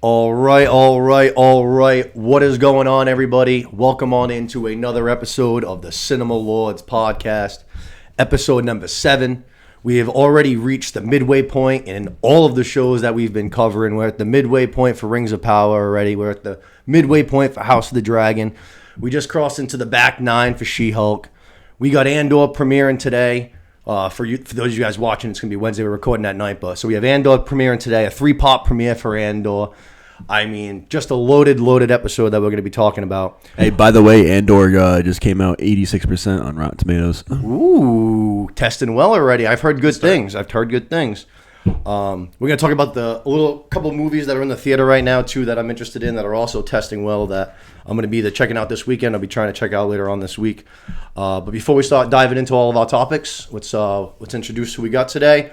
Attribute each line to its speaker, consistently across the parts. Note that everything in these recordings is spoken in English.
Speaker 1: All right. What is going on, everybody? Welcome on into another episode of the Cinema Lords podcast, episode number 7. We have already reached the midway point in all of the shows that we've been covering. We're at the midway point for Rings of Power already. We're at the midway point for House of the Dragon. We just crossed into the back 9 for She-Hulk. We got Andor premiering today. For those of you guys watching, it's going to be Wednesday. We're recording at night, but so we have Andor premiering today, a 3-part premiere for Andor. I mean, just a loaded episode that we're going to be talking about.
Speaker 2: Hey, by the way, Andor just came out 86% on Rotten Tomatoes.
Speaker 1: Ooh, testing well already. I've heard good things. We're going to talk about couple movies that are in the theater right now, too, that I'm interested in that are also testing well that I'm going to be either checking out this weekend. I'll be trying to check out later on this week. But before we start diving into all of our topics, let's introduce who we got today.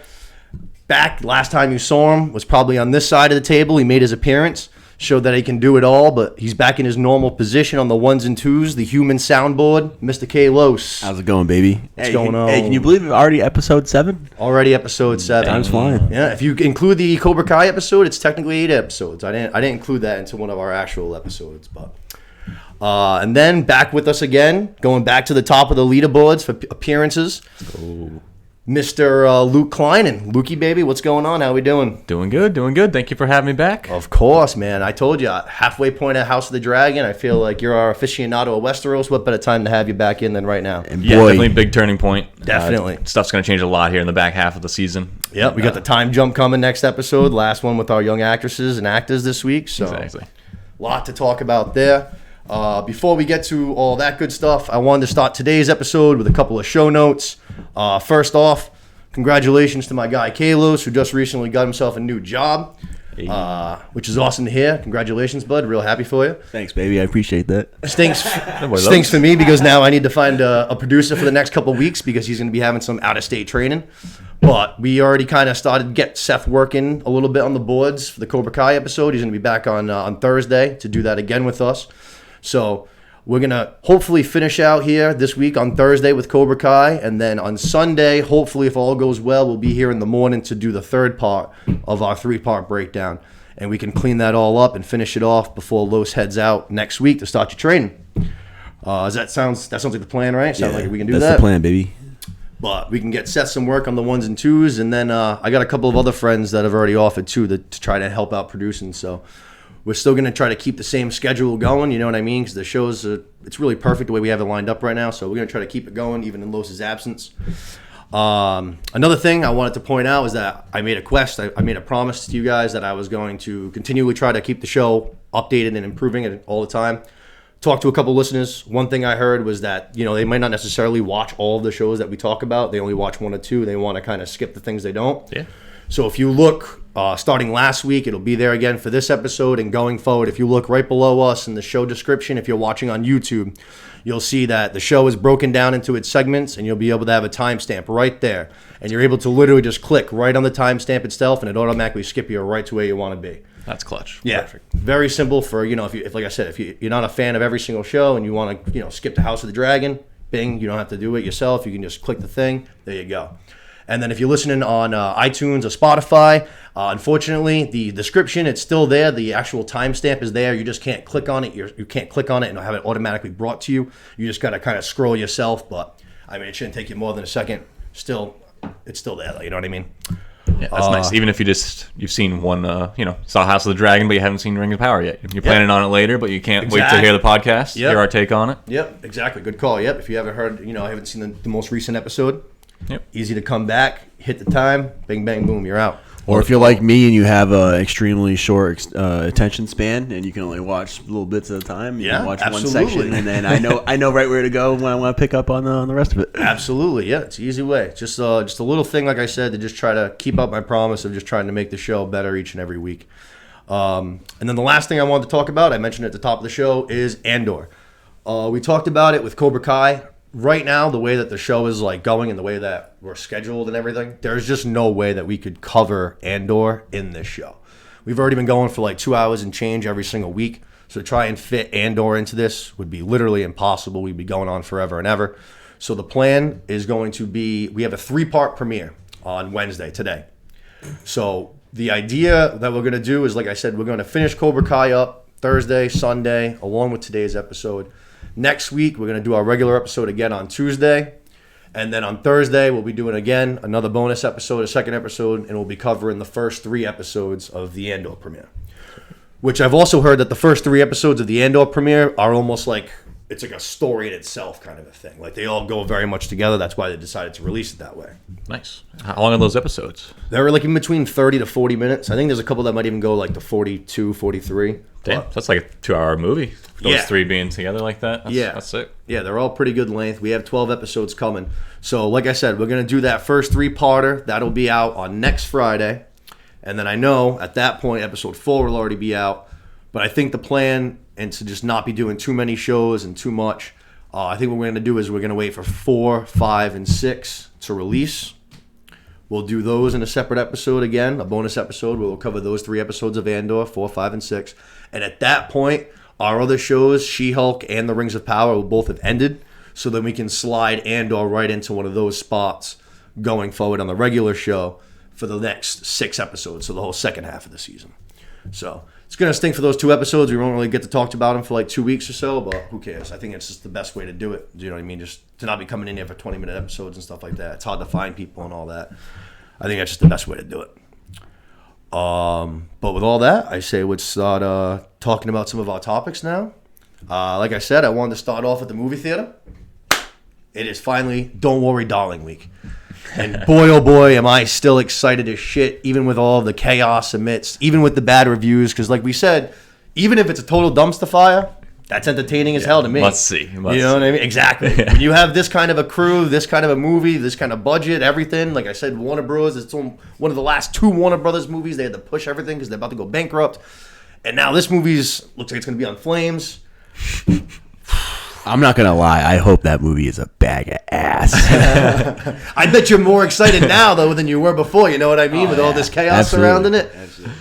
Speaker 1: Back last time you saw him was probably on this side of the table. He made his appearance, showed that he can do it all, but he's back in his normal position on the 1s and 2s, the human soundboard, Mr. Kalos.
Speaker 2: How's it going, baby?
Speaker 1: What's going on?
Speaker 2: Hey, can you believe it's already episode 7?
Speaker 1: Already episode 7.
Speaker 2: Time's flying.
Speaker 1: Yeah, if you include the Cobra Kai episode, it's technically 8 episodes. I didn't include that into one of our actual episodes, but and then back with us again, going back to the top of the leaderboards for appearances. Oh. Mr. Luke Kleinen. Lukey, baby, what's going on? How we doing?
Speaker 3: Doing good. Thank you for having me back.
Speaker 1: Of course, man. I told you, halfway point at House of the Dragon. I feel like you're our aficionado of Westeros. What better time to have you back in than right now?
Speaker 2: And
Speaker 3: yeah, definitely a big turning point.
Speaker 1: Definitely.
Speaker 3: Stuff's going to change a lot here in the back half of the season.
Speaker 1: Yep, we got the time jump coming next episode. Last one with our young actresses and actors this week. So
Speaker 3: exactly.
Speaker 1: A lot to talk about there. Before we get to all that good stuff, I wanted to start today's episode with a couple of show notes. First off, congratulations to my guy Kalos, who just recently got himself a new job, which is awesome to hear. Congratulations, bud. Real happy for you.
Speaker 2: Thanks, baby. I appreciate that.
Speaker 1: Stinks for me because now I need to find a producer for the next couple of weeks because he's going to be having some out-of-state training. But we already kind of started to get Seth working a little bit on the boards for the Cobra Kai episode. He's going to be back on Thursday to do that again with us. So we're going to hopefully finish out here this week on Thursday with Cobra Kai. And then on Sunday, hopefully, if all goes well, we'll be here in the morning to do the third part of our 3-part breakdown. And we can clean that all up and finish it off before Los heads out next week to start your training. That sounds like the plan, right? Sounds like we can do that.
Speaker 2: That's the plan, baby.
Speaker 1: But we can get Seth some work on the 1s and 2s. And then I got a couple of other friends that have already offered, too, to try to help out producing. So we're still going to try to keep the same schedule going, you know what I mean? Because the shows, it's really perfect the way we have it lined up right now. So we're going to try to keep it going, even in Los's absence. Another thing I wanted to point out is that I made a promise to you guys that I was going to continually try to keep the show updated and improving it all the time. Talked to a couple listeners. One thing I heard was that, they might not necessarily watch all of the shows that we talk about. They only watch 1 or 2. They want to kind of skip the things they don't.
Speaker 3: Yeah.
Speaker 1: So if you look, starting last week, it'll be there again for this episode, and going forward, if you look right below us in the show description, if you're watching on YouTube, you'll see that the show is broken down into its segments, and you'll be able to have a timestamp right there. And you're able to literally just click right on the timestamp itself, and it automatically skip you right to where you want to be.
Speaker 3: That's clutch.
Speaker 1: Yeah, perfect. Very simple for, if like I said, if you're not a fan of every single show and you want to, skip to House of the Dragon, bing, you don't have to do it yourself. You can just click the thing. There you go. And then if you're listening on iTunes or Spotify, unfortunately, the description, it's still there. The actual timestamp is there. You just can't click on it. You can't click on it and have it automatically brought to you. You just got to kind of scroll yourself. But, it shouldn't take you more than a second. It's still there, though. You know what I mean?
Speaker 3: Yeah, that's nice. Even if you've seen one, saw House of the Dragon, but you haven't seen Ring of Power yet. You're planning on it later, but you can't wait to hear the podcast, hear our take on it.
Speaker 1: Yep, exactly. Good call. Yep, if you haven't heard, I haven't seen the most recent episode.
Speaker 3: Yep.
Speaker 1: Easy to come back, hit the time, bing, bang, boom, you're out.
Speaker 2: Or if you're like me and you have an extremely short attention span and you can only watch little bits at a time, you can watch
Speaker 1: absolutely.
Speaker 2: One section, and then I know right where to go when I want to pick up on the rest of it.
Speaker 1: Absolutely, yeah, it's an easy way. Just a little thing, like I said, to just try to keep up my promise of just trying to make the show better each and every week. And then the last thing I wanted to talk about, I mentioned at the top of the show, is Andor. We talked about it with Cobra Kai. Right now, the way that the show is going and the way that we're scheduled and everything, there's just no way that we could cover Andor in this show. We've already been going for 2 hours and change every single week. So to try and fit Andor into this would be literally impossible. We'd be going on forever and ever. So the plan is going to be, we have a 3-part premiere on Wednesday, today. So the idea that we're going to do is, like I said, we're going to finish Cobra Kai up Thursday, Sunday, along with today's episode. Next week, we're going to do our regular episode again on Tuesday. And then on Thursday, we'll be doing again another bonus episode, a second episode, and we'll be covering the first 3 episodes of the Andor premiere. Which I've also heard that the first 3 episodes of the Andor premiere are almost like, it's like a story in itself kind of a thing. Like they all go very much together. That's why they decided to release it that way.
Speaker 3: Nice. How long are those episodes?
Speaker 1: They're like in between 30 to 40 minutes. I think there's a couple that might even go like to 42, 43.
Speaker 3: Damn, that's like a 2-hour movie. Those 3 being together like that. That's sick.
Speaker 1: Yeah, they're all pretty good length. We have 12 episodes coming. So like I said, we're going to do that first 3-parter. That'll be out on next Friday. And then I know at that point, episode 4 will already be out. But I think the plan, and to just not be doing too many shows and too much, I think what we're going to do is we're going to wait for 4, 5, and 6 to release. We'll do those in a separate episode again, a bonus episode where we'll cover those 3 episodes of Andor, 4, 5, and 6. And at that point, our other shows, She-Hulk and The Rings of Power, will both have ended. So then we can slide Andor right into one of those spots going forward on the regular show for the next 6 episodes, so the whole second half of the season. So it's going to stink for those 2 episodes. We won't really get to talk about them for like 2 weeks or so, but who cares? I think it's just the best way to do it. You know what I mean? Just to not be coming in here for 20-minute episodes and stuff like that. It's hard to find people and all that. I think that's just the best way to do it. But with all that, I say let's start talking about some of our topics now. Like I said, I wanted to start off at the movie theater. It is finally Don't Worry Darling week. And boy, oh boy, am I still excited as shit, even with all the chaos amidst, even with the bad reviews. Because like we said, even if it's a total dumpster fire, that's entertaining as hell to me.
Speaker 3: Must see.
Speaker 1: You know what I mean? Exactly. When you have this kind of a crew, this kind of a movie, this kind of budget, everything. Like I said, Warner Bros. It's one of the last 2 Warner Brothers movies. They had to push everything because they're about to go bankrupt. And now this movie's looks like it's going to be on flames.
Speaker 2: I'm not going to lie. I hope that movie is a bag of ass.
Speaker 1: I bet you're more excited now, though, than you were before. You know what I mean? With all this chaos surrounding it. Absolutely.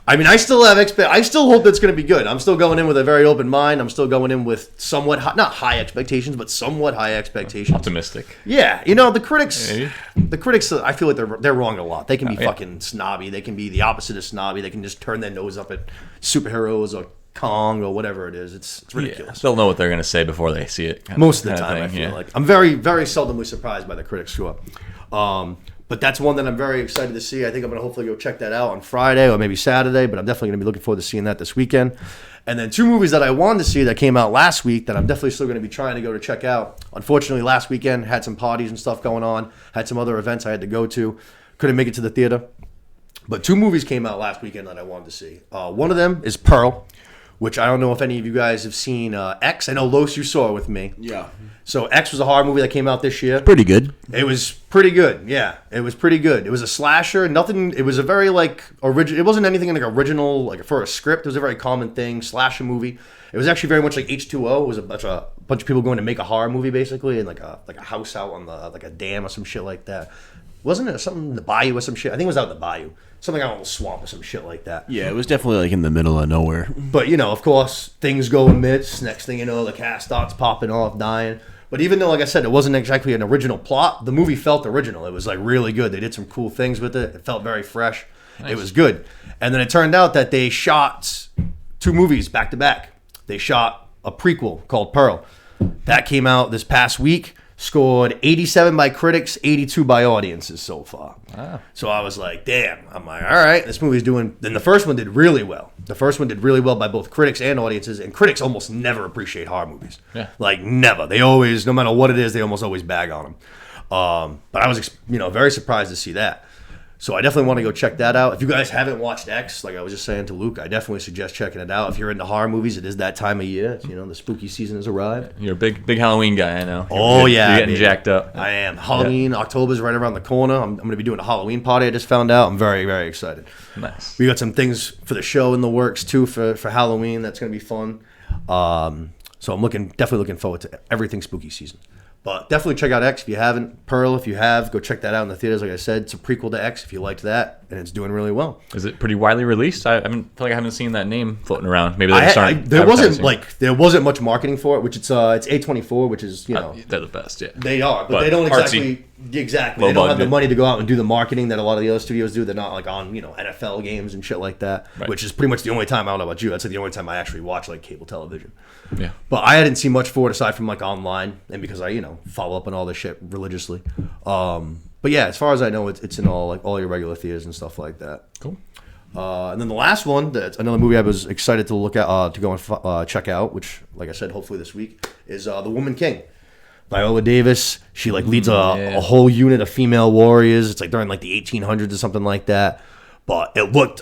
Speaker 1: I mean, I still have I still hope it's going to be good. I'm still going in with a very open mind. I'm still going in with somewhat not high expectations, but somewhat high expectations.
Speaker 3: Optimistic.
Speaker 1: Yeah, you know the critics. The critics, I feel like they're wrong a lot. They can be fucking snobby. They can be the opposite of snobby. They can just turn their nose up at superheroes or Kong or whatever it is. It's ridiculous.
Speaker 3: They'll know what they're going to say before they see it.
Speaker 1: Most of the time, I feel like I'm very, very seldomly surprised by the critics score. But that's one that I'm very excited to see. I think I'm going to hopefully go check that out on Friday or maybe Saturday, but I'm definitely going to be looking forward to seeing that this weekend. And then 2 movies that I wanted to see that came out last week that I'm definitely still going to be trying to go to check out. Unfortunately, last weekend had some parties and stuff going on, had some other events I had to go to. Couldn't make it to the theater. But 2 movies came out last weekend that I wanted to see. One of them is Pearl, which I don't know if any of you guys have seen X. I know, Los, you saw it with me.
Speaker 2: Yeah.
Speaker 1: So X was a horror movie that came out this year.
Speaker 2: Pretty good.
Speaker 1: It was pretty good. Yeah, it was pretty good. It was a slasher. Nothing. It was a very like original. It wasn't anything like original like for a script. It was a very common thing. Slasher movie. It was actually very much like H2O. It was a bunch of people going to make a horror movie basically, and like a house out on the like a dam or some shit like that. Wasn't it something in the bayou or some shit? I think it was out in the bayou. Something out on the swamp or some shit like that.
Speaker 2: Yeah, it was definitely like in the middle of nowhere.
Speaker 1: But, you know, of course, things go amidst. Next thing you know, the cast starts popping off, dying. But even though, like I said, it wasn't exactly an original plot, the movie felt original. It was, like, really good. They did some cool things with it. It felt very fresh. Nice. It was good. And then it turned out that they shot 2 movies back to back. They shot a prequel called Pearl. That came out this past week. Scored 87 by critics, 82 by audiences so far. Wow. So I was like, damn. I'm like, all right, this movie's doing... Then the first one did really well. The first one did really well by both critics and audiences, and critics almost never appreciate horror movies. Yeah. Like, never. They always, no matter what it is, they almost always bag on them. But I was, very surprised to see that. So I definitely want to go check that out. If you guys haven't watched X, like I was just saying to Luke, I definitely suggest checking it out. If you're into horror movies, it is that time of year. It's, the spooky season has arrived.
Speaker 3: You're a big Halloween guy, I know.
Speaker 1: You're
Speaker 3: getting jacked up.
Speaker 1: I am. Halloween, October's right around the corner. I'm going to be doing a Halloween party. I just found out. I'm very, very excited.
Speaker 3: Nice.
Speaker 1: We got some things for the show in the works too for Halloween. That's going to be fun. So I'm definitely looking forward to everything spooky season. But definitely check out X if you haven't. Pearl, if you have, go check that out in the theaters. Like I said, it's a prequel to X. If you liked that, and it's doing really well.
Speaker 3: Is it pretty widely released? I feel like I haven't seen that name floating around. Maybe they just aren't.
Speaker 1: There wasn't much marketing for it, which it's A24, which is
Speaker 3: they're the best. Yeah,
Speaker 1: they are, but they don't exactly. They don't have the money to go out and do the marketing that a lot of the other studios do. They're not like on NFL games and shit like that, which is pretty much the only time. I don't know about you. That's like the only time I actually watch like cable television.
Speaker 3: Yeah,
Speaker 1: but I hadn't seen much for it aside from like online, and because I follow up on all this shit religiously. But yeah, as far as I know, it's in all your regular theaters and stuff like that.
Speaker 3: Cool.
Speaker 1: And then the last one, that's another movie I was excited to look at, to go and check out, which, like I said, hopefully this week, is The Woman King. Viola Davis, she leads a whole unit of female warriors. It's during the 1800s or something like that. But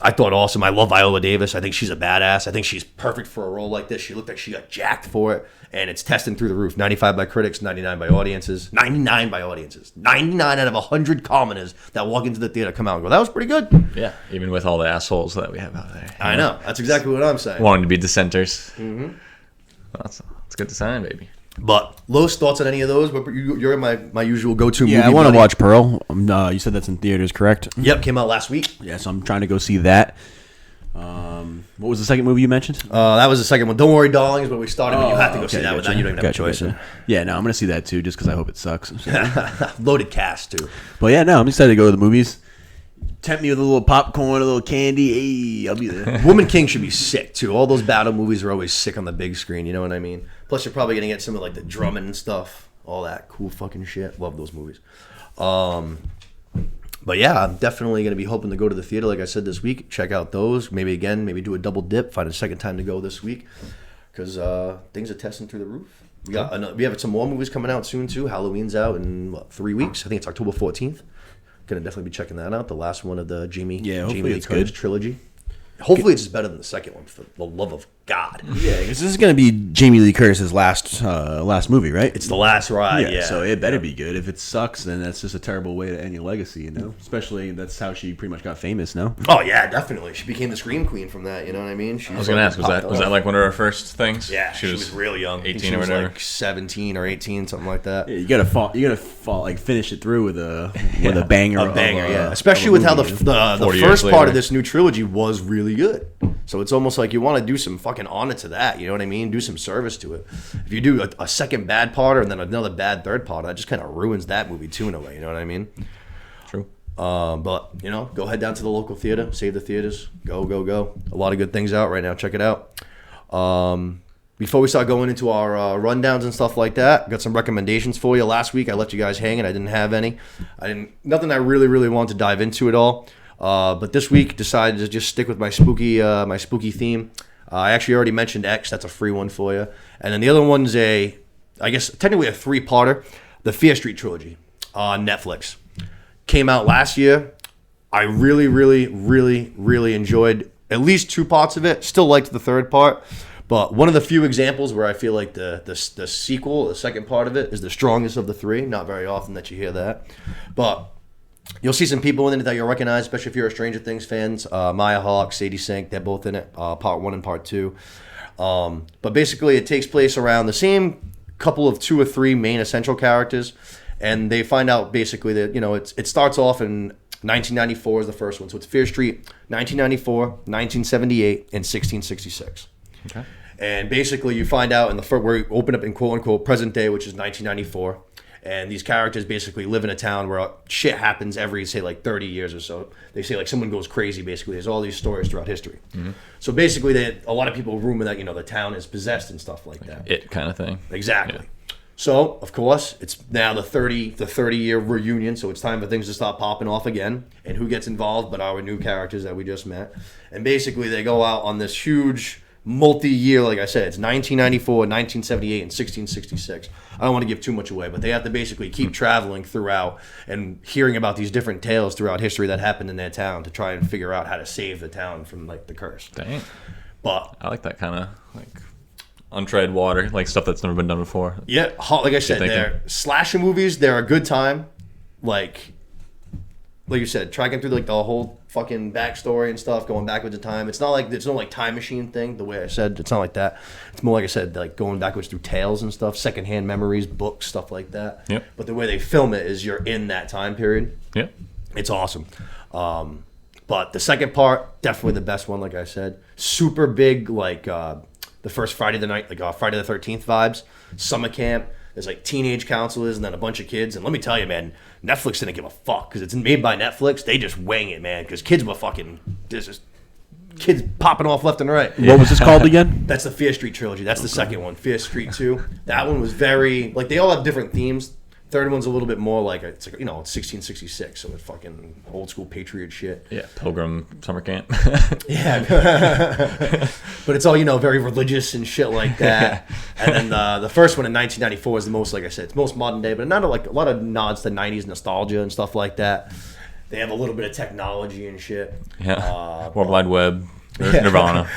Speaker 1: I thought awesome. I love Viola Davis. I think she's a badass. I think she's perfect for a role like this. She looked like she got jacked for it, and it's testing through the roof. 95 by critics, 99 by audiences. 99 by audiences. 99 out of 100 commoners that walk into the theater come out and go, that was pretty good.
Speaker 3: Yeah, even with all the assholes that we have out there.
Speaker 1: I know. That's exactly what I'm saying.
Speaker 3: Wanting to be dissenters. Mm-hmm. That's good to sign, baby.
Speaker 1: But Los, thoughts on any of those? But you're my usual go-to movie.
Speaker 2: Yeah, I want to watch Pearl. You said that's in theaters, correct?
Speaker 1: Yep, came out last week.
Speaker 2: Yeah, so I'm trying to go see that. What was the second movie you mentioned?
Speaker 1: That was the second one. Don't Worry, Darlings, but we started, but you have to go see that without you don't even have a choice.
Speaker 2: Yeah, no, I'm going to see that too, just because I hope it sucks.
Speaker 1: Loaded cast, too.
Speaker 2: But yeah, no, I'm excited to go to the movies. Tempt me with a little popcorn, a little candy. Hey, I'll be there.
Speaker 1: Woman King should be sick, too. All those battle movies are always sick on the big screen, you know what I mean? Plus, you're probably going to get some of the drumming and stuff. All that cool fucking shit. Love those movies. But yeah, I'm definitely going to be hoping to go to the theater, like I said, this week. Check out those. Maybe do a double dip. Find a second time to go this week. Because things are testing through the roof. We have some more movies coming out soon, too. Halloween's out in 3 weeks. I think it's October 14th. Gonna definitely be checking that out. The last one of the Jamie Lee Curtis trilogy. Hopefully it's better than the second one, for the love of God.
Speaker 2: Yeah, because this is going to be Jamie Lee Curtis's last movie, right?
Speaker 1: It's the last ride, yeah.
Speaker 2: So it better be good. If it sucks, then that's just a terrible way to end your legacy, Especially that's how she pretty much got famous, no?
Speaker 1: Oh, yeah, definitely. She became the Scream Queen from that, you know what I mean?
Speaker 3: I was going to ask, was that one of her first things?
Speaker 1: Yeah, she was real young.
Speaker 3: 18 or whatever.
Speaker 1: 17 or 18, something like that.
Speaker 2: Yeah, you gotta finish it through with a banger.
Speaker 1: A banger, yeah. Especially with how the first part of this new trilogy was really good. So it's almost like you want to do some fucking honor to that, you know what I mean? Do some service to it. If you do a second bad part and then another bad third part, that just kind of ruins that movie too in a way, you know what I mean?
Speaker 3: True.
Speaker 1: But, go head down to the local theater, save the theaters, go. A lot of good things out right now. Check it out. Before we start going into our rundowns and stuff like that, got some recommendations for you. Last week I let you guys hang and I didn't have any. Nothing I really, really wanted to dive into at all. But this week decided to just stick with my spooky theme. I actually already mentioned X. That's a free one for you. And then the other one's technically a 3-parter, the Fear Street trilogy on Netflix. Came out last year. I really, really, really, really enjoyed at least 2 parts of it. Still liked the third part. But one of the few examples where I feel like the sequel, the second part of it, is the strongest of the 3. Not very often that you hear that. But you'll see some people in it that you'll recognize, especially if you're a Stranger Things fans. Maya Hawke, Sadie Sink, they're both in it, part 1 and part 2. But basically it takes place around the same couple of 2 or 3 main essential characters. And they find out basically that, it starts off in 1994 is the first one. So it's Fear Street, 1994, 1978, and 1666. Okay. And basically you find out in the first, where we open up in quote-unquote present day, which is 1994. And these characters basically live in a town where shit happens every, say, 30 years or so. They say, someone goes crazy, basically. There's all these stories throughout history. Mm-hmm. So basically, a lot of people rumor that, the town is possessed and stuff like that.
Speaker 3: It kind of thing.
Speaker 1: Exactly. Yeah. So, of course, it's now the 30-year reunion, so it's time for things to start popping off again. And who gets involved but our new characters that we just met. And basically, they go out on this huge multi-year, like I said, it's 1994, 1978, and 1666. I don't want to give too much away, but they have to basically keep traveling throughout and hearing about these different tales throughout history that happened in their town to try and figure out how to save the town from the curse.
Speaker 3: Dang.
Speaker 1: But
Speaker 3: I like that kind of untread water, stuff that's never been done before.
Speaker 1: Yeah, like I said, they're slasher movies. They're a good time. Like you said, tracking through the whole fucking backstory and stuff, going backwards in time. It's not it's no time machine thing. The way I said, it's not like that. It's more like I said, going backwards through tales and stuff, secondhand memories, books, stuff like that.
Speaker 3: Yep.
Speaker 1: But the way they film it is you're in that time period.
Speaker 3: Yep.
Speaker 1: It's awesome. But the second part, definitely the best one, like I said. Super big, like the first Friday the night, like Friday the 13th vibes. Summer camp. There's like teenage counselors and then a bunch of kids. And let me tell you, man, Netflix didn't give a fuck because it's made by Netflix. They just wing it, man, because kids were fucking, there's just kids popping off left and right.
Speaker 2: What was this called again?
Speaker 1: That's the Fear Street trilogy. That's the second one, Fear Street 2. That one was very, like, they all have different themes. Third one's a little bit more like, it's like, you know, it's 1666, so it's fucking old school patriot shit.
Speaker 3: Yeah, Pilgrim Summer Camp.
Speaker 1: Yeah. But it's all, you know, very religious and shit like that. And then the first one in 1994 is the most, like I said, it's most modern day, but not like a lot of nods to 90s nostalgia and stuff like that. They have a little bit of technology and shit.
Speaker 3: Yeah. World Wide Web, Nirvana.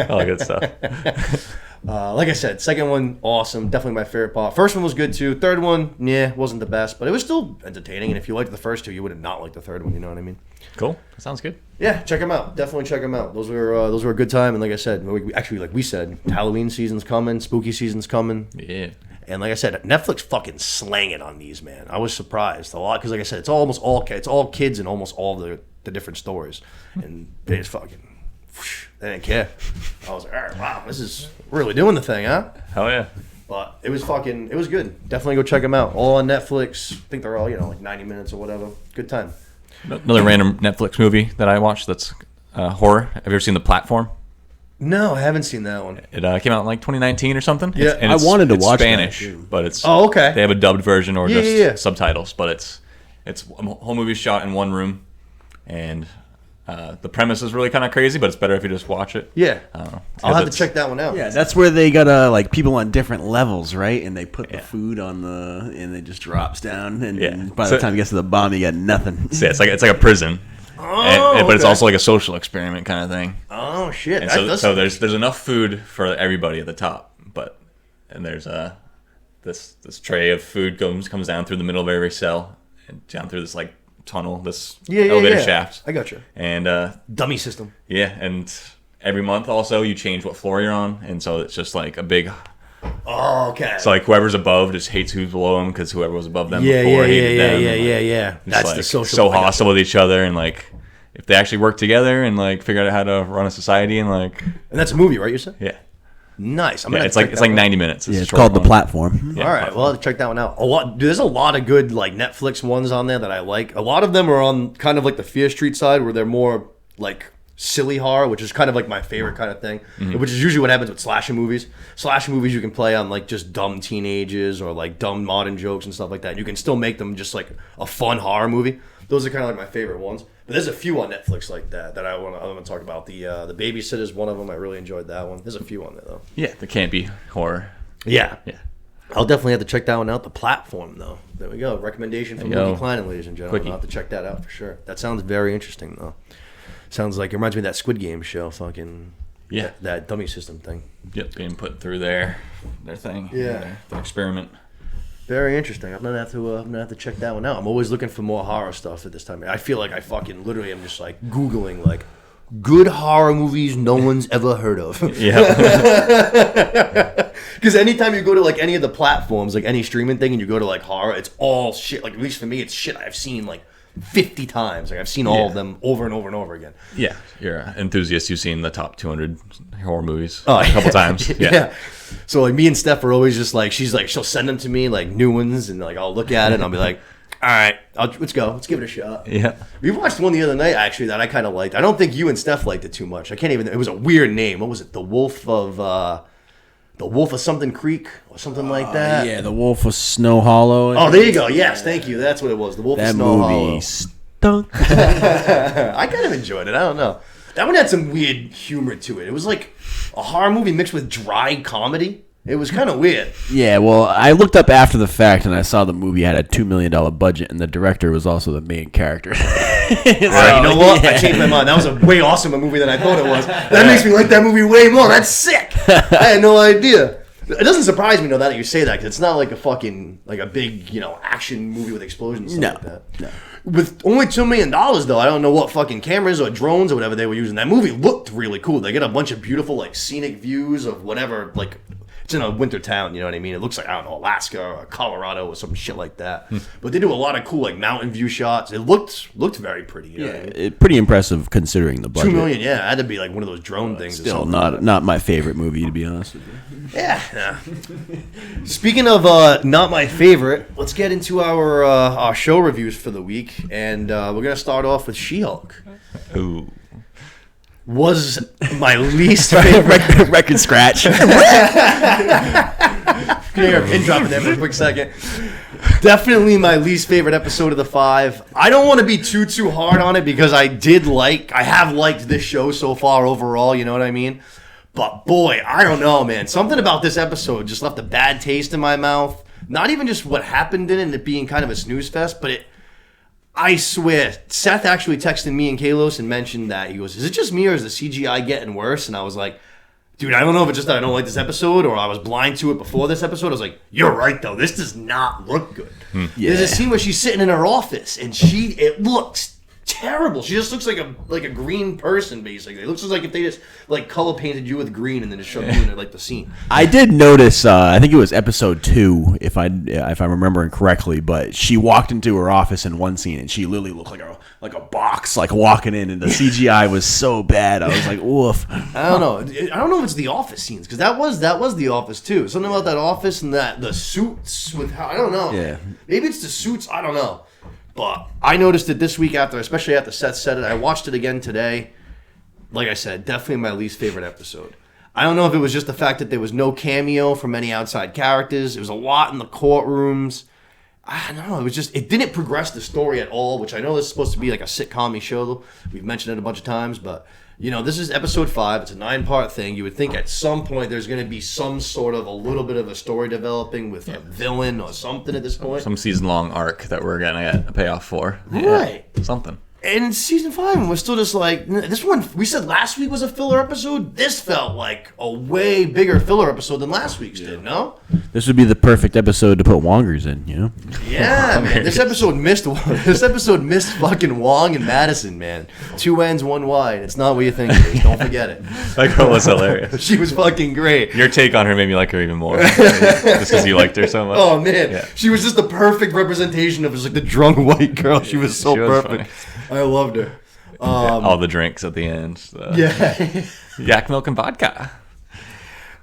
Speaker 3: All that good stuff.
Speaker 1: Like I said, second one, awesome. Definitely my favorite part. First one was good too. Third one, wasn't the best, but it was still entertaining. And if you liked the first two, you would not like the third one. You know what I mean?
Speaker 3: Cool. That sounds good.
Speaker 1: Yeah, check them out. Definitely check them out. Those were a good time. And like I said, actually, like we said, Halloween season's coming, spooky season's coming.
Speaker 3: Yeah.
Speaker 1: And like I said, Netflix fucking slang it on these, man. I was surprised a lot because, like I said, it's all kids in almost all the different stories, and they just fucking. They didn't care. I was like, all right, wow, this is really doing the thing, huh?
Speaker 3: Hell yeah.
Speaker 1: But it was good. Definitely go check them out. All on Netflix. I think they're all, like 90 minutes or whatever. Good time.
Speaker 3: Another random Netflix movie that I watched that's horror. Have you ever seen The Platform?
Speaker 1: No, I haven't seen that one.
Speaker 3: It came out in like 2019 or something.
Speaker 1: Yeah,
Speaker 3: I
Speaker 2: wanted to watch
Speaker 3: Spanish,
Speaker 2: that,
Speaker 3: but it's
Speaker 1: okay.
Speaker 3: They have a dubbed version or
Speaker 1: Yeah.
Speaker 3: subtitles, but it's a whole movie shot in one room, and the premise is really kind of crazy, but it's better if you just watch it.
Speaker 1: Yeah,
Speaker 3: I don't know.
Speaker 1: I'll have to check that one out.
Speaker 2: Yeah, that's where they got like people on different levels, right? And they put the food on and it just drops down, and by the time it gets to the bottom, you got nothing.
Speaker 3: So it's like a prison. But it's also like a social experiment kind of thing.
Speaker 1: Oh shit!
Speaker 3: And so there's enough food for everybody at the top, and there's this tray of food comes down through the middle of every cell and down through this like tunnel, this elevator shaft.
Speaker 1: I got you.
Speaker 3: And
Speaker 1: dummy system.
Speaker 3: Yeah, and every month also you change what floor you're on, and so it's just like a big.
Speaker 1: Oh, okay.
Speaker 3: So like whoever's above just hates who's below them because whoever was above them before hated them.
Speaker 1: Yeah. That's
Speaker 3: like,
Speaker 1: the social.
Speaker 3: So hostile with each other, and like if they actually work together and like figure out how to run a society and like.
Speaker 1: And that's a movie, right? You said.
Speaker 3: Yeah.
Speaker 1: Nice.
Speaker 3: It's like 90 minutes.
Speaker 2: It's called The Platform.
Speaker 1: Yeah, all right, well, I'll check that one out. There's a lot of good like Netflix ones on there that I like. A lot of them are on kind of like the Fear Street side, where they're more like silly horror, which is kind of like my favorite kind of thing. Which is usually what happens with slasher movies. Slasher movies you can play on like just dumb teenagers or like dumb modern jokes and stuff like that. And you can still make them just like a fun horror movie. Those are kind of like my favorite ones. But there's a few on Netflix like that I want to talk about. The Babysitter's one of them. I really enjoyed that one. There's a few on there though.
Speaker 3: Yeah, the campy horror.
Speaker 1: Yeah.
Speaker 3: Yeah.
Speaker 1: I'll definitely have to check that one out. The Platform though. There we go. Recommendation from Lucky Klein, ladies and gentlemen. I'll have to check that out for sure. That sounds very interesting though. Sounds like it reminds me of that Squid Game show. Fucking that dummy system thing.
Speaker 3: Yep, being put through their thing.
Speaker 1: Yeah.
Speaker 3: Their experiment.
Speaker 1: Very interesting. I'm gonna have to check that one out. I'm always looking for more horror stuff at this time. I feel like I fucking literally am just like Googling like good horror movies no one's ever heard of.
Speaker 3: Yeah.
Speaker 1: Because anytime you go to like any of the platforms, like any streaming thing, and you go to like horror, it's all shit. Like at least for me, it's shit I've seen like 50 times. Like I've seen all of them over and over and over again.
Speaker 3: Yeah, you're an enthusiast. You've seen the top 200 horror movies a couple times. Yeah.
Speaker 1: So like me and Steph are always just like, she'll send them to me like new ones, and like I'll look at it and I'll be like, all right, let's go, let's give it a shot.
Speaker 3: Yeah.
Speaker 1: We watched one the other night actually that I kind of liked. I don't think you and Steph liked it too much. It was a weird name. What was it? The Wolf of something Creek or something like that.
Speaker 2: Yeah, The Wolf of Snow Hollow.
Speaker 1: Oh, there you go. Yes, thank you. That's what it was. The Wolf of Snow Hollow.
Speaker 2: That movie stunk.
Speaker 1: I kind of enjoyed it. I don't know. That one had some weird humor to it. It was like a horror movie mixed with dry comedy. It was kind of weird.
Speaker 2: Yeah, well, I looked up after the fact and I saw the movie had a $2 million budget and the director was also the main character.
Speaker 1: So, you know what? Yeah. I changed my mind. That was a way awesomer movie than I thought it was. That makes me like that movie way more. That's sick. I had no idea. It doesn't surprise me, though, that you say that, because it's not like a fucking, like a big, action movie with explosions and stuff like that. No. With only $2 million, though, I don't know what fucking cameras or drones or whatever they were using. That movie looked really cool. They get a bunch of beautiful, like, scenic views of whatever, like, it's in a winter town, you know what I mean? It looks like, I don't know, Alaska or Colorado or some shit like that. But they do a lot of cool like mountain view shots. It looked very pretty. You know what I mean?
Speaker 2: Pretty impressive considering the budget.
Speaker 1: $2 million, yeah. It had to be like one of those drone things.
Speaker 2: Still not my favorite movie, to be honest with you.
Speaker 1: Yeah. Speaking of not my favorite, let's get into our show reviews for the week, and we're gonna start off with She-Hulk.
Speaker 3: Ooh.
Speaker 1: Was my least favorite
Speaker 2: record scratch.
Speaker 1: Can you hear a pin drop in there for a quick second? Definitely my least favorite episode of the 5. I don't want to be too hard on it because I have liked this show so far overall, you know what I mean? But boy, I don't know, man. Something about this episode just left a bad taste in my mouth. Not even just what happened in it and it being kind of a snooze fest, but I swear, Seth actually texted me and Kalos and mentioned that. He goes, is it just me or is the CGI getting worse? And I was like, dude, I don't know if it's just that I don't like this episode or I was blind to it before this episode. I was like, you're right, though. This does not look good. Yeah. There's a scene where she's sitting in her office and it looks terrible. She just looks like a green person, basically. It looks like if they just like color painted you with green and then just shoved you in like the scene.
Speaker 2: I did notice. I think it was episode 2, if I'm remembering correctly. But she walked into her office in one scene and she literally looked like a box, like walking in, and the CGI was so bad. I was like, oof.
Speaker 1: I don't know. I don't know if it's the office scenes because that was the office too. Something about that office and the suits with I don't know.
Speaker 2: Yeah.
Speaker 1: Maybe it's the suits. I don't know. But I noticed it this week especially after Seth said it. I watched it again today. Like I said, definitely my least favorite episode. I don't know if it was just the fact that there was no cameo from any outside characters. It was a lot in the courtrooms. I don't know. It didn't progress the story at all, which I know this is supposed to be like a sitcom-y show. We've mentioned it a bunch of times, but this is episode 5. It's a 9-part thing. You would think at some point there's going to be some sort of a little bit of a story developing with a villain or something at this point.
Speaker 3: Some season-long arc that we're going to get a payoff for.
Speaker 1: Right.
Speaker 3: Yeah, something.
Speaker 1: And season 5, we're still just like, this one, we said last week was a filler episode. This felt like a way bigger filler episode than last week's did, no?
Speaker 2: This would be the perfect episode to put Wongers in, you know?
Speaker 1: Yeah, man. This episode missed fucking Wong and Madison, man. 2 ends, 1 wide. It's not what you think it is. Don't forget it.
Speaker 3: That girl was hilarious.
Speaker 1: She was fucking great.
Speaker 3: Your take on her made me like her even more. Just because you liked her so much.
Speaker 1: Oh, man. Yeah. She was just the perfect representation of just like the drunk white girl. She was so perfect. Funny. I loved her.
Speaker 3: All the drinks at the end. Yak milk and vodka.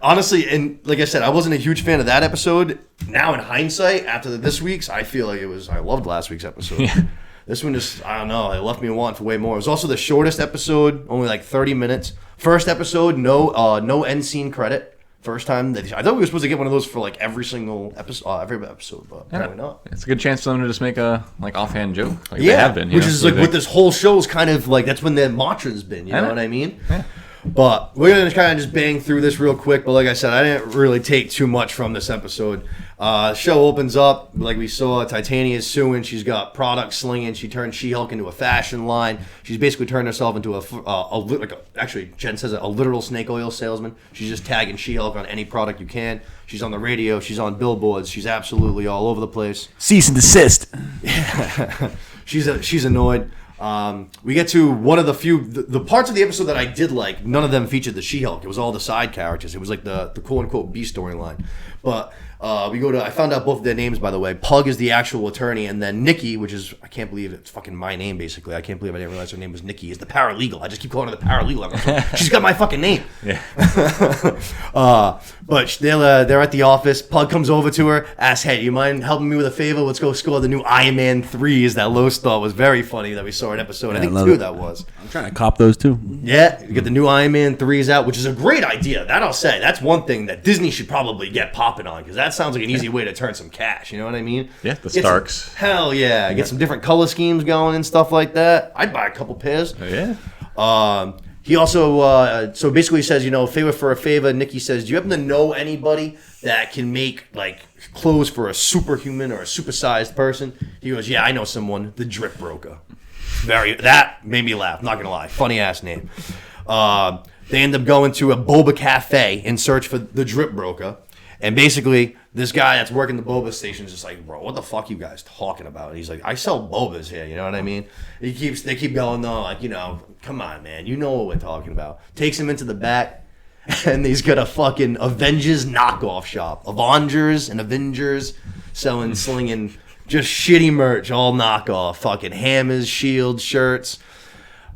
Speaker 1: Honestly, and like I said, I wasn't a huge fan of that episode. Now in hindsight, after this week's, I feel like I loved last week's episode. Yeah. This one just, I don't know, it left me wanting for way more. It was also the shortest episode, only like 30 minutes. First episode, no end scene credit. First time that I thought we were supposed to get one of those for like every episode, but apparently not.
Speaker 3: It's a good chance for them to just make a like offhand joke, like they have been.
Speaker 1: Which is like what this whole show is kind of like. That's when the mantra's been. You know what I mean? Yeah. But we're gonna kind of just bang through this real quick. But like I said, I didn't really take too much from this episode. Show opens up like we saw. Titania's suing. She's got product slinging. She turned She-Hulk into a fashion line. She's basically turned herself into actually Jen says a literal snake oil salesman. She's just tagging She-Hulk on any product you can. She's on the radio. She's on billboards. She's absolutely all over the place.
Speaker 2: Cease and desist.
Speaker 1: She's annoyed. We get to one of the parts of the episode that I did like. None of them featured the She-Hulk. It was all the side characters. It was like the quote unquote B storyline. But I found out both of their names, by the way. Pug is the actual attorney, and then Nikki, which is, I can't believe it's fucking my name, basically. I can't believe I didn't realize her name was Nikki, is the paralegal. I just keep calling her the paralegal. She's got my fucking name.
Speaker 3: Yeah.
Speaker 1: But they're at the office. Pug comes over to her, asks, hey, you mind helping me with a favor? Let's go score the new Iron Man 3s that Lowe's thought was very funny that we saw in episode. I think 2 that was.
Speaker 2: I'm trying to cop those too.
Speaker 1: Yeah, you get the new Iron Man 3s out, which is a great idea. That I'll say. That's one thing that Disney should probably get popping on, because that sounds like an easy way to turn some cash. You know what I mean?
Speaker 3: Yeah, the Starks.
Speaker 1: Hell yeah. Get some different color schemes going and stuff like that. I'd buy a couple pairs.
Speaker 3: Oh, yeah.
Speaker 1: He also, so basically says, favor for a favor. Nikki says, do you happen to know anybody that can make, like, clothes for a superhuman or a supersized person? He goes, yeah, I know someone, the Drip Broker. That made me laugh, not going to lie. Funny-ass name. They end up going to a boba cafe in search for the Drip Broker. And basically, this guy that's working the boba station is just like, bro, what the fuck you guys talking about? And he's like, I sell bobas here, you know what I mean? They keep going, though, like, come on, man, you know what we're talking about. Takes him into the back. and he's got a fucking Avengers knockoff shop. Avengers slinging just shitty merch, all knockoff. Fucking hammers, shields, shirts.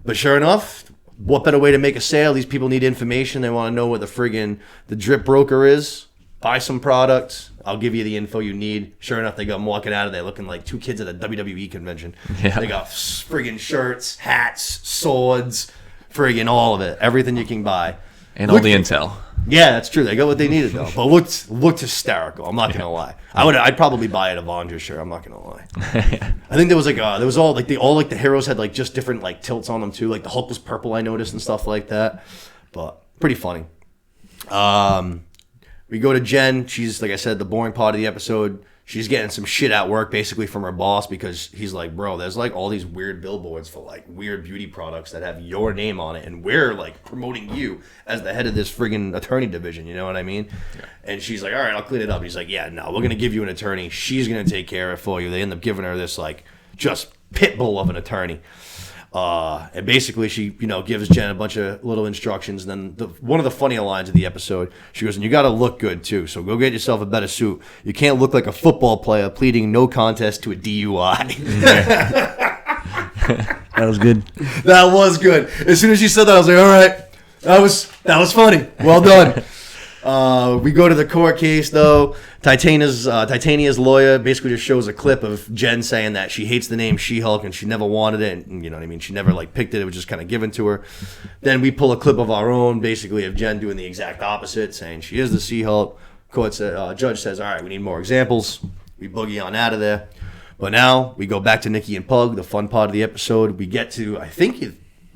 Speaker 1: But sure enough, what better way to make a sale? These people need information. They want to know where the drip broker is. Buy some products. I'll give you the info you need. Sure enough, they got walking out of there looking like two kids at a WWE convention.
Speaker 3: Yeah.
Speaker 1: They got friggin' shirts, hats, swords, friggin' all of it. Everything you can buy.
Speaker 3: And all the intel.
Speaker 1: Yeah, that's true. They got what they needed though. But looked hysterical. I'm not gonna lie. I'd probably buy an Avengers shirt. I'm not gonna lie. I think there was all the heroes had like just different like tilts on them too. Like the Hulk was purple, I noticed, and stuff like that. But pretty funny. We go to Jen. She's, like I said, the boring part of the episode. She's getting some shit at work basically from her boss because he's like, bro, there's like all these weird billboards for like weird beauty products that have your name on it. And we're like promoting you as the head of this friggin' attorney division. You know what I mean? Yeah. And she's like, all right, I'll clean it up. He's like, yeah, no, we're going to give you an attorney. She's going to take care of it for you. They end up giving her this like just pit bull of an attorney. And basically she, gives Jen a bunch of little instructions. And then one of the funnier lines of the episode, she goes, and you got to look good too. So go get yourself a better suit. You can't look like a football player pleading no contest to a DUI.
Speaker 2: That was good.
Speaker 1: That was good. As soon as she said that, I was like, all right, that was funny. Well done. We go to the court case, though. Titania's lawyer basically just shows a clip of Jen saying that she hates the name She-Hulk and she never wanted it. And you know what I mean? She never like picked it. It was just kind of given to her. Then we pull a clip of our own, basically, of Jen doing the exact opposite, saying she is the She-Hulk. Judge says, all right, we need more examples. We boogie on out of there. But now we go back to Nikki and Pug, the fun part of the episode. We get to,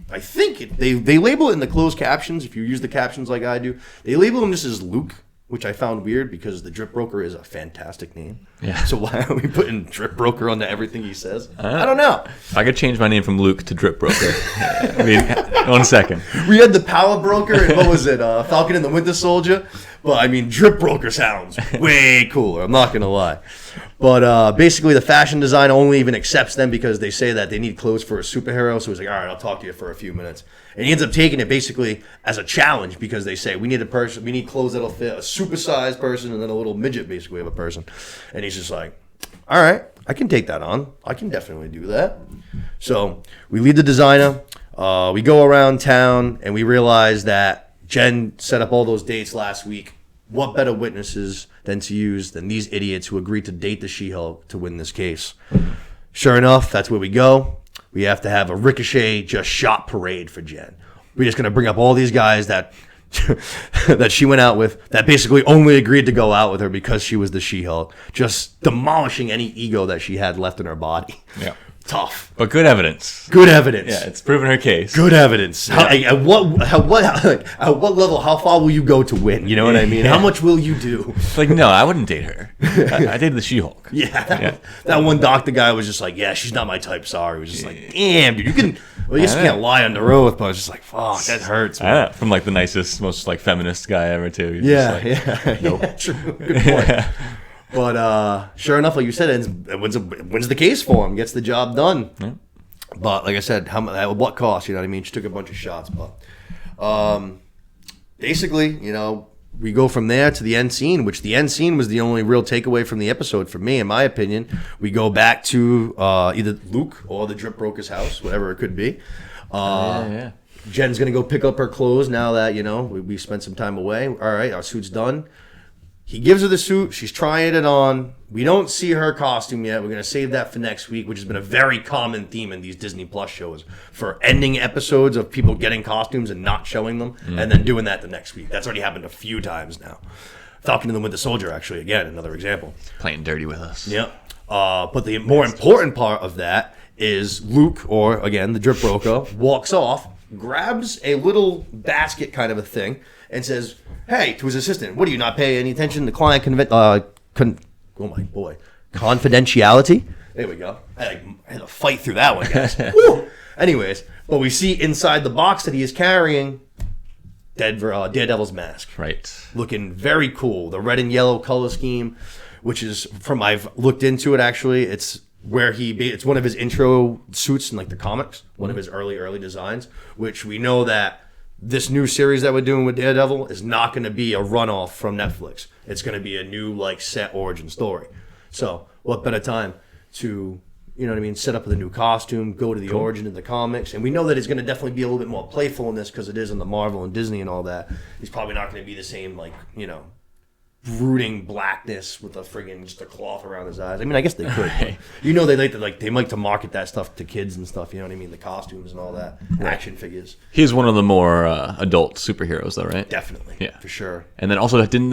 Speaker 1: they label it in the closed captions. If you use the captions like I do, they label him just as Luke, which I found weird because the Drip Broker is a fantastic name. Yeah. So why are we putting Drip Broker onto everything he says? I don't know.
Speaker 3: If I could change my name from Luke to Drip Broker, I mean, 1 second.
Speaker 1: We had the Power Broker and what was it, Falcon and the Winter Soldier. But I mean, Drip Broker sounds way cooler. I'm not gonna lie. But basically, the fashion design only even accepts them because they say that they need clothes for a superhero. So he's like, all right, I'll talk to you for a few minutes. And he ends up taking it basically as a challenge because they say we need clothes that'll fit a supersized person and then a little midget basically of a person. And he's just like, all right, I can take that on. I can definitely do that. So we leave the designer. We go around town and we realize that Jen set up all those dates last week. What better witnesses than these idiots who agreed to date the She-Hulk to win this case? Sure enough, that's where we go. We have to have a Ricochet just shot parade for Jen. We're just going to bring up all these guys that that she went out with that basically only agreed to go out with her because she was the She-Hulk, just demolishing any ego that she had left in her body.
Speaker 3: Yeah.
Speaker 1: Tough.
Speaker 3: But good evidence.
Speaker 1: Good evidence.
Speaker 3: Yeah, it's proven her case.
Speaker 1: Good evidence. Yeah. At what level, how far will you go to win? You know what I mean? Yeah. How much will you do?
Speaker 3: Like, no, I wouldn't date her. I dated the She-Hulk.
Speaker 1: Yeah. That one doctor guy was just like, yeah, she's not my type, sorry. It was just like, damn, dude, I guess you can't lie under oath, but I was just like, fuck, that hurts.
Speaker 3: Man. From like the nicest, most like feminist guy ever, too.
Speaker 1: Nope. Yeah, true. Good point. But sure enough, like you said, wins the case for him, gets the job done. Yeah. But like I said, at what cost? You know what I mean? She took a bunch of shots, but basically, we go from there to the end scene, which the end scene was the only real takeaway from the episode for me, in my opinion. We go back to either Luke or the Drip Broker's house, whatever it could be. Jen's gonna go pick up her clothes now that we spent some time away. All right, our suit's done. He gives her the suit. She's trying it on. We don't see her costume yet. We're going to save that for next week, which has been a very common theme in these Disney Plus shows for ending episodes of people getting costumes and not showing them and then doing that the next week. That's already happened a few times now. Falcon and the Winter Soldier, actually, again, another example.
Speaker 3: Playing dirty with us.
Speaker 1: Yep. But the more important part of that is Luke, or again, the Drip Broker, walks off, grabs a little basket kind of a thing, and says, hey, to his assistant, what do you not pay any attention to client confidentiality? There we go. I had to fight through that one, guys. Anyways, but we see inside the box that he is carrying Daredevil's mask.
Speaker 3: Right.
Speaker 1: Looking very cool. The red and yellow color scheme, which is I've looked into it actually. It's where it's one of his intro suits in like the comics, one of his early designs, which we know that this new series that we're doing with Daredevil is not going to be a runoff from Netflix. It's going to be a new like set origin story. So what better time to, you know what I mean, set up with a new costume, go to the origin of the comics. And we know that it's going to definitely be a little bit more playful in this because it is in the Marvel and Disney and all that. He's probably not going to be the same, like, you know, brooding blackness with a friggin' just a cloth around his eyes. I mean, I guess they could. Right. You know, they like to market that stuff to kids and stuff. You know what I mean? The costumes and all that, action figures.
Speaker 3: He's one of the more adult superheroes, though, right?
Speaker 1: Definitely, yeah, for sure.
Speaker 3: And then also, didn't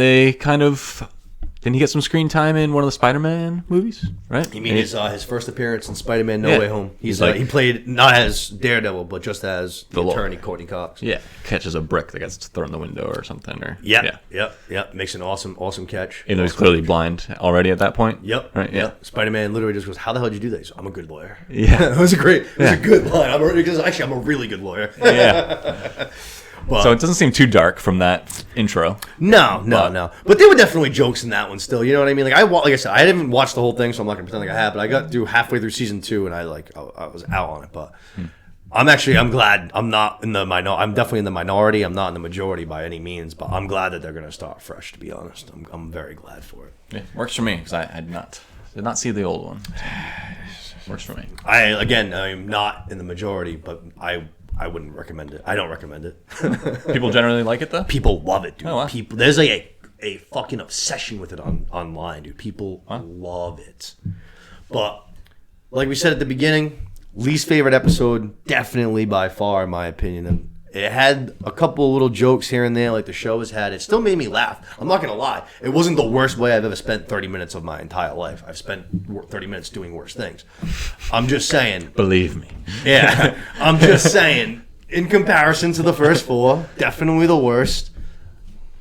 Speaker 3: he get some screen time in one of the Spider-Man movies? Right?
Speaker 1: You mean his first appearance in Spider-Man: No Way Home? He's like, he played not as Daredevil, but just as the attorney Courtney Cox.
Speaker 3: Yeah, catches a brick that gets thrown in the window or something. Or
Speaker 1: Yep. Makes an awesome catch.
Speaker 3: Even though he's clearly blind already at that point.
Speaker 1: Yep.
Speaker 3: Right. Yeah.
Speaker 1: Spider-Man literally just goes, "How the hell did you do that?" He's like, "I'm a good lawyer."
Speaker 3: Yeah.
Speaker 1: It was a good line. Because actually, I'm a really good lawyer.
Speaker 3: Yeah. So it doesn't seem too dark from that intro.
Speaker 1: No. But there were definitely jokes in that one still. You know what I mean? Like I said, I didn't watch the whole thing, so I'm not gonna pretend like I have. But I got through halfway through season 2, and I was out on it. But I'm glad I'm not in the minority. I'm definitely in the minority. I'm not in the majority by any means. But I'm glad that they're gonna start fresh. To be honest, I'm very glad for it.
Speaker 3: Yeah, works for me because I did not see the old one. So works for me.
Speaker 1: I'm not in the majority, but I wouldn't recommend it. I don't recommend it.
Speaker 3: People generally like it, though?
Speaker 1: People love it, dude.
Speaker 3: Oh, wow.
Speaker 1: There's like a fucking obsession with it online, dude. People love it. But like we said at the beginning, least favorite episode, definitely by far, in my opinion. And it had a couple little jokes here and there, like the show has had. It still made me laugh. I'm not going to lie. It wasn't the worst way I've ever spent 30 minutes of my entire life. I've spent 30 minutes doing worse things. I'm just saying.
Speaker 3: Believe me.
Speaker 1: Yeah. I'm just saying, in comparison to the first 4, definitely the worst.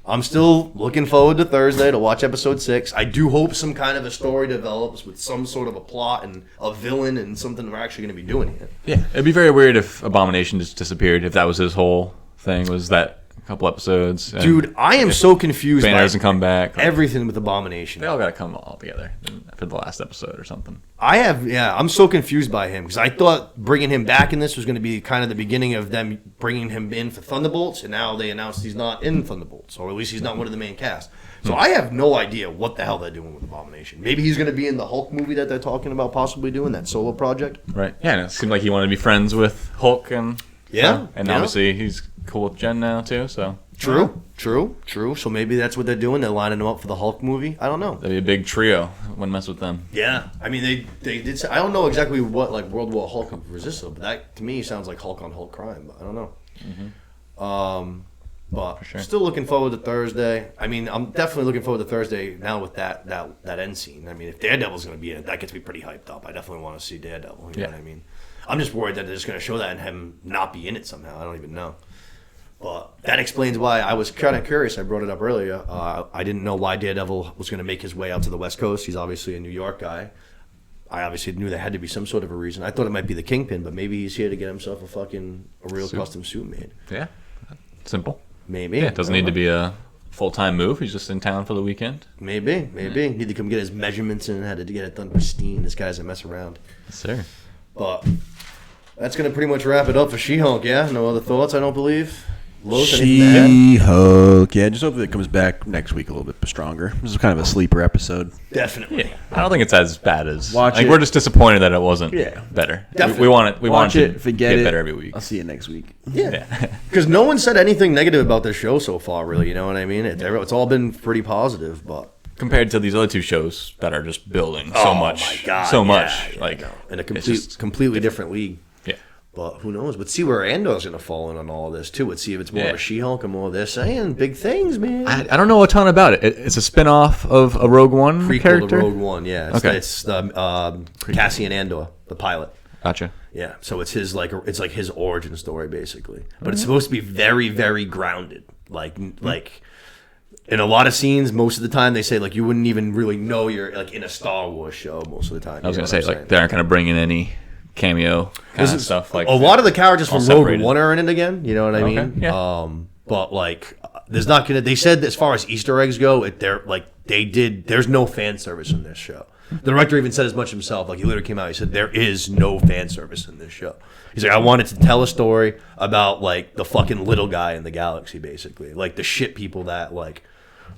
Speaker 1: I'm still looking forward to Thursday to watch episode 6. I do hope some kind of a story develops with some sort of a plot and a villain and something we're actually going to be doing here.
Speaker 3: Yeah, it'd be very weird if Abomination just disappeared, if that was his whole thing, was that a couple episodes.
Speaker 1: Dude, I am so confused
Speaker 3: Banner doesn't come back.
Speaker 1: Everything with Abomination.
Speaker 3: They all got to come all together for the last episode or something.
Speaker 1: I'm so confused by him because I thought bringing him back in this was going to be kind of the beginning of them bringing him in for Thunderbolts, and now they announced he's not in Thunderbolts, or at least he's not one of the main cast. So I have no idea what the hell they're doing with Abomination. Maybe he's going to be in the Hulk movie that they're talking about possibly doing, that solo project.
Speaker 3: Right. Yeah, and it seemed like he wanted to be friends with Hulk and obviously he's cool with Jen now too. So
Speaker 1: True. So maybe that's what they're doing. They're lining him up for the Hulk movie. I don't know.
Speaker 3: That'd be a big trio. Wouldn't mess with them.
Speaker 1: Yeah, I mean they did say, I don't know exactly what like World War Hulk resisted, but that to me sounds like Hulk on Hulk crime. But I don't know. Mm-hmm. But sure. Still looking forward to Thursday. I mean, I'm definitely looking forward to Thursday now with that end scene. I mean, if Daredevil's going to be in it, that gets me pretty hyped up. I definitely want to see Daredevil. You know what I mean? I'm just worried that they're just going to show that and him not be in it somehow. I don't even know. But that explains why I was kind of curious. I brought it up earlier. I didn't know why Daredevil was going to make his way out to the West Coast. He's obviously a New York guy. I obviously knew there had to be some sort of a reason. I thought it might be the Kingpin, but maybe he's here to get himself a real custom suit made.
Speaker 3: Yeah, simple.
Speaker 1: Maybe.
Speaker 3: Yeah, it doesn't need to be a full-time move. He's just in town for the weekend.
Speaker 1: Maybe. Need to come get his measurements and had to get it done pristine. This guy's a mess around.
Speaker 3: Yes, sir.
Speaker 1: But that's going to pretty much wrap it up for She-Hulk, yeah? No other thoughts, I don't believe?
Speaker 2: She-Hulk. Yeah, just hope it comes back next week a little bit stronger. This is kind of a sleeper episode.
Speaker 1: Definitely.
Speaker 3: Yeah. I don't think it's as bad as...
Speaker 2: Watch it.
Speaker 3: We're just disappointed that it wasn't better.
Speaker 1: Definitely.
Speaker 3: We want it. We want it to
Speaker 2: forget
Speaker 3: get better every week.
Speaker 2: I'll see you next week.
Speaker 1: Yeah. Because no one said anything negative about this show so far, really. You know what I mean? It's all been pretty positive, but...
Speaker 3: Compared to these other two shows that are just building so much. Oh, my God. So much. Like,
Speaker 1: in a completely different league. But who knows? But see where Andor's going to fall in on all of this, too. Let's see if it's more of a She-Hulk or more of they're saying big things, man.
Speaker 3: I don't know a ton about it. It's a spin-off of a Rogue One
Speaker 1: prequel
Speaker 3: character?
Speaker 1: to Rogue One, yeah. It's the Cassian Andor, the pilot.
Speaker 3: Gotcha.
Speaker 1: Yeah, so it's his his origin story, basically. But it's supposed to be very, very grounded. Like in a lot of scenes, most of the time, they say, like, you wouldn't even really know you're, like, in a Star Wars show most of the time.
Speaker 3: I was going to say, like, they aren't going to bring in any... cameo kind of stuff, like
Speaker 1: a lot of the characters from Rogue One are in it again. You know what I mean?
Speaker 3: Yeah.
Speaker 1: But like, there's not gonna. They said as far as Easter eggs go, there's no fan service in this show. The director even said as much himself. Like, he literally came out, he said, there is no fan service in this show. He's like, I wanted to tell a story about, like, the fucking little guy in the galaxy, basically. Like, the shit people that, like,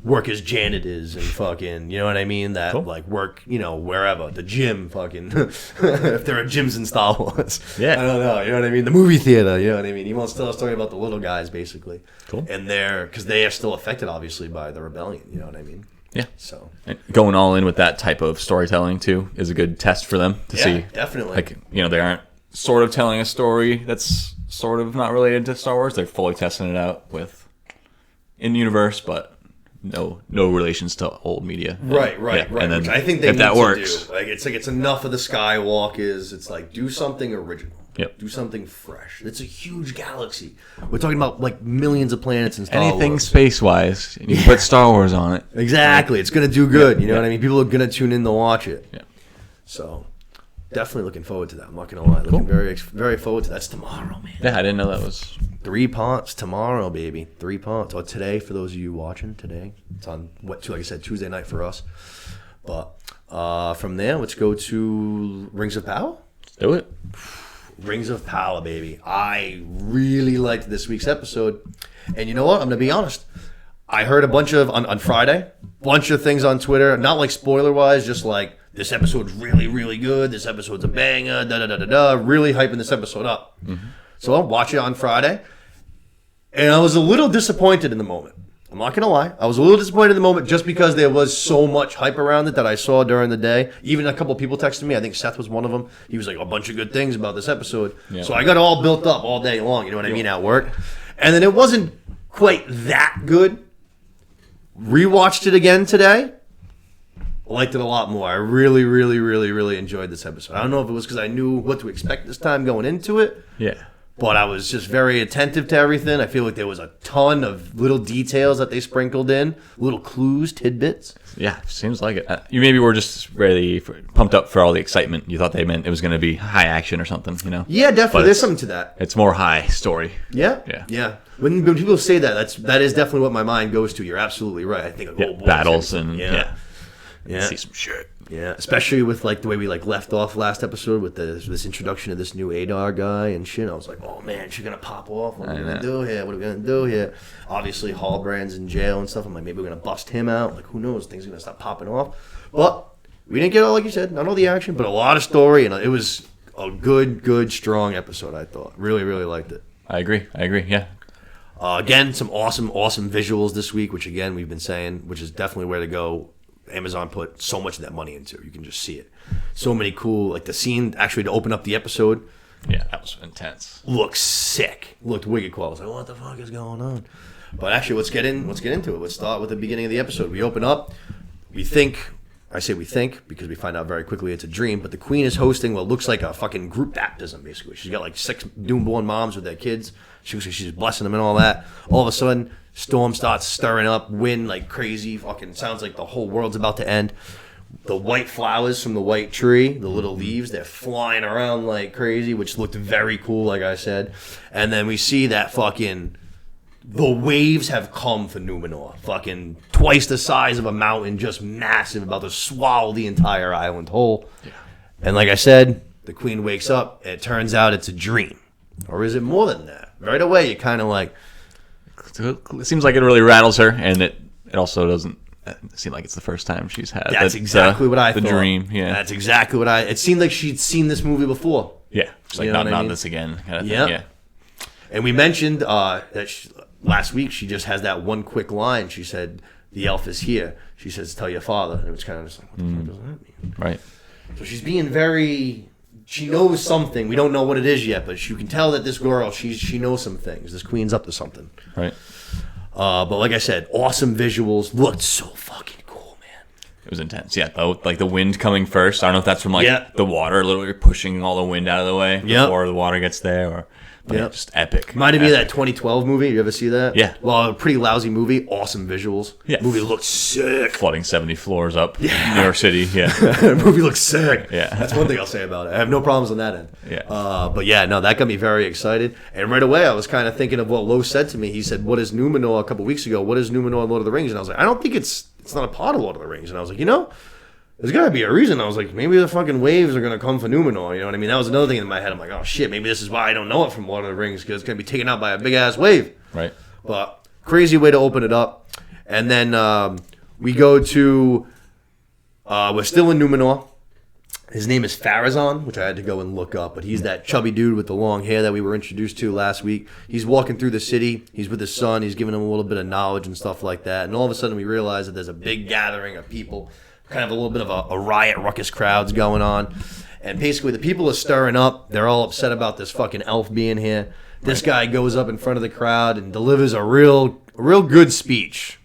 Speaker 1: work as janitors and fucking, you know what I mean? That, like, work, you know, wherever. The gym, fucking. If there are gyms in Star Wars.
Speaker 3: Yeah.
Speaker 1: I don't know, you know what I mean? The movie theater, you know what I mean? He wants to tell a story about the little guys, basically.
Speaker 3: Cool.
Speaker 1: And because they are still affected, obviously, by the rebellion, you know what I mean?
Speaker 3: Yeah.
Speaker 1: So
Speaker 3: and going all in with that type of storytelling, too, is a good test for them to see.
Speaker 1: Definitely.
Speaker 3: Like, you know, they aren't sort of telling a story that's sort of not related to Star Wars. They're fully testing it out with in-universe, but no relations to old media.
Speaker 1: Right.
Speaker 3: And then
Speaker 1: Which I think they
Speaker 3: if
Speaker 1: need
Speaker 3: that
Speaker 1: to
Speaker 3: works,
Speaker 1: do. Like, it's enough of the Skywalkers. It's like, do something original.
Speaker 3: Yep.
Speaker 1: Do something fresh. It's a huge galaxy. We're talking about like millions of planets in Star
Speaker 3: anything
Speaker 1: Wars.
Speaker 3: space-wise, and you can put Star Wars on it.
Speaker 1: Exactly. It's going to do good. You know what I mean? People are going to tune in to watch it.
Speaker 3: Yeah.
Speaker 1: So, definitely looking forward to that. I'm not going to lie. Looking very, very forward to that. That's tomorrow, man.
Speaker 3: Yeah, I didn't know that was
Speaker 1: 3 parts tomorrow, baby. 3 parts. Or today, for those of you watching today. It's on, like I said, Tuesday night for us. But from there, let's go to Rings of Power.
Speaker 3: Let's do it.
Speaker 1: Rings of Power, baby. I really liked this week's episode. And you know what? I'm going to be honest. I heard a bunch of, on Friday, bunch of things on Twitter, not like spoiler-wise, just like, this episode's really, really good, this episode's a banger, da-da-da-da-da, really hyping this episode up. Mm-hmm. So I'll watch it on Friday. And I was a little disappointed in the moment. I'm not going to lie. I was a little disappointed in the moment just because there was so much hype around it that I saw during the day. Even a couple of people texted me. I think Seth was one of them. He was like, a bunch of good things about this episode. Yeah. So I got all built up all day long, you know what I mean, at work. And then it wasn't quite that good. Rewatched it again today. Liked it a lot more. I really, really, really, really enjoyed this episode. I don't know if it was because I knew what to expect this time going into it.
Speaker 3: Yeah.
Speaker 1: But I was just very attentive to everything. I feel like there was a ton of little details that they sprinkled in, little clues, tidbits.
Speaker 3: Yeah, seems like it. You maybe were just really pumped up for all the excitement. You thought they meant it was going to be high action or something, you know?
Speaker 1: Yeah, definitely. There's something to that.
Speaker 3: It's more high story.
Speaker 1: Yeah. When people say that, that is definitely what my mind goes to. You're absolutely right. I think of
Speaker 3: battles and
Speaker 1: yeah.
Speaker 3: See some shit.
Speaker 1: Yeah, especially with like the way we like left off last episode with this introduction of this new Adar guy and shit. I was like, oh man, she's gonna pop off. What are we gonna do here? What are we gonna do here? Obviously, Hallbrand's in jail and stuff. I'm like, maybe we're gonna bust him out. Like, who knows? Things are gonna stop popping off. But we didn't get all, like you said, not all the action, but a lot of story, and it was a good, strong episode. I thought really, really liked it.
Speaker 3: I agree. Yeah.
Speaker 1: Again, some awesome visuals this week, which again we've been saying, which is definitely where to go. Amazon put so much of that money into. You can just see it. So many cool, like the scene actually to open up the episode.
Speaker 3: Yeah, that was intense.
Speaker 1: Looks sick. Looked wicked cool. I was like, what the fuck is going on? But actually, let's get into it. Let's start with the beginning of the episode. We open up. I say we think because we find out very quickly it's a dream, but the queen is hosting what looks like a fucking group baptism, basically. She's got like 6 newborn moms with their kids. She's blessing them and all that. All of a sudden, storm starts stirring up, wind like crazy. Fucking sounds like the whole world's about to end. The white flowers from the white tree, the little leaves, they're flying around like crazy, which looked very cool, like I said. And then we see that fucking... The waves have come for Numenor. Fucking twice the size of a mountain, just massive, about to swallow the entire island whole. Yeah. And like I said, the queen wakes up, and it turns out it's a dream. Or is it more than that? Right away, you kind of like...
Speaker 3: It seems like it really rattles her, and it also doesn't seem like it's the first time she's had
Speaker 1: That's exactly what I thought.
Speaker 3: The dream, yeah.
Speaker 1: That's exactly what It seemed like she'd seen this movie before.
Speaker 3: Yeah. Just like, not this again kind of thing. Yeah.
Speaker 1: And we mentioned that last week she just has that one quick line. She said, the elf is here. She says, tell your father. And it was kind of just like, what the fuck does that mean?
Speaker 3: Right.
Speaker 1: So she's being very... She knows something. We don't know what it is yet, but you can tell that this girl, she knows some things. This queen's up to something.
Speaker 3: Right.
Speaker 1: But like I said, awesome visuals. Looked so fucking cool, man.
Speaker 3: It was intense. Yeah, like the wind coming first. I don't know if that's from the water, literally pushing all the wind out of the way before the water gets there, or just epic.
Speaker 1: Reminded me of that 2012 movie. You ever see that?
Speaker 3: Yeah.
Speaker 1: Well, a pretty lousy movie. Awesome visuals. Yeah. Movie looked sick.
Speaker 3: Flooding 70 floors up in New York City. Yeah.
Speaker 1: Movie looks sick.
Speaker 3: Yeah.
Speaker 1: That's one thing I'll say about it. I have no problems on that end.
Speaker 3: Yeah.
Speaker 1: But yeah, no, that got me very excited. And right away, I was kind of thinking of what Lo said to me. He said, what is Numenor a couple weeks ago? What is Numenor in Lord of the Rings? And I was like, I don't think it's not a part of Lord of the Rings. And I was like, there's got to be a reason. I was like, maybe the fucking waves are going to come for Numenor. You know what I mean? That was another thing in my head. I'm like, oh, shit, maybe this is why I don't know it from Lord of the Rings, because it's going to be taken out by a big-ass wave.
Speaker 3: Right.
Speaker 1: But crazy way to open it up. And then we go to, we're still in Numenor. His name is Pharazôn, which I had to go and look up, but he's that chubby dude with the long hair that we were introduced to last week. He's walking through the city. He's with his son. He's giving him a little bit of knowledge and stuff like that. And all of a sudden we realize that there's a big gathering of people, kind of a little bit of a riot, ruckus crowds going on. And basically the people are stirring up. They're all upset about this fucking elf being here. This guy goes up in front of the crowd and delivers a real good speech.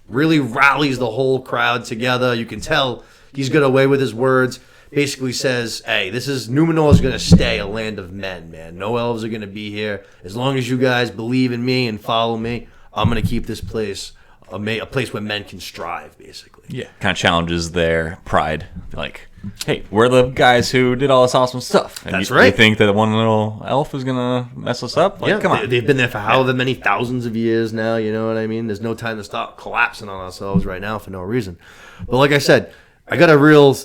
Speaker 1: Really rallies the whole crowd together. You can tell he's got away with his words. Basically says, hey, Numenor is going to stay a land of men, man. No elves are going to be here. As long as you guys believe in me and follow me, I'm going to keep this place a place where men can strive, basically.
Speaker 3: Yeah, kind of challenges their pride. Like, hey, we're the guys who did all this awesome stuff. And
Speaker 1: That's right.
Speaker 3: You think that one little elf is going to mess us up? Like,
Speaker 1: Yeah,
Speaker 3: come on.
Speaker 1: They've been there for however many thousands of years now, you know what I mean? There's no time to stop collapsing on ourselves right now for no reason. But like I said, I got a real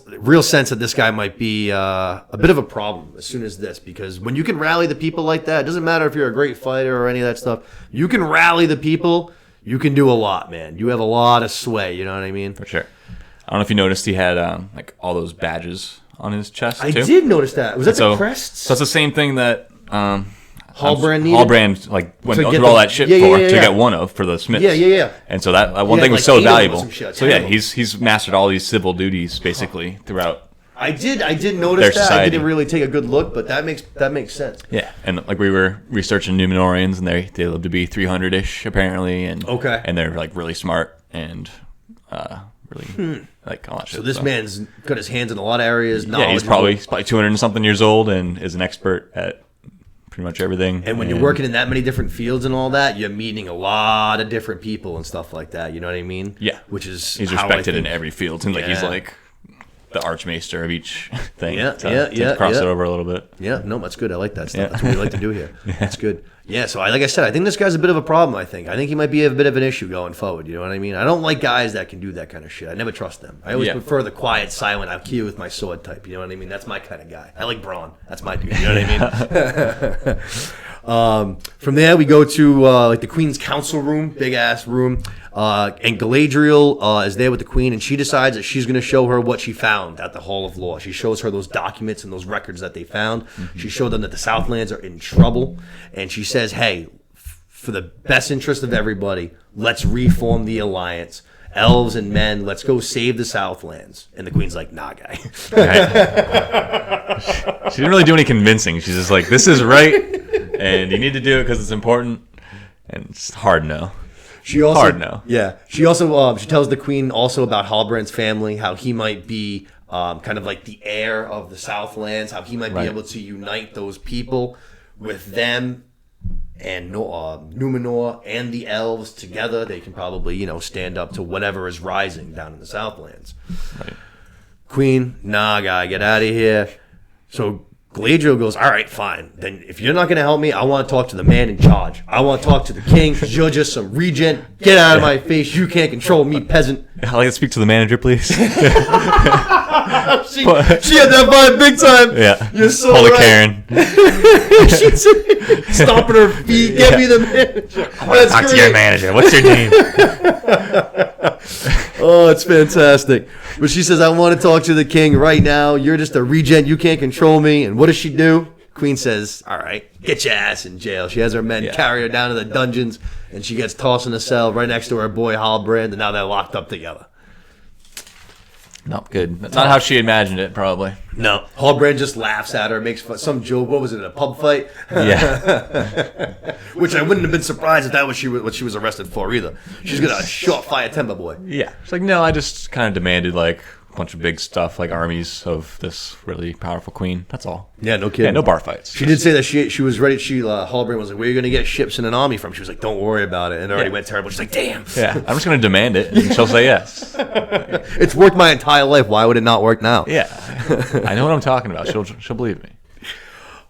Speaker 1: sense that this guy might be a bit of a problem as soon as this, because when you can rally the people like that, it doesn't matter if you're a great fighter or any of that stuff. You can rally the people, you can do a lot, man. You have a lot of sway, you know what I mean?
Speaker 3: For sure. I don't know if you noticed he had like all those badges on his chest,
Speaker 1: I
Speaker 3: too.
Speaker 1: did notice that. Was that the crests?
Speaker 3: So it's the same thing that
Speaker 1: Halbrand needed?
Speaker 3: Halbrand went
Speaker 1: To
Speaker 3: through
Speaker 1: get
Speaker 3: all
Speaker 1: the-
Speaker 3: that shit
Speaker 1: yeah,
Speaker 3: for
Speaker 1: yeah,
Speaker 3: to
Speaker 1: yeah.
Speaker 3: get one of for the smiths.
Speaker 1: Yeah.
Speaker 3: And so that one
Speaker 1: Yeah,
Speaker 3: thing was
Speaker 1: like
Speaker 3: so
Speaker 1: 8 of them or
Speaker 3: valuable.
Speaker 1: some shit,
Speaker 3: So
Speaker 1: 10
Speaker 3: yeah,
Speaker 1: of them.
Speaker 3: he's mastered all these civil duties basically throughout.
Speaker 1: I did
Speaker 3: Their
Speaker 1: notice that. I
Speaker 3: society.
Speaker 1: didn't really take a good look, but that makes sense.
Speaker 3: Yeah, and like we were researching Numenorians, and they live to be 300-ish apparently, and
Speaker 1: Okay.
Speaker 3: and they're like really smart and really like all that shit.
Speaker 1: So this man's got his hands in a lot of areas.
Speaker 3: yeah, he's probably 200 and something years old and is an expert at pretty much everything.
Speaker 1: And when you're working in that many different fields and all that, you're meeting a lot of different people and stuff like that. You know what I mean?
Speaker 3: yeah,
Speaker 1: Which is
Speaker 3: he's
Speaker 1: how I
Speaker 3: respected in
Speaker 1: think-
Speaker 3: every field. Seems like he's
Speaker 1: Yeah.
Speaker 3: like the archmaester of each thing.
Speaker 1: Yeah,
Speaker 3: to cross it over a little bit.
Speaker 1: Yeah, no, that's good. I like that stuff.
Speaker 3: Yeah.
Speaker 1: That's what we like to do here. That's good. Yeah, so like I said, I think this guy's a bit of a problem, I think he might be a bit of an issue going forward. You know what I mean? I don't like guys that can do that kind of shit. I never trust them. I always
Speaker 3: Yeah.
Speaker 1: prefer the quiet, silent, I'll kill you with my sword type. You know what I mean? That's my kind of guy. I like Braun. That's my dude. You know what I mean? From there, we go to like the Queen's Council room, big ass room. And Galadriel is there with the Queen, and she decides that she's going to show her what she found at the Hall of Law. She shows her those documents and those records that they found. She showed them that the Southlands are in trouble, and she says, "Hey, for the best interest of everybody, let's reform the alliance. Elves and men, let's go save the Southlands." And the Queen's like, "Nah, guy."
Speaker 3: She didn't really do any convincing. She's just like, this is right, and you need to do it because it's important. And it's hard no.
Speaker 1: She also,
Speaker 3: Hard no.
Speaker 1: Yeah. She also she tells the Queen also about Halbrand's family, how he might be kind of like the heir of the Southlands, how he might be able to unite those people with them and Numenor and the elves together. They can probably, stand up to whatever is rising down in the Southlands.
Speaker 3: Right.
Speaker 1: Queen, nah, guy, get out of here. So Galadriel goes, all right, fine. Then if you're not going to help me, I want to talk to the man in charge. I want to talk to the king. You're just some regent. Get out of my face. You can't control me, peasant.
Speaker 3: I'd like to speak to the manager, please.
Speaker 1: She had that vibe big time.
Speaker 3: Yeah.
Speaker 1: You're so
Speaker 3: Hold a
Speaker 1: right.
Speaker 3: Karen.
Speaker 1: She's stomping her feet. Get me the manager.
Speaker 3: I want to talk to your manager. What's your name?
Speaker 1: Oh, it's fantastic. But she says, I want to talk to the king right now. You're just a regent. You can't control me. And what does she do? Queen says, all right, get your ass in jail. She has her men carry her down to the dungeons, and she gets tossed in a cell right next to her boy Halbrand, and now they're locked up together.
Speaker 3: Not good. That's not how she imagined it, probably.
Speaker 1: No. Halbrand just laughs at her, makes some joke. What was it, a pub fight?
Speaker 3: Yeah.
Speaker 1: Which I wouldn't have been surprised if that was what she was arrested for either. She's got a short fire temper boy.
Speaker 3: Yeah. It's like, no, I just kind of demanded like a bunch of big stuff, like armies of this really powerful queen. That's all.
Speaker 1: Yeah, no kidding.
Speaker 3: Yeah, no bar fights.
Speaker 1: She did say that she was ready. Halbrand was like, "Where are you going to get ships and an army from?" She was like, "Don't worry about it." And it already went terrible. She's like, "Damn."
Speaker 3: Yeah. I'm just going to demand it, and she'll say yes.
Speaker 1: It's worked my entire life. Why would it not work now?
Speaker 3: Yeah. I know what I'm talking about. She'll believe me.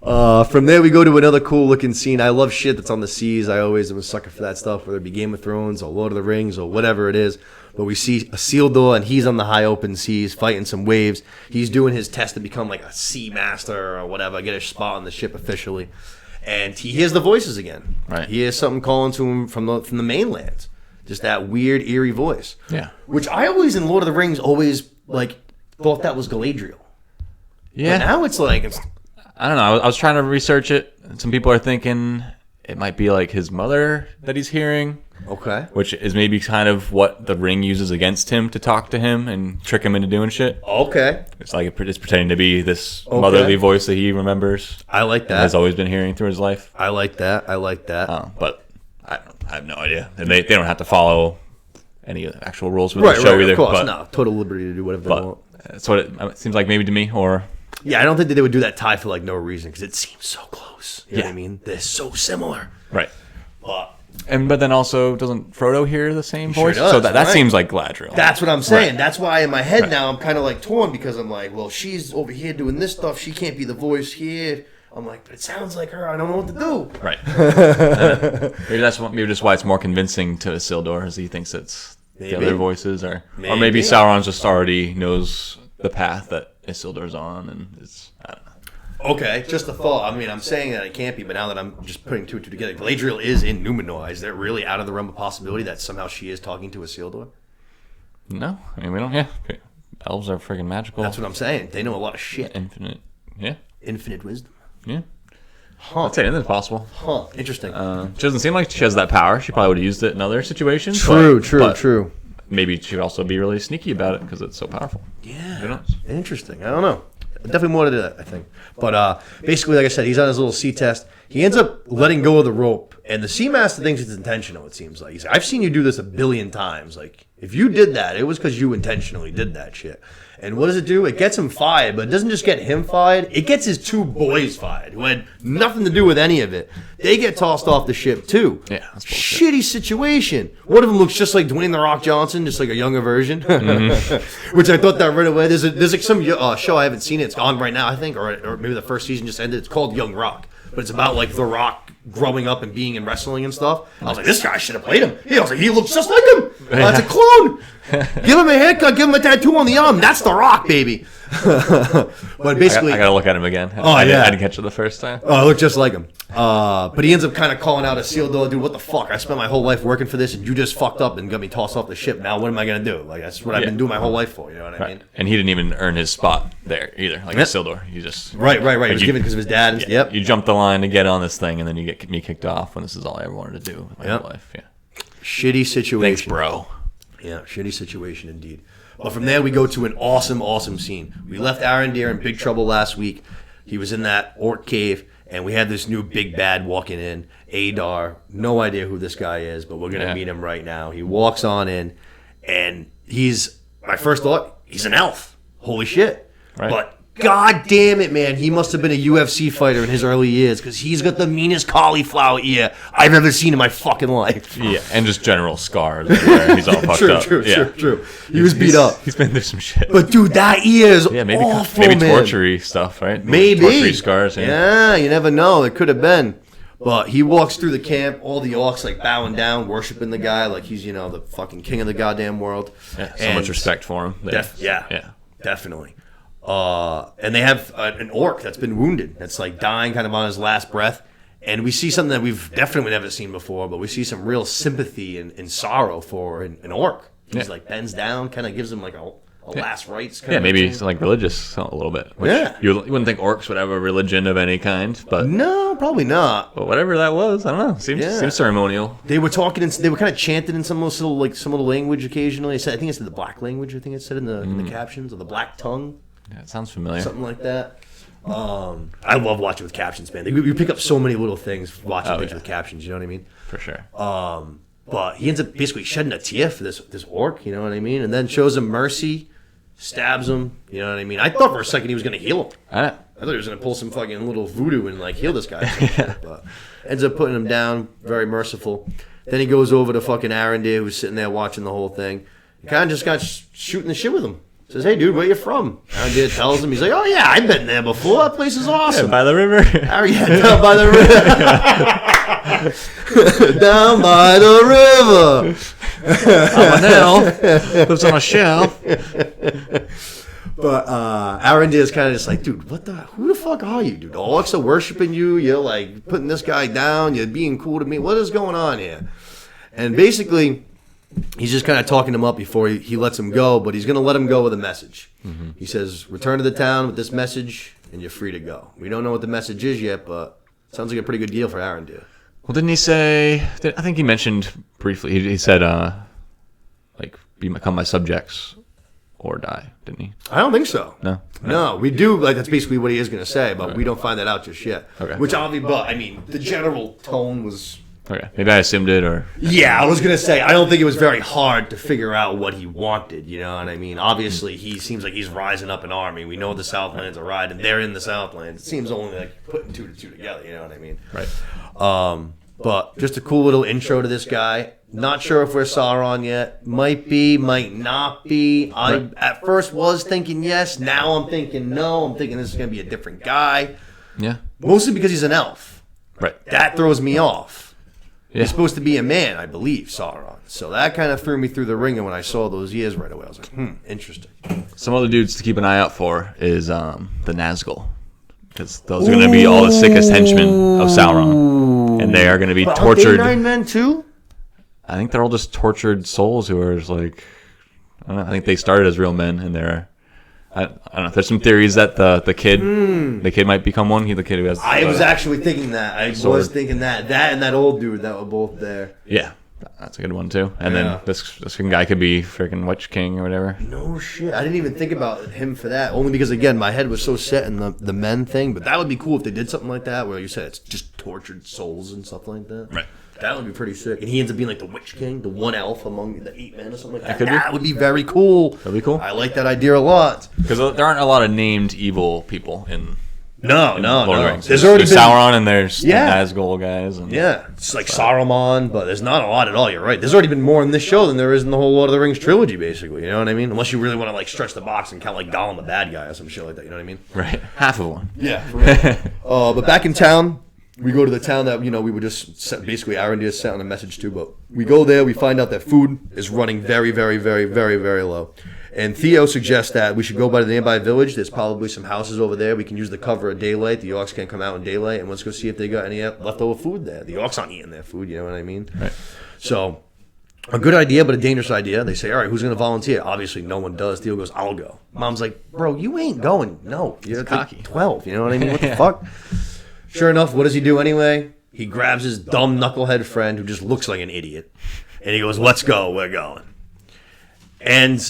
Speaker 1: From there, we go to another cool looking scene. I love shit that's on the seas. I always am a sucker for that stuff, whether it be Game of Thrones or Lord of the Rings or whatever it is. But we see a Isildur, and he's on the high open seas fighting some waves. He's doing his test to become like a sea master or whatever, get a spot on the ship officially. And he hears the voices again.
Speaker 3: Right.
Speaker 1: He hears something calling to him from the mainland. Just that weird, eerie voice.
Speaker 3: Yeah.
Speaker 1: Which I always, in Lord of the Rings, always like thought that was Galadriel.
Speaker 3: Yeah.
Speaker 1: But now it's like...
Speaker 3: I don't know. I was trying to research it. Some people are thinking it might be like his mother that he's hearing.
Speaker 1: Okay.
Speaker 3: Which is maybe kind of what the ring uses against him to talk to him and trick him into doing shit.
Speaker 1: Okay.
Speaker 3: It's like it's pretending to be this motherly voice that he remembers.
Speaker 1: I like that.
Speaker 3: Has always been hearing through his life.
Speaker 1: I like that.
Speaker 3: But I have no idea. And they don't have to follow any actual rules with
Speaker 1: Right,
Speaker 3: the show
Speaker 1: right,
Speaker 3: either.
Speaker 1: of course.
Speaker 3: But,
Speaker 1: No, total liberty to do whatever they want.
Speaker 3: that's what it seems like maybe to me. Or
Speaker 1: Yeah, I don't think that they would do that tie for like no reason because it seems so close. You know
Speaker 3: Yeah.
Speaker 1: what I mean? They're so similar.
Speaker 3: right.
Speaker 1: But
Speaker 3: But then also, doesn't Frodo hear the same
Speaker 1: sure
Speaker 3: voice?
Speaker 1: does,
Speaker 3: So that
Speaker 1: right.
Speaker 3: seems like Galadriel.
Speaker 1: that's what I'm saying.
Speaker 3: Right.
Speaker 1: That's why in my head now I'm kind of like torn because I'm like, well, she's over here doing this stuff. She can't be the voice here. I'm like, but it sounds like her. I don't know what to do.
Speaker 3: Right. Maybe that's why it's more convincing to Isildur, as he thinks it's
Speaker 1: Maybe.
Speaker 3: the other voices, or maybe
Speaker 1: Maybe.
Speaker 3: Sauron just already knows the path that Isildur's on, and it's I don't know.
Speaker 1: Okay, just a thought. I mean, I'm saying that it can't be, but now that I'm just putting two and two together, Galadriel is in Numenor. Is that really out of the realm of possibility that somehow she is talking to Isildur?
Speaker 3: No, I mean we don't. Yeah, elves are freaking magical.
Speaker 1: That's what I'm saying. They know a lot of shit.
Speaker 3: Infinite. Yeah,
Speaker 1: Infinite wisdom.
Speaker 3: yeah.
Speaker 1: Huh.
Speaker 3: I'd say anything's possible.
Speaker 1: Huh. Interesting.
Speaker 3: She doesn't seem like she has that power. She probably would have used it in other situations.
Speaker 1: True.
Speaker 3: but maybe she'd also be really sneaky about it because it's so powerful.
Speaker 1: Yeah.
Speaker 3: Who knows?
Speaker 1: Interesting. I don't know. Definitely more to that, I think. But basically, like I said, he's on his little sea test. He ends up letting go of the rope, and the Seamaster thinks it's intentional, it seems like. He's like, I've seen you do this 1 billion times. Like, if you did that, it was because you intentionally did that shit. And what does it do? It gets him fired, but it doesn't just get him fired. It gets his 2 boys fired, who had nothing to do with any of it. They get tossed off the ship, too.
Speaker 3: Yeah, that's bullshit.
Speaker 1: Shitty situation. One of them looks just like Dwayne "The Rock" Johnson, just like a younger version. Which I thought that right away. There's like some show, I haven't seen it. It's on right now, I think, or maybe the first season just ended. It's called Young Rock, but it's about like The Rock growing up and being in wrestling and stuff. I was like, this guy should have played him. I was like, he looks just like him. That's a clone. Give him a haircut. Give him a tattoo on the arm. That's The Rock, baby. But basically,
Speaker 3: I gotta look at him again.
Speaker 1: Oh,
Speaker 3: I
Speaker 1: yeah.
Speaker 3: didn't catch it the first time.
Speaker 1: oh, I look just like him. But he ends up kind of calling out Isildur, dude, what the fuck? I spent my whole life working for this, and you just fucked up and got me tossed off the ship. Now what am I gonna do? Like, that's what I've been doing my whole life for. You know what I mean?
Speaker 3: And he didn't even earn his spot there either. Like Isildur, he just
Speaker 1: Right. He was
Speaker 3: you-
Speaker 1: given because of his dad. And, yep.
Speaker 3: You jump the line to get on this thing, and then you get me kicked off when this is all I ever wanted to do with my
Speaker 1: Yep.
Speaker 3: whole life. Yeah.
Speaker 1: Shitty situation.
Speaker 3: Thanks, bro.
Speaker 1: Yeah, shitty situation indeed. But from there, we go to an awesome scene. We left Arondir in big trouble last week. He was in that orc cave, and we had this new big bad walking in, Adar. No idea who this guy is, but we're going to meet him right now. He walks on in, and my first thought, he's an elf. Holy shit.
Speaker 3: Right.
Speaker 1: But God damn it, man. He must have been a UFC fighter in his early years because he's got the meanest cauliflower ear I've ever seen in my fucking life.
Speaker 3: Yeah, and just general scars. Everywhere. He's all fucked up.
Speaker 1: True. He was beat up.
Speaker 3: He's been through some shit.
Speaker 1: But dude, that ear is
Speaker 3: maybe
Speaker 1: awful,
Speaker 3: maybe
Speaker 1: man.
Speaker 3: torture-y stuff, right?
Speaker 1: Maybe.
Speaker 3: Torture-y scars.
Speaker 1: Yeah, you never know. It could have been. But he walks through the camp, all the orcs like bowing down, worshiping the guy like he's, the fucking king of the goddamn world.
Speaker 3: Yeah, so much respect for him.
Speaker 1: Yeah. Definitely. And they have an orc that's been wounded, that's like dying kind of on his last breath. And we see something that we've definitely never seen before, but we see some real sympathy and sorrow for an orc. He's like bends down, kind of gives him like a last rites. Kind of
Speaker 3: maybe
Speaker 1: thing.
Speaker 3: it's like religious a little bit. Which
Speaker 1: Yeah.
Speaker 3: you wouldn't think orcs would have a religion of any kind, but
Speaker 1: No, probably not.
Speaker 3: whatever that was, I don't know. Seems ceremonial.
Speaker 1: They were talking, they were kind of chanting in some little language occasionally. I think it's in the black language. I think it said in the captions, or the black tongue.
Speaker 3: Yeah, it sounds familiar.
Speaker 1: Something like that. I love watching with captions, man. You pick up so many little things watching things with captions. You know what I mean?
Speaker 3: For sure.
Speaker 1: But he ends up basically shedding a tear for this orc. You know what I mean? And then shows him mercy, stabs him. You know what I mean? I thought for a second he was going to heal him. I thought he was going to pull some fucking little voodoo and like heal this guy. But ends up putting him down. Very merciful. Then he goes over to fucking Arondir, who's sitting there watching the whole thing. Kind of just got shooting the shit with him. Says, hey, dude, where you from? Arondir tells him. He's like, oh, yeah, I've been there before. That place is awesome.
Speaker 3: Yeah, by the river.
Speaker 1: Down by the river. Down by the river.
Speaker 3: I'm an elf. Lives on a shelf.
Speaker 1: But Arondir's kind of just like, dude, who the fuck are you, dude? The orcs are worshiping you. You're like putting this guy down. You're being cool to me. What is going on here? And basically, he's just kind of talking him up before he lets him go, but he's going to let him go with a message. Mm-hmm. He says, return to the town with this message, and you're free to go. We don't know what the message is yet, but it sounds like a pretty good deal for Arondir.
Speaker 3: Well, didn't he say, I think he mentioned briefly, he said, become my subjects or die, didn't he?
Speaker 1: I don't think so.
Speaker 3: No,
Speaker 1: we do, like, that's basically what he is going to say, but we don't find that out just yet.
Speaker 3: Okay.
Speaker 1: Which obviously, but, I mean, the general tone was...
Speaker 3: Okay, maybe I assumed it, or...
Speaker 1: Yeah, I was going to say, I don't think it was very hard to figure out what he wanted, you know what I mean? Obviously, he seems like he's rising up an army. We know the Southlands are riding. They're in the Southlands. It seems only like putting two to two together, you know what I mean?
Speaker 3: Right.
Speaker 1: But just a cool little intro to this guy. Not sure if we're Sauron yet. Might be, might not be. I at first was thinking yes. Now I'm thinking no. I'm thinking this is going to be a different guy.
Speaker 3: Yeah.
Speaker 1: Mostly because he's an elf.
Speaker 3: Right.
Speaker 1: That throws me off.
Speaker 3: Yeah.
Speaker 1: He's supposed to be a man, I believe, Sauron. So that kind of threw me through the ringer when I saw those ears right away. I was like, interesting.
Speaker 3: Some other dudes to keep an eye out for is the Nazgul. Because those are going to be all the sickest henchmen of Sauron. And they are going to be tortured.
Speaker 1: Are they 9 men too?
Speaker 3: I think they're all just tortured souls who are just like... I don't know. I think they started as real men, and they're... I don't know. There's some theories that the kid might become one. The kid who has.
Speaker 1: I was actually thinking that. I was thinking that and that old dude that were both there.
Speaker 3: Yeah, that's a good one too. And then this guy could be freaking Witch King or whatever.
Speaker 1: No shit. I didn't even think about him for that. Only because again, my head was so set in the men thing. But that would be cool if they did something like that, where you said it's just tortured souls and stuff like that.
Speaker 3: Right.
Speaker 1: That would be pretty sick. And he ends up being like the Witch King, the one elf among the 8 men or something like that.
Speaker 3: Could be.
Speaker 1: That would be very cool.
Speaker 3: That'd be cool.
Speaker 1: I like that idea a lot.
Speaker 3: Because there aren't a lot of named evil people in
Speaker 1: No.
Speaker 3: Lord of the Rings.
Speaker 1: There's already been
Speaker 3: Sauron and there's the Nazgul guys. And
Speaker 1: it's like Saruman, but there's not a lot at all. You're right. There's already been more in this show than there is in the whole Lord of the Rings trilogy, basically. You know what I mean? Unless you really want to like stretch the box and count like Gollum the bad guy or some shit like that. You know what I mean?
Speaker 3: Right. Half of one.
Speaker 1: Yeah. But back in town, we go to the town that we were just basically Arondir sent on a message to. But we go there, we find out that food is running very, very, very, very, very low. And Theo suggests that we should go by the nearby village. There's probably some houses over there. We can use the cover of daylight. The orcs can't come out in daylight. And let's go see if they got any leftover food there. The orcs aren't eating their food, you know what I mean?
Speaker 3: Right.
Speaker 1: So, a good idea, but a dangerous idea. They say, all right, who's going to volunteer? Obviously, no one does. Theo goes, I'll go. Mom's like, bro, you ain't going. No, you're
Speaker 3: cocky.
Speaker 1: like 12. You know what I mean? What the fuck? Sure enough, what does he do anyway? He grabs his dumb knucklehead friend who just looks like an idiot. And he goes, let's go. We're going. And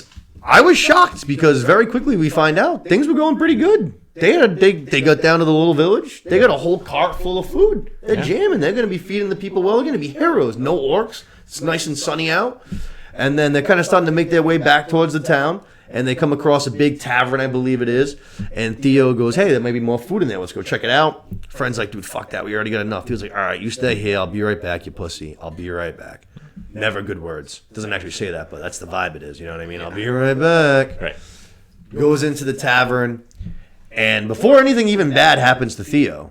Speaker 1: I was shocked because very quickly we find out things were going pretty good. They got down to the little village. They got a whole cart full of food. They're jamming. They're going to be feeding the people well. They're going to be heroes. No orcs. It's nice and sunny out. And then they're kind of starting to make their way back towards the town. And they come across a big tavern, I believe it is. And Theo goes, hey, there may be more food in there. Let's go check it out. Friend's like, dude, fuck that. We already got enough. Theo's like, all right, you stay here. I'll be right back, you pussy. I'll be right back. Never good words. Doesn't actually say that, but that's the vibe it is. You know what I mean? I'll be right back.
Speaker 3: Right.
Speaker 1: Goes into the tavern. And before anything even bad happens to Theo,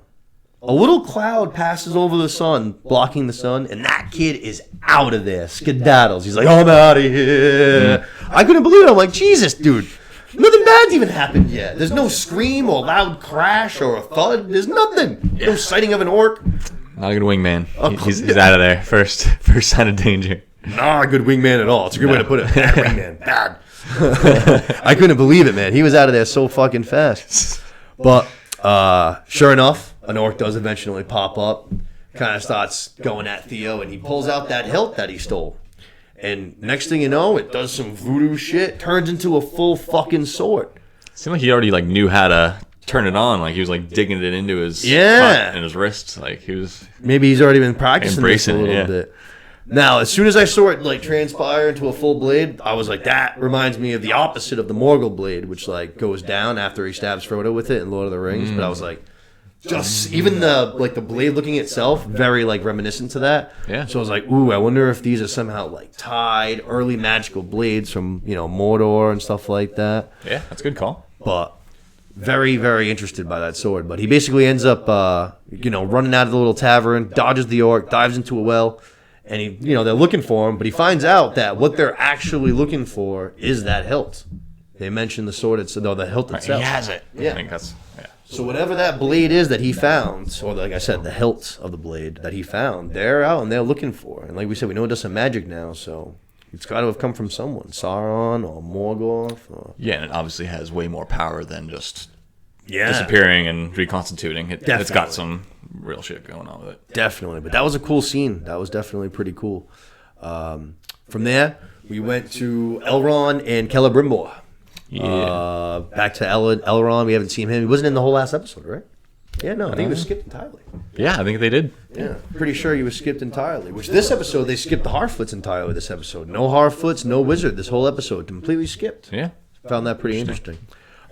Speaker 1: a little cloud passes over the sun, blocking the sun, and that kid is out of there. Skedaddles. He's like, I'm out of here. I couldn't believe it. I'm like, Jesus, dude. Nothing bad's even happened yet. There's no scream or loud crash or a thud. There's nothing. No sighting of an orc.
Speaker 3: Not a good wingman. He's out of there. First sign of danger.
Speaker 1: Not a good wingman at all. It's a good way to put it. Bad wingman. Bad. I couldn't believe it, man. He was out of there so fucking fast. But sure enough, an orc does eventually pop up, kind of starts going at Theo, and he pulls out that hilt that he stole. And next thing you know, it does some voodoo shit, turns into a full fucking sword.
Speaker 3: Seemed like he already like knew how to turn it on. Like he was like digging it into his front and his wrists. Like he was
Speaker 1: maybe he's already been practicing this a
Speaker 3: embracing
Speaker 1: little bit. Now, as soon as I saw it like transpire into a full blade, I was like, that reminds me of the opposite of the Morgul blade, which like goes down after he stabs Frodo with it in Lord of the Rings. But I was like, just even the blade looking itself, very like reminiscent to that.
Speaker 3: Yeah.
Speaker 1: So I was like, ooh, I wonder if these are somehow like tied early magical blades from Mordor and stuff like that.
Speaker 3: Yeah, that's a good call.
Speaker 1: But very, very interested by that sword. But he basically ends up, running out of the little tavern, dodges the orc, dives into a well, and they're looking for him. But he finds out that what they're actually looking for is that hilt. They mentioned the sword, the hilt itself.
Speaker 3: He has it.
Speaker 1: Yeah.
Speaker 3: I think that's. Yeah.
Speaker 1: So whatever that blade is that he found, or like I said, the hilt of the blade that he found, they're out and they're looking for. And like we said, we know it does some magic now, so it's got to have come from someone, Sauron or Morgoth.
Speaker 3: Yeah, and it obviously has way more power than just disappearing and reconstituting. It's got some real shit going on with it.
Speaker 1: Definitely, but that was a cool scene. That was definitely pretty cool. From there, we went to Elrond and Celebrimbor.
Speaker 3: Yeah.
Speaker 1: Back to Elrond. We haven't seen him. He wasn't in the whole last episode, right? Yeah, no, I think he was skipped entirely.
Speaker 3: Yeah, I think they did.
Speaker 1: Yeah, pretty sure he was skipped entirely. Which this episode, they skipped the Harfoots entirely this episode. No Harfoots, no wizard this whole episode. Completely skipped.
Speaker 3: Yeah.
Speaker 1: Found that pretty interesting.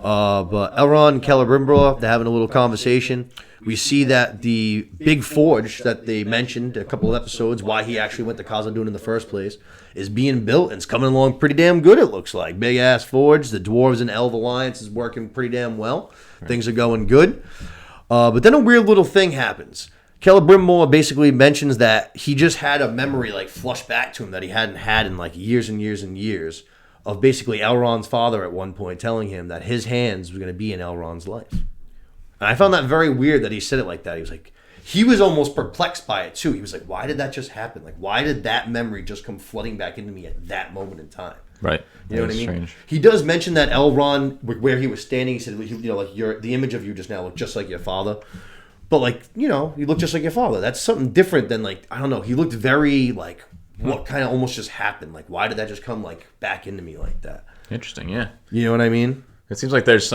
Speaker 1: But Elrond and Celebrimbor, they're having a little conversation. We see that the big forge that they mentioned a couple of episodes, why he actually went to Khazad-dûm in the first place, is being built, and it's coming along pretty damn good, it looks like. Big-ass forge. The Dwarves and Elf Alliance is working pretty damn well. Right. Things are going good. But then a weird little thing happens. Celebrimbor basically mentions that he just had a memory like flush back to him that he hadn't had in like years and years and years of basically Elrond's father at one point telling him that his hands were going to be in Elrond's life. And I found that very weird that he said it like that. He was almost perplexed by it too. He was like, why did that just happen? Like, why did that memory just come flooding back into me at that moment in time?
Speaker 3: Right.
Speaker 1: You know what I mean?
Speaker 3: Strange.
Speaker 1: He does mention that Elrond, where he was standing, he said, the image of you just now looked just like your father. But you look just like your father. That's something different than I don't know. He looked very what kind of almost just happened? Like, why did that just come back into me like that?
Speaker 3: Interesting, yeah.
Speaker 1: You know what I mean?
Speaker 3: It seems like there's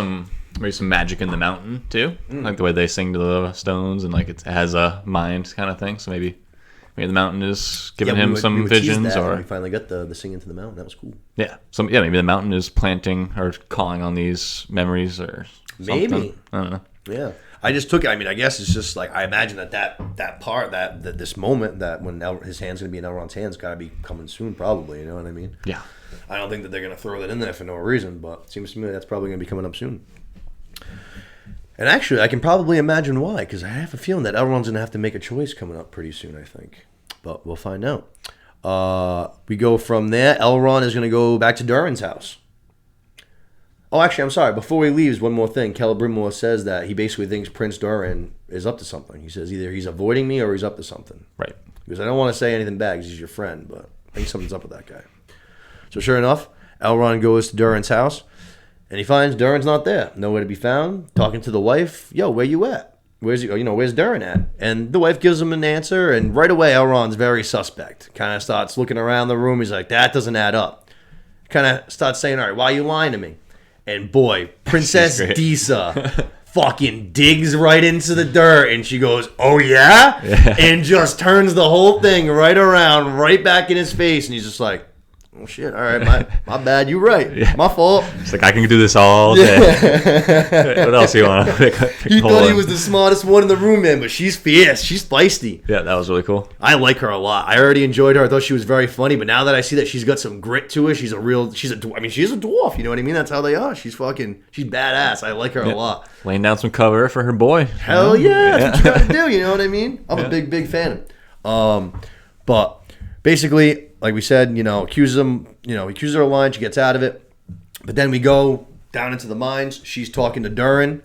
Speaker 3: maybe some magic in the mountain too, like the way they sing to the stones, and it has a mind kind of thing. So maybe the mountain is giving him some visions, or
Speaker 1: we finally got the singing to the mountain. That was cool.
Speaker 3: Yeah, maybe the mountain is planting or calling on these memories or something.
Speaker 1: Maybe.
Speaker 3: I don't know.
Speaker 1: Yeah. I just took it. I mean, I guess it's just I imagine that part, that this moment, that when his hand's going to be in Elrond's hands, got to be coming soon, probably. You know what I mean?
Speaker 3: Yeah.
Speaker 1: I don't think that they're going to throw that in there for no reason, but it seems to me that's probably going to be coming up soon. And actually, I can probably imagine why, because I have a feeling that Elrond's going to have to make a choice coming up pretty soon, I think. But we'll find out. We go from there. Elrond is going to go back to Durin's house. Oh, actually, I'm sorry. Before he leaves, one more thing. Celebrimbor says that he basically thinks Prince Durin is up to something. He says either he's avoiding me or he's up to something.
Speaker 3: Right.
Speaker 1: Because I don't want to say anything bad because he's your friend, but I think something's up with that guy. So sure enough, Elrond goes to Durin's house, and he finds Durin's not there. Nowhere to be found. Talking to the wife, yo, where you at? Where's Durin at? And the wife gives him an answer, and right away Elrond's very suspect. Kind of starts looking around the room. He's like, that doesn't add up. Kind of starts saying, all right, why are you lying to me? And boy, Princess Disa fucking digs right into the dirt, and she goes, oh yeah? And just turns the whole thing right around, right back in his face, and he's just like, oh shit, all right, my bad, you're right. Yeah. My fault.
Speaker 3: It's like, I can do this all day. What else do you want to pick
Speaker 1: He thought he was the smartest one in the room, man, but she's fierce. She's feisty.
Speaker 3: Yeah, that was really cool.
Speaker 1: I like her a lot. I already enjoyed her. I thought she was very funny, but now that I see that she's got some grit to her, she's a dwarf, you know what I mean? That's how they are. She's badass. I like her a lot.
Speaker 3: Laying down some cover for her boy.
Speaker 1: Hell yeah. That's what you gotta do, you know what I mean? I'm a big fan. But basically, like we said, accuses her of lying. She gets out of it. But then we go down into the mines. She's talking to Durin.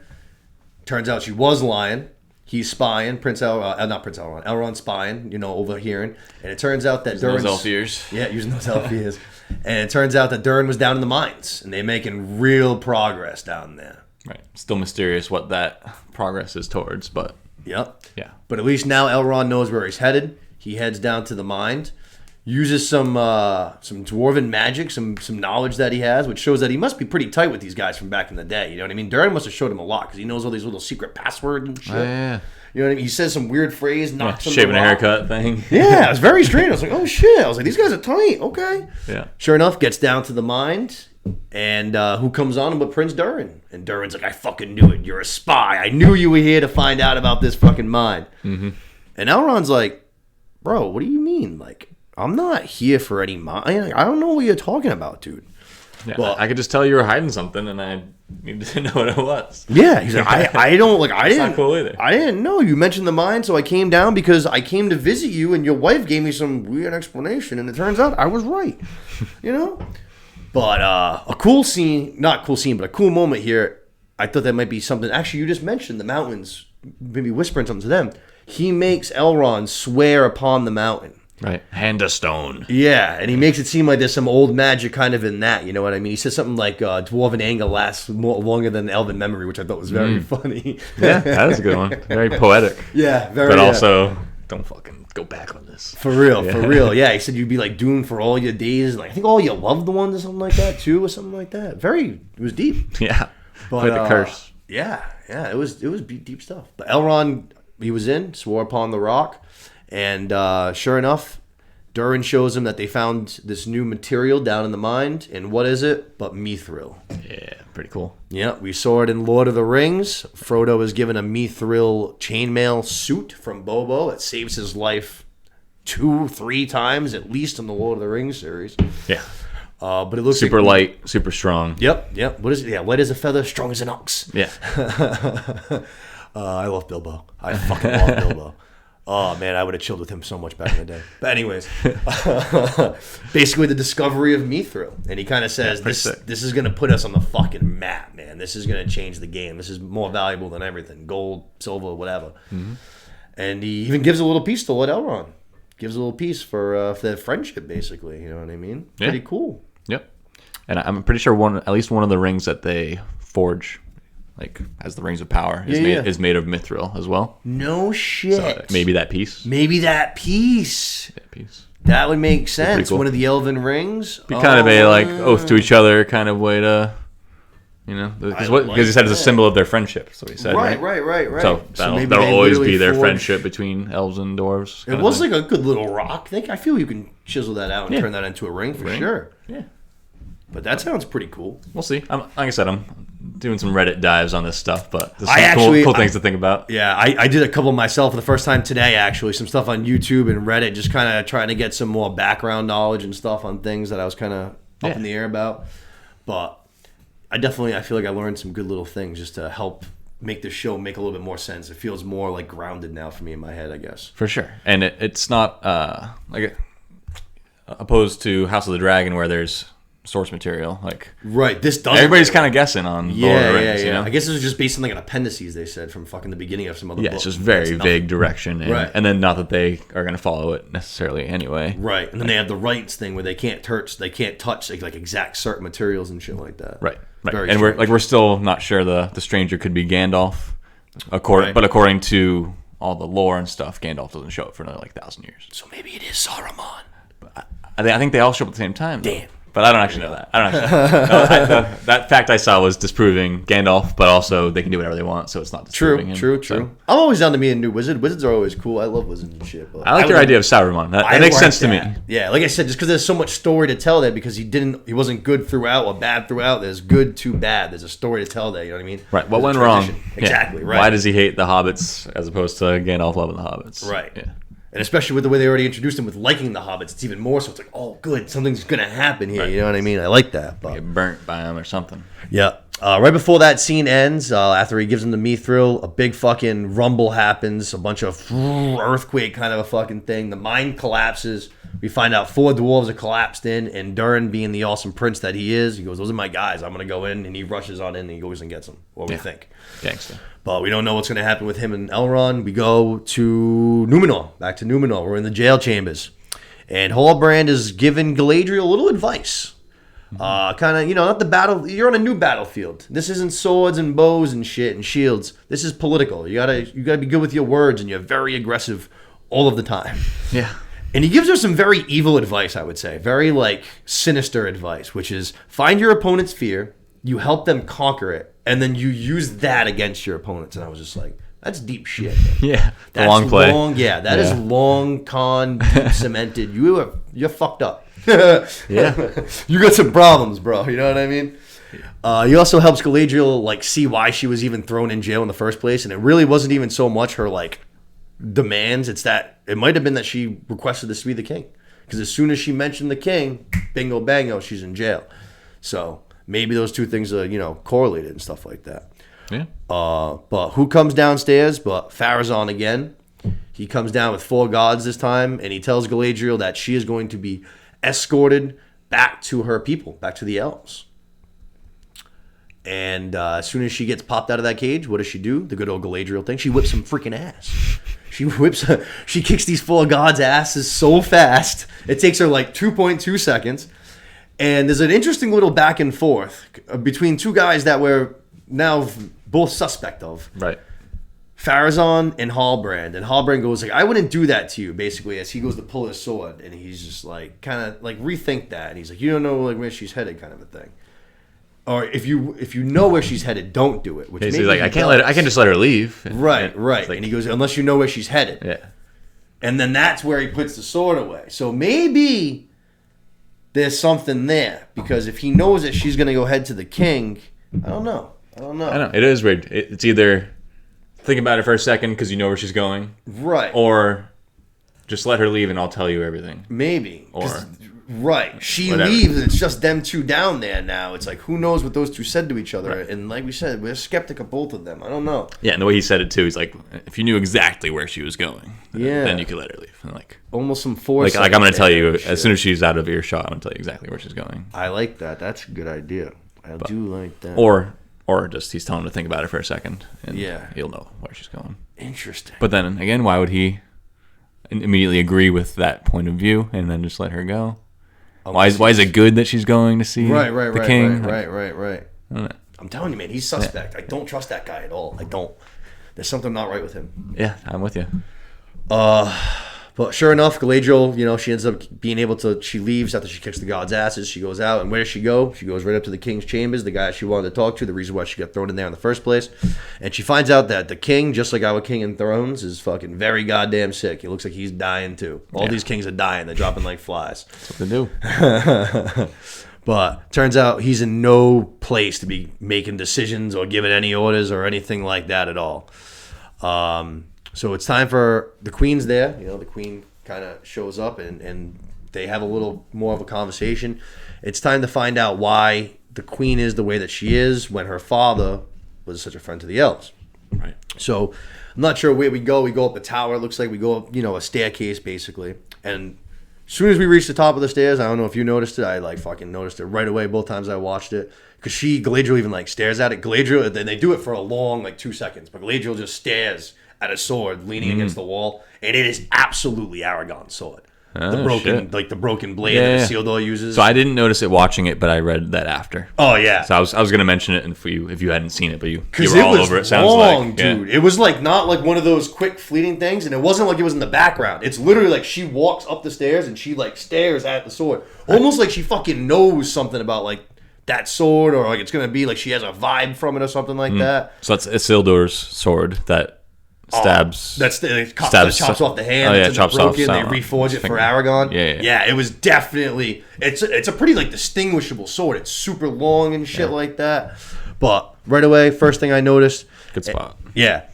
Speaker 1: Turns out she was lying. He's spying. Elrond's spying, overhearing. And it turns out that Durin's...
Speaker 3: Using those elf ears.
Speaker 1: Yeah, using those elf ears. And it turns out that Durin was down in the mines. And they're making real progress down there.
Speaker 3: Right. Still mysterious what that progress is towards, but...
Speaker 1: Yep.
Speaker 3: Yeah.
Speaker 1: But at least now Elrond knows where he's headed. He heads down to the mines. Uses some dwarven magic, some knowledge that he has, which shows that he must be pretty tight with these guys from back in the day. You know what I mean? Durin must have showed him a lot because he knows all these little secret passwords and shit.
Speaker 3: Yeah.
Speaker 1: You know what I mean? He says some weird phrase, knocks him
Speaker 3: shaving a haircut thing.
Speaker 1: Yeah, it was very strange. I was like, oh shit. I was like, these guys are tight. Okay.
Speaker 3: Yeah.
Speaker 1: Sure enough, gets down to the mines. And who comes on him but Prince Durin? And Durin's like, I fucking knew it. You're a spy. I knew you were here to find out about this fucking mine. Mm-hmm. And Elrond's like, bro, what do you mean? Like, I'm not here for any mine. I don't know what you're talking about, dude.
Speaker 3: Yeah, well, I could just tell you were hiding something, and I needed to know what it was.
Speaker 1: Yeah, he's like, I don't like. I didn't.
Speaker 3: Not cool either.
Speaker 1: I didn't know you mentioned the mine, so I came down because I came to visit you, and your wife gave me some weird explanation, and it turns out I was right. You know, but a cool scene, not cool scene, but a cool moment here. I thought that might be something. Actually, you just mentioned the mountains, maybe whispering something to them. He makes Elrond swear upon the mountain.
Speaker 3: Right. Hand of stone.
Speaker 1: Yeah, and he makes it seem like there's some old magic kind of in that, you know what I mean? He says something like, dwarven anger lasts longer than elven memory, which I thought was very funny.
Speaker 3: Yeah, that was a good one. Very poetic.
Speaker 1: Yeah, very.
Speaker 3: But also, don't fucking go back on this.
Speaker 1: For real, for real. Yeah, he said you'd be like doomed for all your days. Like, I think all your loved ones or something like that, too, or something like that. It was deep.
Speaker 3: Yeah,
Speaker 1: but,
Speaker 3: quite the curse.
Speaker 1: Yeah, it was deep stuff. But Elrond, he was swore upon the rock. And sure enough, Durin shows him that they found this new material down in the mine. And what is it but mithril?
Speaker 3: Yeah, pretty cool.
Speaker 1: Yeah, we saw it in Lord of the Rings. Frodo is given a mithril chainmail suit from Bobo. It saves his life 2-3 times at least in the Lord of the Rings series.
Speaker 3: Yeah.
Speaker 1: But it looks
Speaker 3: super light, super strong.
Speaker 1: Yep. What is it? Yeah, light as a feather, strong as an ox.
Speaker 3: Yeah.
Speaker 1: I love Bilbo. I fucking love Bilbo. Oh, man, I would have chilled with him so much back in the day. But anyways, basically the discovery of mithril. And he kind of says, this is going to put us on the fucking map, man. This is going to change the game. This is more valuable than everything. Gold, silver, whatever. Mm-hmm. And he even gives a little piece to Lord Elrond. Gives a little piece for their friendship, basically. You know what I mean?
Speaker 3: Yeah.
Speaker 1: Pretty cool.
Speaker 3: Yep. And I'm pretty sure at least one of the rings that they forge, like as the rings of power, is made of mithril as well.
Speaker 1: No shit.
Speaker 3: So maybe that piece.
Speaker 1: That would make sense.
Speaker 3: Cool.
Speaker 1: One of the elven rings.
Speaker 3: Be kind of a like oath to each other kind of way to, you know, because he said it's a symbol of their friendship. So he said,
Speaker 1: right.
Speaker 3: So that'll always be their friendship between elves and dwarves.
Speaker 1: It was like a good little rock. I feel you can chisel that out and turn that into a ring for sure.
Speaker 3: Yeah.
Speaker 1: But that sounds pretty cool.
Speaker 3: We'll see. Like I said, I'm doing some Reddit dives on this stuff, but there's some cool things to think about.
Speaker 1: Yeah, I did a couple myself for the first time today, actually. Some stuff on YouTube and Reddit, just kind of trying to get some more background knowledge and stuff on things that I was kind of up in the air about. But I feel like I learned some good little things just to help make this show make a little bit more sense. It feels more like grounded now for me in my head, I guess.
Speaker 3: For sure. And it's not like opposed to House of the Dragon where there's source material, like
Speaker 1: this doesn't.
Speaker 3: Everybody's kind of guessing on Lord of the Rings, you know?
Speaker 1: I guess it was just based on like an appendices they said from fucking the beginning of some other book.
Speaker 3: It's just very vague direction, and then not that they are going to follow it necessarily anyway.
Speaker 1: Right, and then they have the rights thing where they can't touch like exact certain materials and shit like that.
Speaker 3: Right. And we're still not sure the stranger could be Gandalf, but according to all the lore and stuff, Gandalf doesn't show up for another 1,000 years.
Speaker 1: So maybe it is Saruman.
Speaker 3: But I think they all show up at the same time.
Speaker 1: Damn.
Speaker 3: But I don't actually know that. That fact I saw was disproving Gandalf, but also they can do whatever they want, so it's not disproving him.
Speaker 1: True. I'm always down to be a new wizard. Wizards are always cool. I love wizards and shit. But
Speaker 3: I like your idea of Saruman. That makes sense to me.
Speaker 1: Yeah, like I said, just because there's so much story to tell there, because he wasn't good throughout or bad throughout. There's good to bad. There's a story to tell there. You know what I mean?
Speaker 3: Right. What went wrong?
Speaker 1: Exactly. Right.
Speaker 3: Why does he hate the hobbits as opposed to Gandalf loving the hobbits?
Speaker 1: Right.
Speaker 3: Yeah.
Speaker 1: And especially with the way they already introduced him with liking the hobbits, it's even more so. It's like, oh, good, something's going to happen here. Right. You know what I mean? I like that. But
Speaker 3: get burnt by him or something.
Speaker 1: Yeah. Right before that scene ends, after he gives him the mithril, a big fucking rumble happens, a bunch of earthquake kind of a fucking thing. The mine collapses. We find out 4 dwarves are collapsed in, and Durin, being the awesome prince that he is, he goes, those are my guys. I'm going to go in, and he rushes on in, and he goes and gets them. What do we think?
Speaker 3: Gangsta.
Speaker 1: But we don't know what's going to happen with him and Elrond. We go to Numenor, back to Numenor. We're in the jail chambers. And Halbrand is giving Galadriel a little advice. Kind of, not the battle. You're on a new battlefield. This isn't swords and bows and shit and shields. This is political. You gotta be good with your words, and you're very aggressive all of the time.
Speaker 3: Yeah.
Speaker 1: And he gives her some very evil advice, I would say. Very, sinister advice, which is find your opponent's fear, you help them conquer it, and then you use that against your opponents. And I was just like, that's deep shit.
Speaker 3: Yeah.
Speaker 1: That's
Speaker 3: long play.
Speaker 1: That is long con, deep cemented. You're fucked up.
Speaker 3: Yeah.
Speaker 1: You got some problems, bro. You know what I mean? He also helps Galadriel like see why she was even thrown in jail in the first place, and it really wasn't even so much her like demands. It's that it might have been that she requested this to be the king, because as soon as she mentioned the king, bingo bango, she's in jail. So maybe those two things are correlated and stuff like that.
Speaker 3: Yeah.
Speaker 1: But who comes downstairs? But Pharazôn again. He comes down with 4 gods this time, and he tells Galadriel that she is going to be escorted back to her people, back to the elves. And as soon as she gets popped out of that cage, what does she do? The good old Galadriel thing. She whips some freaking ass. She kicks these 4 gods' asses so fast. It takes her like 2.2 seconds. And there's an interesting little back and forth between 2 guys that we're now both suspect of.
Speaker 3: Right.
Speaker 1: Pharazôn and Halbrand. And Halbrand goes like, I wouldn't do that to you, basically, as he goes to pull his sword. And he's just like, kind of like, rethink that. And he's like, you don't know like where she's headed, kind of a thing. Or if you know where she's headed, don't do it. Which
Speaker 3: he's like, I can just let her leave.
Speaker 1: Right.
Speaker 3: Like,
Speaker 1: and he goes, unless you know where she's headed.
Speaker 3: Yeah.
Speaker 1: And then that's where he puts the sword away. So maybe there's something there, because if he knows that she's going to go head to the king, I don't know.
Speaker 3: I know. It is weird. It's either think about it for a second because you know where she's going.
Speaker 1: Right.
Speaker 3: Or just let her leave and I'll tell you everything.
Speaker 1: Maybe.
Speaker 3: Or...
Speaker 1: Right. She
Speaker 3: whatever.
Speaker 1: leaves and it's just them 2 down there now. It's like, who knows what those 2 said to each other. Right. And like we said, we're skeptic of both of them. I don't know.
Speaker 3: Yeah, and the way he said it too, he's like, if you knew exactly where she was going, then you could let her leave. And like
Speaker 1: almost some foresight.
Speaker 3: Like I'm going to tell you, as soon as she's out of earshot, I'm going to tell you exactly where she's going.
Speaker 1: I like that. That's a good idea. I do like that.
Speaker 3: Or just he's telling him to think about it for a second, and he'll know where she's going.
Speaker 1: Interesting.
Speaker 3: But then again, why would he immediately agree with that point of view and then just let her go? Why is it good that she's going to see the king?
Speaker 1: Right. I'm telling you, man, he's suspect. I don't trust that guy at all. I don't. There's something not right with him.
Speaker 3: Yeah, I'm with you.
Speaker 1: But sure enough, Galadriel, she ends up being able to. She leaves after she kicks the gods' asses. She goes out, and where does she go? She goes right up to the king's chambers, the guy she wanted to talk to, the reason why she got thrown in there in the first place. And she finds out that the king, just like our King in Thrones, is fucking very goddamn sick. He looks like he's dying too. All these kings are dying. They're dropping like flies.
Speaker 3: That's what they do.
Speaker 1: But turns out he's in no place to be making decisions or giving any orders or anything like that at all. So it's time for the queen's there. The queen kind of shows up and they have a little more of a conversation. It's time to find out why the queen is the way that she is when her father was such a friend to the elves.
Speaker 3: Right.
Speaker 1: So I'm not sure where we go. We go up a tower. It looks like we go up, a staircase basically. And as soon as we reach the top of the stairs, I don't know if you noticed it. I like fucking noticed it right away both times I watched it. Because Galadriel even like stares at it. Galadriel, then they do it for a long, like 2 seconds. But Galadriel just stares at a sword leaning against the wall, and it is absolutely Aragorn's sword. The broken blade that Isildur uses.
Speaker 3: So I didn't notice it watching it, but I read that after.
Speaker 1: Oh yeah.
Speaker 3: So I was going to mention it if you hadn't seen it, but you were all over it. Sounds
Speaker 1: long,
Speaker 3: like,
Speaker 1: dude. It was like not like one of those quick fleeting things, and it wasn't like it was in the background. It's literally like she walks up the stairs and she like stares at the sword, almost like she fucking knows something about like that sword, or like it's gonna be like she has a vibe from it or something like that.
Speaker 3: So that's Isildur's sword that stabs.
Speaker 1: Chops off the hand.
Speaker 3: Oh yeah, chops
Speaker 1: broken,
Speaker 3: off.
Speaker 1: They reforge it for Aragorn.
Speaker 3: Yeah.
Speaker 1: It was definitely. It's a pretty like distinguishable sword. It's super long and shit like that. But right away, first thing I noticed.
Speaker 3: Good spot.
Speaker 1: Yeah.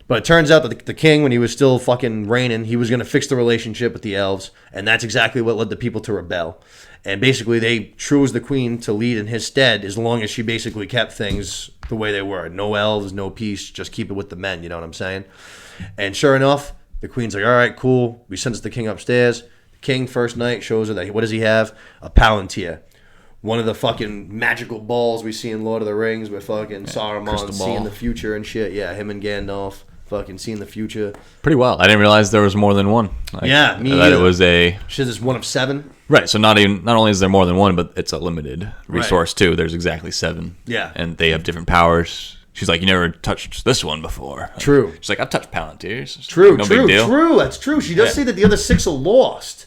Speaker 1: But it turns out that the king, when he was still fucking reigning, he was going to fix the relationship with the elves, and that's exactly what led the people to rebel. And basically, they chose the queen to lead in his stead as long as she basically kept things the way they were. No elves, no peace, just keep it with the men, you know what I'm saying? And sure enough, the queen's like, all right, cool. We sends the king upstairs. The king, first night, shows her that, what does he have? A palantir. One of the fucking magical balls we see in Lord of the Rings with fucking Saruman seeing the future and shit. Yeah, him and Gandalf fucking seeing the future.
Speaker 3: Pretty well. I didn't realize there was more than one.
Speaker 1: Me either.
Speaker 3: That it was a...
Speaker 1: Shit, it's one of 7.
Speaker 3: Right, so not only is there more than one, but it's a limited resource too. There's exactly 7.
Speaker 1: Yeah.
Speaker 3: And they have different powers. She's like, you never touched this one before.
Speaker 1: True.
Speaker 3: She's like, I've touched Palantirs.
Speaker 1: True,
Speaker 3: no big deal.
Speaker 1: True, that's true. She does say that the other 6 are lost.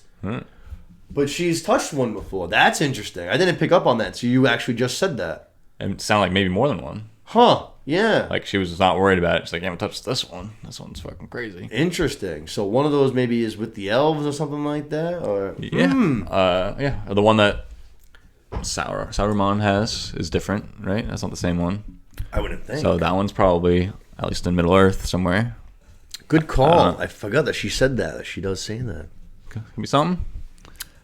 Speaker 1: But she's touched one before. That's interesting. I didn't pick up on that, so you actually just said that.
Speaker 3: And it sounded like maybe more than one.
Speaker 1: Huh. Yeah.
Speaker 3: Like she was not worried about it. She's like, I haven't touched this one. This one's fucking crazy.
Speaker 1: Interesting. So one of those maybe is with the elves or something like that, or
Speaker 3: Yeah. The one that Sauron has is different, right? That's not the same one.
Speaker 1: I wouldn't think.
Speaker 3: So that one's probably at least in Middle Earth somewhere.
Speaker 1: Good call. I forgot that she said that. She does say that.
Speaker 3: Could be something.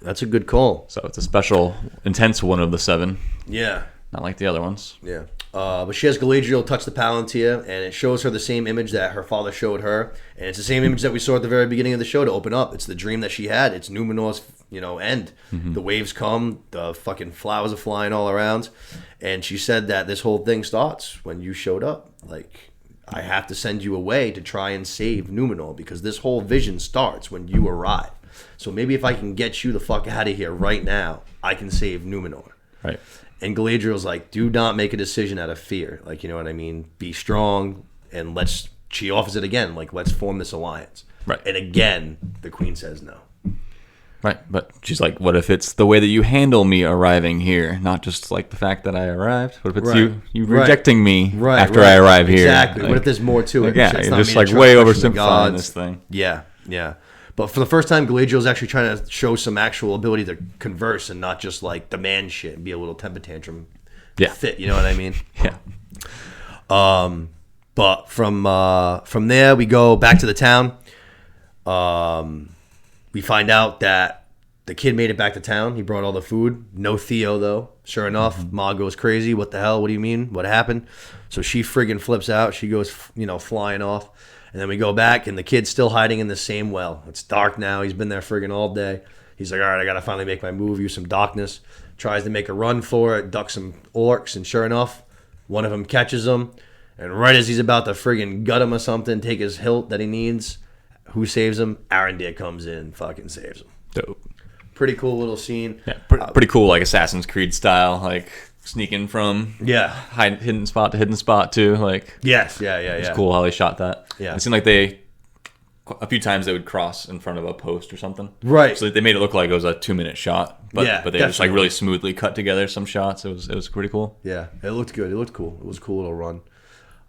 Speaker 1: That's a good call.
Speaker 3: So it's a special, intense one of the 7.
Speaker 1: Yeah.
Speaker 3: Not like the other ones.
Speaker 1: Yeah. But she has Galadriel touch the Palantir, and it shows her the same image that her father showed her. And it's the same image that we saw at the very beginning of the show to open up. It's the dream that she had. It's Numenor's, end. The waves come, the fucking flowers are flying all around. And she said that this whole thing starts when you showed up. Like, I have to send you away to try and save Numenor, because this whole vision starts when you arrive. So maybe if I can get you the fuck out of here right now, I can save Numenor.
Speaker 3: Right.
Speaker 1: And Galadriel's like, do not make a decision out of fear. Like, you know what I mean? Be strong, and she offers it again, like, let's form this alliance.
Speaker 3: Right.
Speaker 1: And again, the queen says no.
Speaker 3: Right. But she's like, what if it's the way that you handle me arriving here, not just like the fact that I arrived? What if it's you rejecting me after I arrive here?
Speaker 1: Exactly.
Speaker 3: Like,
Speaker 1: what if there's more to it?
Speaker 3: Yeah,
Speaker 1: It's
Speaker 3: you're
Speaker 1: not
Speaker 3: just
Speaker 1: me to
Speaker 3: like
Speaker 1: trust
Speaker 3: way
Speaker 1: the
Speaker 3: oversimplifying this thing.
Speaker 1: Yeah, yeah. But for the first time, Galadriel's actually trying to show some actual ability to converse and not just like demand shit and be a little temper tantrum.
Speaker 3: Yeah.
Speaker 1: Fit, you know what I mean?
Speaker 3: Yeah.
Speaker 1: But from there we go back to the town. We find out that the kid made it back to town. He brought all the food. No Theo though. Sure enough, Ma goes crazy. What the hell? What do you mean? What happened? So she friggin' flips out. She goes, flying off. And then we go back, and the kid's still hiding in the same well. It's dark now. He's been there friggin' all day. He's like, all right, I got to finally make my move, use some darkness. Tries to make a run for it, ducks some orcs, and sure enough, one of them catches him. And right as he's about to friggin' gut him or something, take his hilt that he needs, who saves him? Arondir comes in, fucking saves him.
Speaker 3: Dope.
Speaker 1: Pretty cool little scene.
Speaker 3: Yeah, pretty cool, like Assassin's Creed style, like sneaking from hidden spot to hidden spot too. Like
Speaker 1: yes, yeah.
Speaker 3: It's cool how they shot that.
Speaker 1: Yeah,
Speaker 3: it seemed like a few times they would cross in front of a post or something.
Speaker 1: Right.
Speaker 3: So they made it look like it was a 2-minute shot. But they just like
Speaker 1: definitely.
Speaker 3: really smoothly cut together some shots. It was pretty cool.
Speaker 1: Yeah, it looked good. It looked cool. It was a cool little run.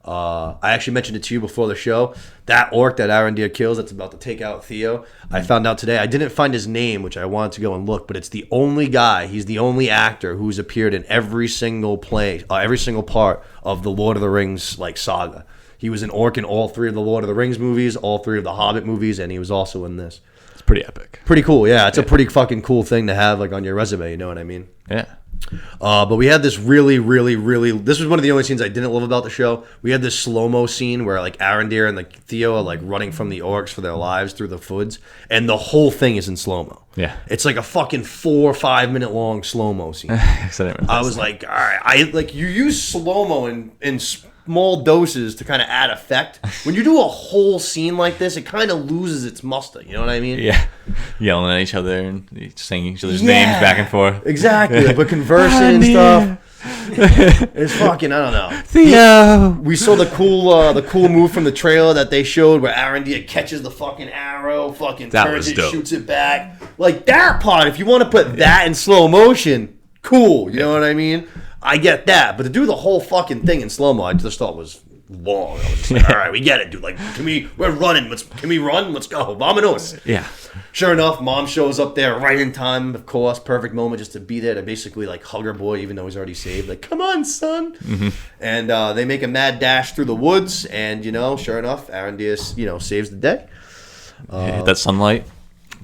Speaker 1: I actually mentioned it to you before the show. That orc that Arondir kills that's about to take out Theo, I found out today. I didn't find his name, which I wanted to go and look, but it's the only guy, he's the only actor who's appeared in every single every single part of the Lord of the Rings saga. He was an orc in all 3 of the Lord of the Rings movies, all 3 of the Hobbit movies, and he was also in this.
Speaker 3: It's pretty epic.
Speaker 1: Pretty cool, yeah. It's a pretty fucking cool thing to have on your resume, you know what I mean?
Speaker 3: Yeah.
Speaker 1: But we had this really, really, really... This was one of the only scenes I didn't love about the show. We had this slow-mo scene where Arondir and Theo are running from the orcs for their lives through the woods, and the whole thing is in slow-mo.
Speaker 3: Yeah.
Speaker 1: It's like a fucking 4 or 5 minute long slow-mo scene. I was like, all right, you use slow-mo in small doses to kind of add effect. When you do a whole scene like this, it kind of loses its muster. You know what I mean?
Speaker 3: Yeah. Yelling at each other and saying each other's names back and forth.
Speaker 1: Exactly. But conversing and stuff. It's fucking, I don't know.
Speaker 3: Theo.
Speaker 1: We saw the cool move from the trailer that they showed where Arondir catches the fucking arrow, fucking turns it, shoots it back. Like that part, if you want to put that in slow motion, cool. You know what I mean? I get that, but to do the whole fucking thing in slow mo, I just thought was long. I was just like, all right, we get it, dude. We're running. Can we run? Let's go. Vamonos.
Speaker 3: Yeah.
Speaker 1: Sure enough, Mom shows up there right in time, of course. Perfect moment just to be there to basically hug her boy, even though he's already saved. Come on, son. Mm-hmm. And they make a mad dash through the woods, and sure enough, Arondir, saves the day.
Speaker 3: Hit that sunlight.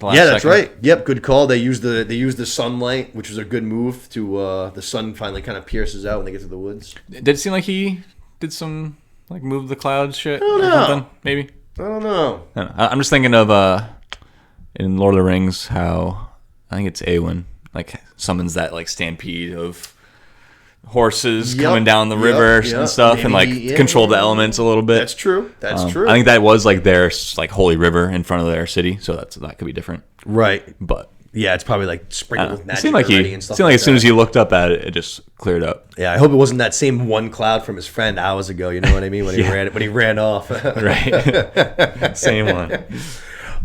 Speaker 1: Yeah, that's right. Yep, good call. They use the sunlight, which was a good move to the sun finally kind of pierces out when they get to the woods.
Speaker 3: Did it seem like he did some move the clouds shit?
Speaker 1: I don't know.
Speaker 3: Or something? Maybe.
Speaker 1: I don't know.
Speaker 3: I'm just thinking of in Lord of the Rings how I think it's Eowyn summons that stampede of horses coming down the river and stuff. Maybe, and control the elements a little bit.
Speaker 1: That's true. That's true.
Speaker 3: I think that was their holy river in front of their city, so that could be different.
Speaker 1: Right.
Speaker 3: But
Speaker 1: yeah, it's probably sprinkled with magic.
Speaker 3: It seemed like as soon as he looked up at it, it just cleared up.
Speaker 1: Yeah, I hope it wasn't that same one cloud from his friend hours ago. You know what I mean? When he ran off.
Speaker 3: Right. Same one.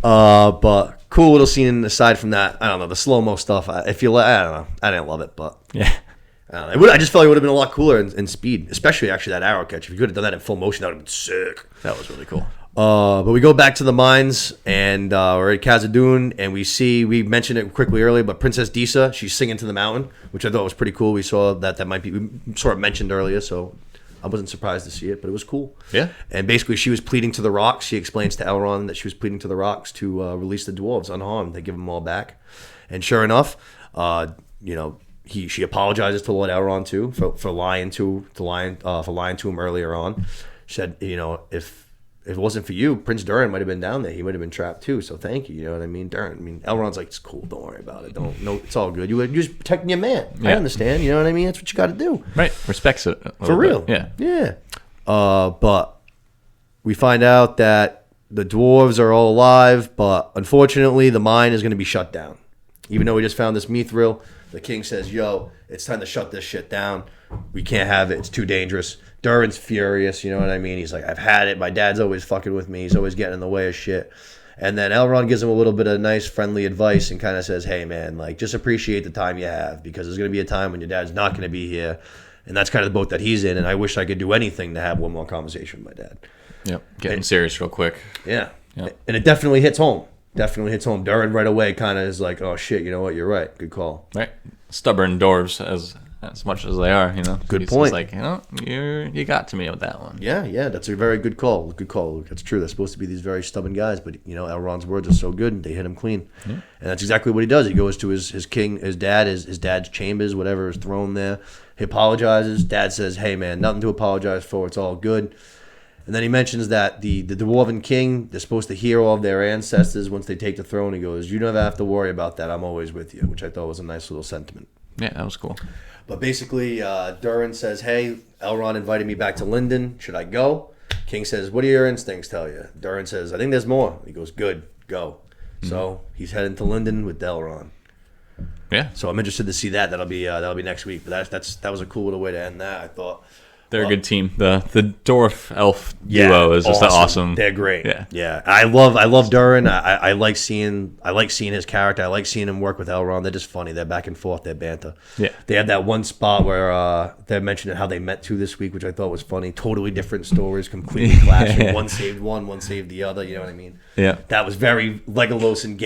Speaker 1: But cool little scene aside from that. I don't know, the slow mo stuff. I don't know. I didn't love it, but
Speaker 3: yeah.
Speaker 1: I just felt like it would have been a lot cooler in speed, especially actually that arrow catch. If you could have done that in full motion, that would have been sick.
Speaker 3: That was really cool.
Speaker 1: But we go back to the mines, and we're at Khazad-dûm, and we mentioned it quickly earlier, but Princess Disa, she's singing to the mountain, which I thought was pretty cool. We saw that might be, we sort of mentioned earlier, so I wasn't surprised to see it, but it was cool.
Speaker 3: Yeah.
Speaker 1: And basically, she was pleading to the rocks. She explains to Elrond that she was pleading to the rocks to release the dwarves unharmed. They give them all back. And sure enough, she apologizes to Lord Elrond too for lying to him earlier on. She said, if it wasn't for you, Prince Durin might have been down there. He would have been trapped too. So thank you. You know what I mean? Elrond's like, it's cool. Don't worry about it. It's all good. You're just protecting your man. Yeah. I understand. You know what I mean? That's what you got to do.
Speaker 3: Right. Respects it.
Speaker 1: For real.
Speaker 3: Bit.
Speaker 1: Yeah. But we find out that the dwarves are all alive, but unfortunately the mine is going to be shut down. Even though we just found this mithril, the king says, yo, it's time to shut this shit down. We can't have it. It's too dangerous. Durin's furious, you know what I mean? He's like, I've had it. My dad's always fucking with me. He's always getting in the way of shit. And then Elrond gives him a little bit of nice, friendly advice and kind of says, hey, man, like, just appreciate the time you have, because there's going to be a time when your dad's not going to be here. And that's kind of the boat that he's in. And I wish I could do anything to have one more conversation with my dad.
Speaker 3: Yep. Getting serious real quick.
Speaker 1: Yeah. Yep. And it definitely hits home. Durin right away kind of is like, oh, shit, you know what? You're right. Good call.
Speaker 3: Right. Stubborn dwarves as much as they are,
Speaker 1: Good point.
Speaker 3: He's like, you got to me with that one.
Speaker 1: Yeah, that's a very good call. That's true. They're supposed to be these very stubborn guys, but Elrond's words are so good, and they hit him clean. Yeah. And that's exactly what he does. He goes to his dad's chambers, whatever, his throne there. He apologizes. Dad says, hey, man, nothing to apologize for. It's all good. And then he mentions that the Dwarven king, they're supposed to hear all of their ancestors once they take the throne. He goes, you never have to worry about that. I'm always with you, which I thought was a nice little sentiment.
Speaker 3: Yeah, that was cool.
Speaker 1: But basically, Durin says, hey, Elrond invited me back to Lindon. Should I go? King says, what do your instincts tell you? Durin says, I think there's more. He goes, good, go. Mm-hmm. So he's heading to Lindon with Elrond.
Speaker 3: Yeah.
Speaker 1: So I'm interested to see that. That'll be next week. But that was a cool little way to end that, I thought.
Speaker 3: They're a good team. The dwarf elf duo is just awesome.
Speaker 1: They're great. Yeah. I love Durin. I like seeing his character. I like seeing him work with Elrond. They're just funny. They're back and forth. They're banter.
Speaker 3: Yeah.
Speaker 1: They had that one spot where they mentioned how they met two this week, which I thought was funny. Totally different stories, completely clashing. One saved one saved the other. You know what I mean? Yeah. That was very Legolas and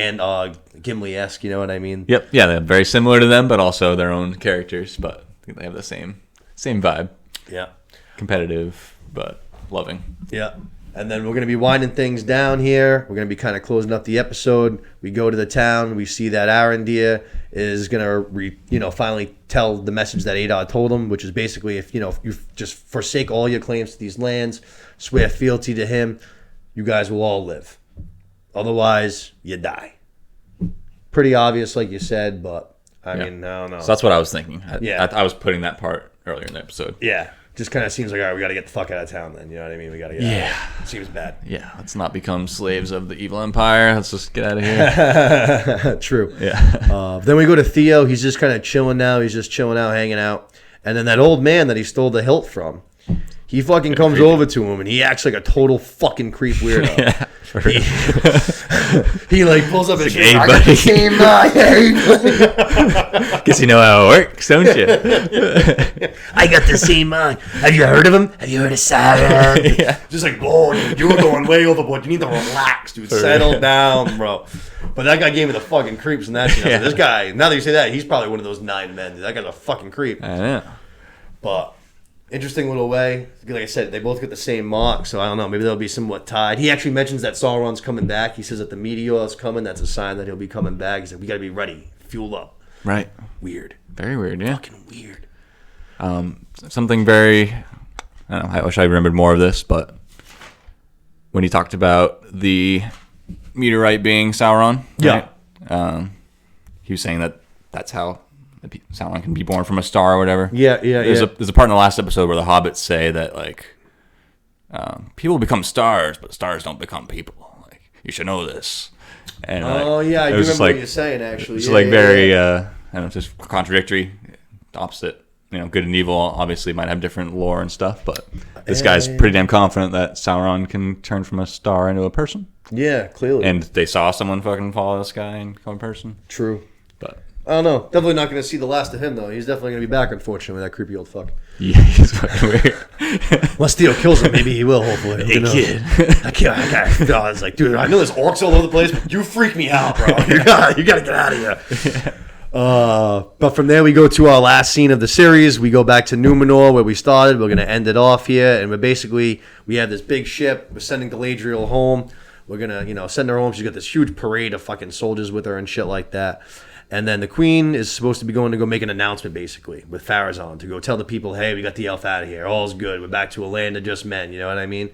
Speaker 1: Gimli-esque. You know what I mean?
Speaker 3: Yep. Yeah. They're very similar to them, but also their own characters. But I think they have the same vibe.
Speaker 1: Yeah.
Speaker 3: Competitive, but loving.
Speaker 1: Yeah. And then we're going to be winding things down here. We're going to be kind of closing up the episode. We go to the town. We see that Arondir is going to, finally tell the message that Adar told him, which is basically if you just forsake all your claims to these lands, swear fealty to him, you guys will all live. Otherwise, you die. Pretty obvious, like you said, but I mean, I don't know.
Speaker 3: So that's what I was thinking. I was putting that part earlier in the episode.
Speaker 1: Yeah. Just kind of seems like, all right, we got to get the fuck out of town then. You know what I mean? We got to get out of here. It seems bad.
Speaker 3: Yeah. Let's not become slaves of the evil empire. Let's just get out of here.
Speaker 1: True. Yeah. Then we go to Theo. He's just kind of chilling now. He's just chilling out, hanging out. And then that old man that he stole the hilt from, he fucking comes over to him and he acts like a total fucking creep weirdo. Yeah. He like pulls up his
Speaker 3: shirt. Hey, buddy. Guess you know how it works, don't you?
Speaker 1: I got the same mind. Have you heard of him? Have you heard of Sauron? Yeah. Just like, whoa, you were going way overboard. You need to relax, dude. Settle down, bro. But that guy gave me the fucking creeps in that scene. Yeah. This guy, now that you say that, he's probably one of those 9 men. Dude. That guy's a fucking creep.
Speaker 3: I know.
Speaker 1: But interesting little way. Like I said, they both get the same mark, so I don't know. Maybe they'll be somewhat tied. He actually mentions that Sauron's coming back. He says that the meteor is coming. That's a sign that he'll be coming back. He said, we got to be ready. Fuel up.
Speaker 3: Right.
Speaker 1: Weird.
Speaker 3: Very weird, yeah.
Speaker 1: Fucking weird.
Speaker 3: Something very... I don't know. I wish I remembered more of this, but when he talked about the meteorite being Sauron, right? He was saying that that's how Sauron can be born from a star or whatever. There's a part in the last episode where the hobbits say that like people become stars, but stars don't become people. Like you should know this. And
Speaker 1: I do remember what you're saying. Actually,
Speaker 3: it's very I don't know, just contradictory, opposite. Good and evil obviously might have different lore and stuff, but this guy's pretty damn confident that Sauron can turn from a star into a person.
Speaker 1: Yeah, clearly.
Speaker 3: And they saw someone fucking fall out of the sky and become a person.
Speaker 1: True.
Speaker 3: But
Speaker 1: I don't know. Definitely not going to see the last of him, though. He's definitely going to be back, unfortunately, that creepy old fuck.
Speaker 3: Yeah, he's fucking weird.
Speaker 1: Unless Theo kills him, maybe he will, hopefully.
Speaker 3: Hey, kid.
Speaker 1: I was like, dude, I know there's orcs all over the place, but you freak me out, bro. You got to get out of here. But from there, we go to our last scene of the series. We go back to Numenor, where we started. We're going to end it off here. And we have this big ship. We're sending Galadriel home. We're going to, send her home. She's got this huge parade of fucking soldiers with her and shit like that. And then the queen is supposed to be going to go make an announcement, basically, with Pharazôn to go tell the people, hey, we got the elf out of here. All's good. We're back to a land of just men. You know what I mean?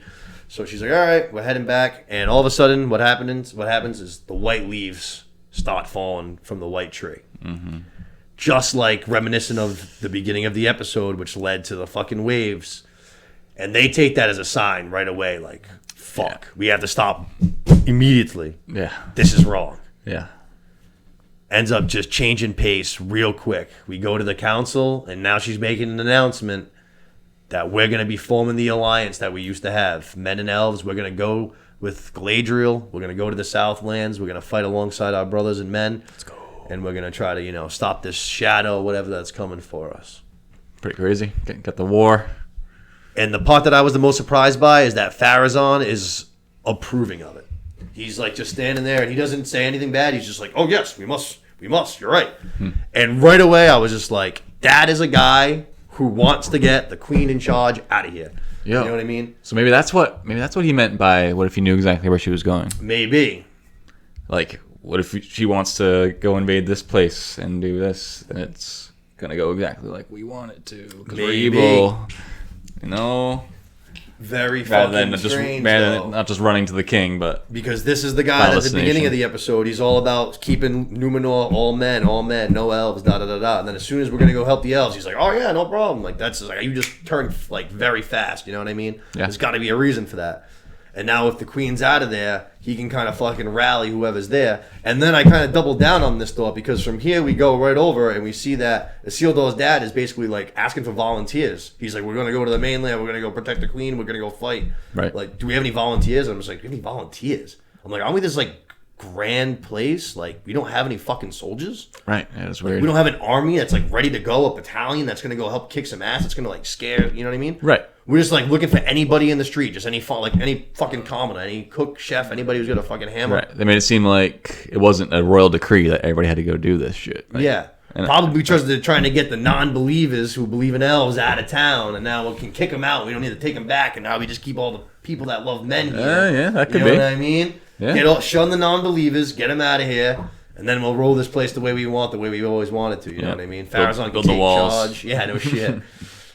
Speaker 1: So she's like, all right, we're heading back. And all of a sudden, what happens is the white leaves start falling from the white tree. Mm-hmm. Just like reminiscent of the beginning of the episode, which led to the fucking waves. And they take that as a sign right away, like, fuck, we have to stop immediately.
Speaker 3: Yeah.
Speaker 1: This is wrong.
Speaker 3: Yeah.
Speaker 1: Ends up just changing pace real quick. We go to the council, and now she's making an announcement that we're going to be forming the alliance that we used to have. Men and elves, we're going to go with Galadriel. We're going to go to the Southlands. We're going to fight alongside our brothers and men.
Speaker 3: Let's go.
Speaker 1: And we're going to try to, stop this shadow, whatever that's coming for us.
Speaker 3: Pretty crazy. Got the war.
Speaker 1: And the part that I was the most surprised by is that Pharazôn is approving of it. He's like just standing there, and he doesn't say anything bad. He's just like, oh, yes, we must. You're right. And right away, I was just like, that is a guy who wants to get the queen in charge out of here.
Speaker 3: Yo.
Speaker 1: You know what I mean?
Speaker 3: So maybe that's what he meant by what if he knew exactly where she was going?
Speaker 1: Maybe.
Speaker 3: Like, what if she wants to go invade this place and do this, and it's going to go exactly like we want it to because we're evil.
Speaker 1: Very
Speaker 3: rather
Speaker 1: fucking
Speaker 3: than
Speaker 1: strange,
Speaker 3: not just running to the king, but
Speaker 1: because this is the guy at the beginning of the episode. He's all about keeping Numenor all men, no elves, da da da da. And then as soon as we're gonna go help the elves, he's like, oh yeah, no problem. Like that's like you just turn like very fast. You know what I mean?
Speaker 3: Yeah.
Speaker 1: There's got to be a reason for that. And now if the queen's out of there, he can kind of fucking rally whoever's there. And then I kind of doubled down on this thought because from here we go right over and we see that Isildur's dad is basically like asking for volunteers. He's like, we're going to go to the mainland. We're going to go protect the queen. We're going to go fight.
Speaker 3: Right.
Speaker 1: Like, do we have any volunteers? And I'm just like, any volunteers? I'm like, aren't we this like grand place? Like, we don't have any fucking soldiers.
Speaker 3: Right. Yeah, it's weird.
Speaker 1: We don't have an army that's like ready to go, a battalion that's going to go help kick some ass. It's going to like scare, you know what I mean?
Speaker 3: Right.
Speaker 1: We're just like looking for anybody in the street, just any fucking commoner, any cook, chef, anybody who's got a fucking hammer.
Speaker 3: Right. They made it seem like it wasn't a royal decree that everybody had to go do this shit. Like,
Speaker 1: yeah. Probably because they're trying to get the non-believers who believe in elves out of town, and now we can kick them out. We don't need to take them back, and now we just keep all the people that love men here.
Speaker 3: Yeah, that could
Speaker 1: be. You know what I mean?
Speaker 3: Yeah.
Speaker 1: Shun the non-believers, get them out of here, and then we'll roll this place the way we want, the way we've always wanted to. You know what I mean? Pharazôn can take charge. Yeah, no shit.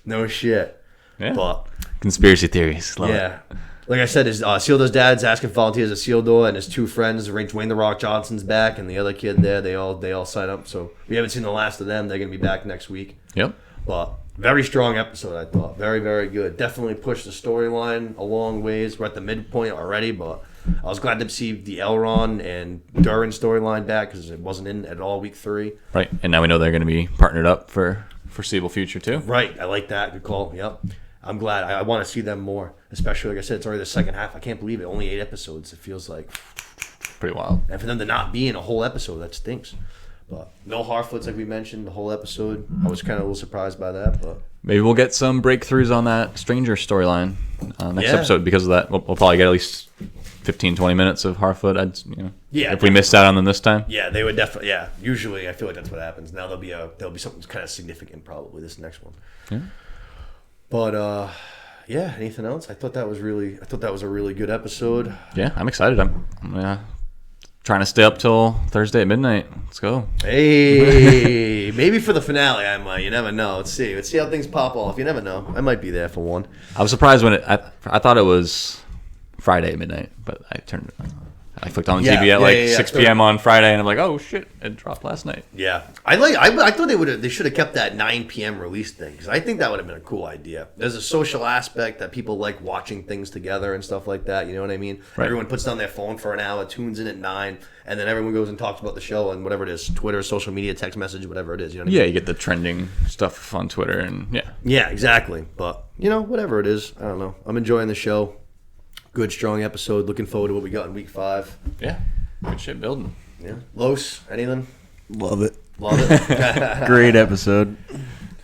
Speaker 1: No shit.
Speaker 3: Yeah.
Speaker 1: But
Speaker 3: conspiracy theories. Love it.
Speaker 1: Like I said, Isildur's dad's asking for volunteers. Isildur and his two friends, Dwayne the Rock Johnson's back, and the other kid there, they all sign up. So we haven't seen the last of them. They're gonna be back next week.
Speaker 3: Yep.
Speaker 1: But very strong episode, I thought. Very, very good. Definitely pushed the storyline a long ways. We're at the midpoint already, but I was glad to see the Elrond and Durin storyline back because it wasn't in at all week 3.
Speaker 3: Right, and now we know they're going to be partnered up for foreseeable future too.
Speaker 1: Right, I like that. Good call. Yep. I'm glad. I want to see them more, especially, like I said, it's already the second half. I can't believe it. Only 8 episodes. It feels like
Speaker 3: pretty wild.
Speaker 1: And for them to not be in a whole episode, that stinks. But no Harfoots, like we mentioned, the whole episode. I was kind of a little surprised by that. But
Speaker 3: maybe we'll get some breakthroughs on that Stranger storyline next episode because of that. We'll probably get at least 15, 20 minutes of Harfoot. If we missed out on them this time.
Speaker 1: Yeah, they would definitely. Yeah, usually I feel like that's what happens. Now there'll be something kind of significant probably this next one.
Speaker 3: Yeah.
Speaker 1: But anything else? I thought that was a really good episode.
Speaker 3: Yeah, I'm excited. I'm trying to stay up till Thursday at midnight. Let's go.
Speaker 1: Hey, maybe for the finale I might. You never know. Let's see how things pop off. You never know. I might be there for one.
Speaker 3: I was surprised when I thought it was Friday at midnight, but I clicked on the TV at 6 p.m. on Friday, and I'm like, oh shit, it dropped last night.
Speaker 1: Yeah, I thought they should have kept that 9 p.m. release thing because I think that would have been a cool idea. There's a social aspect that people like watching things together and stuff like that. You know what I mean? Right. Everyone puts down their phone for an hour, tunes in at 9, and then everyone goes and talks about the show and whatever it is, Twitter, social media, text message, whatever it is. You know what I mean?
Speaker 3: You get the trending stuff on Twitter and
Speaker 1: yeah, exactly. But whatever it is, I don't know. I'm enjoying the show. Good, strong episode. Looking forward to what we got in week 5.
Speaker 3: Yeah. Good shit building.
Speaker 1: Yeah. Los, anything?
Speaker 2: Love it.
Speaker 1: Love it.
Speaker 2: Great episode.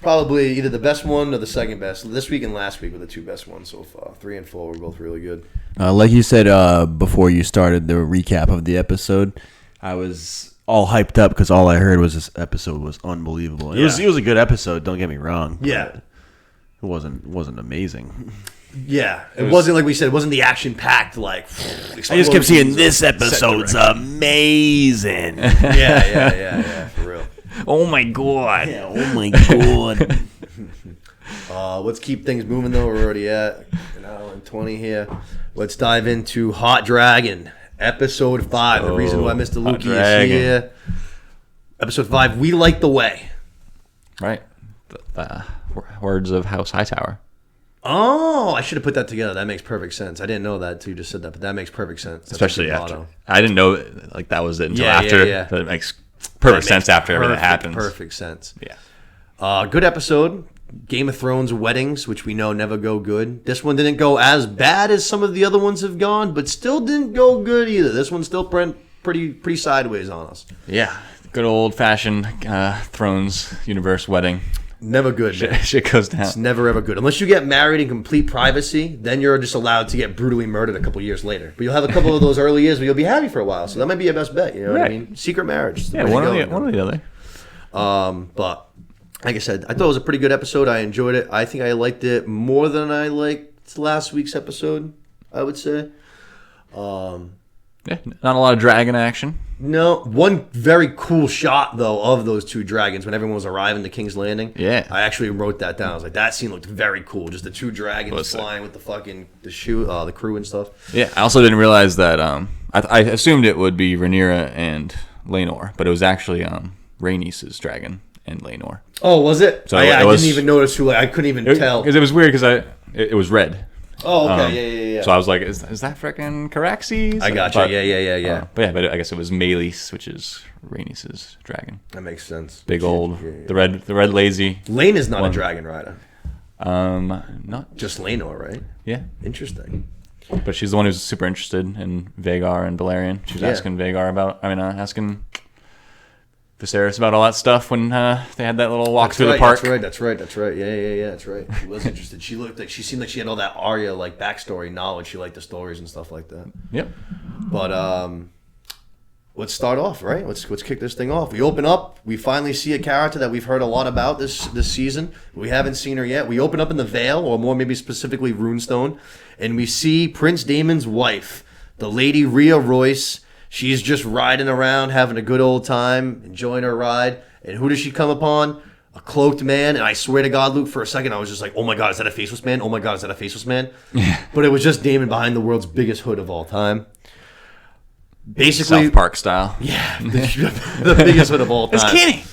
Speaker 1: Probably either the best one or the second best. This week and last week were the two best ones so far. 3 and 4 were both really good.
Speaker 2: Like you said before you started the recap of the episode, I was all hyped up because all I heard was this episode was unbelievable. It was a good episode. Don't get me wrong.
Speaker 1: Yeah,
Speaker 2: it wasn't amazing.
Speaker 1: Yeah, it wasn't like we said. It wasn't the action packed like.
Speaker 2: I just kept seeing this episode's amazing.
Speaker 1: Yeah, for real.
Speaker 2: Oh my god. Yeah, oh my god.
Speaker 1: Let's keep things moving though. We're already at an hour and 20 here. Let's dive into Hot Dragon, episode 5. The reason why Mr. Lukey is here. Episode 5. We Light the Way.
Speaker 3: Right. The words of House Hightower.
Speaker 1: Oh, I should have put that together. That makes perfect sense. I didn't know that until you just said that, but that makes perfect sense. That's
Speaker 3: especially after. I didn't know like that was it until after. Yeah. But it makes perfect sense after everything happens.
Speaker 1: Perfect sense.
Speaker 3: Yeah.
Speaker 1: Good episode. Game of Thrones weddings, which we know never go good. This one didn't go as bad as some of the other ones have gone, but still didn't go good either. This one's still pretty sideways on us.
Speaker 3: Yeah. Good old-fashioned Thrones universe wedding.
Speaker 1: Never good, man.
Speaker 3: Shit goes down.
Speaker 1: It's never, ever good. Unless you get married in complete privacy, then you're just allowed to get brutally murdered a couple years later. But you'll have a couple of those early years where you'll be happy for a while. So that might be your best bet. You know what I mean? Secret marriage.
Speaker 3: Yeah, one or the other.
Speaker 1: But like I said, I thought it was a pretty good episode. I enjoyed it. I think I liked it more than I liked last week's episode, I would say.
Speaker 3: Yeah, not a lot of dragon action.
Speaker 1: No, one very cool shot though of those two dragons when everyone was arriving to King's Landing.
Speaker 3: Yeah,
Speaker 1: I actually wrote that down. I was like, that scene looked very cool. Just the two dragons flying with the fucking the crew and stuff.
Speaker 3: Yeah, I also didn't realize that. I assumed it would be Rhaenyra and Laenor, but it was actually Rhaenys's dragon and Laenor.
Speaker 1: Oh, was it?
Speaker 3: So
Speaker 1: I didn't even notice who. I couldn't even tell
Speaker 3: because it was weird because it was red.
Speaker 1: Oh, okay, yeah.
Speaker 3: So I was like, is that freaking Caraxes?
Speaker 1: I got you. Yeah.
Speaker 3: But I guess it was Meleys, which is Rhaenys's dragon.
Speaker 1: That makes sense.
Speaker 3: Big old, the red lazy.
Speaker 1: Lane is not a dragon rider.
Speaker 3: Not
Speaker 1: just Laenor, right?
Speaker 3: Yeah.
Speaker 1: Interesting.
Speaker 3: But she's the one who's super interested in Vhagar and Balerion. She was asking asking Viserys about all that stuff when they had that little walk through the park.
Speaker 1: That's right. Yeah, that's right. She was interested. She seemed like she had all that Arya like backstory knowledge. She liked the stories and stuff like that.
Speaker 3: Yep.
Speaker 1: But let's start off, right? Let's kick this thing off. We open up. We finally see a character that we've heard a lot about this season. We haven't seen her yet. We open up in the Vale, or more maybe specifically Runestone, and we see Prince Daemon's wife, the Lady Rhea Royce. She's just riding around, having a good old time, enjoying her ride. And who does she come upon? A cloaked man. And I swear to God, Luke, for a second, I was just like, oh my God, is that a faceless man? Oh my God, is that a faceless man?
Speaker 3: Yeah.
Speaker 1: But it was just Daemon behind the world's biggest hood of all time. Basically,
Speaker 3: South Park style.
Speaker 1: Yeah, the biggest hood of all time.
Speaker 3: It's kidding.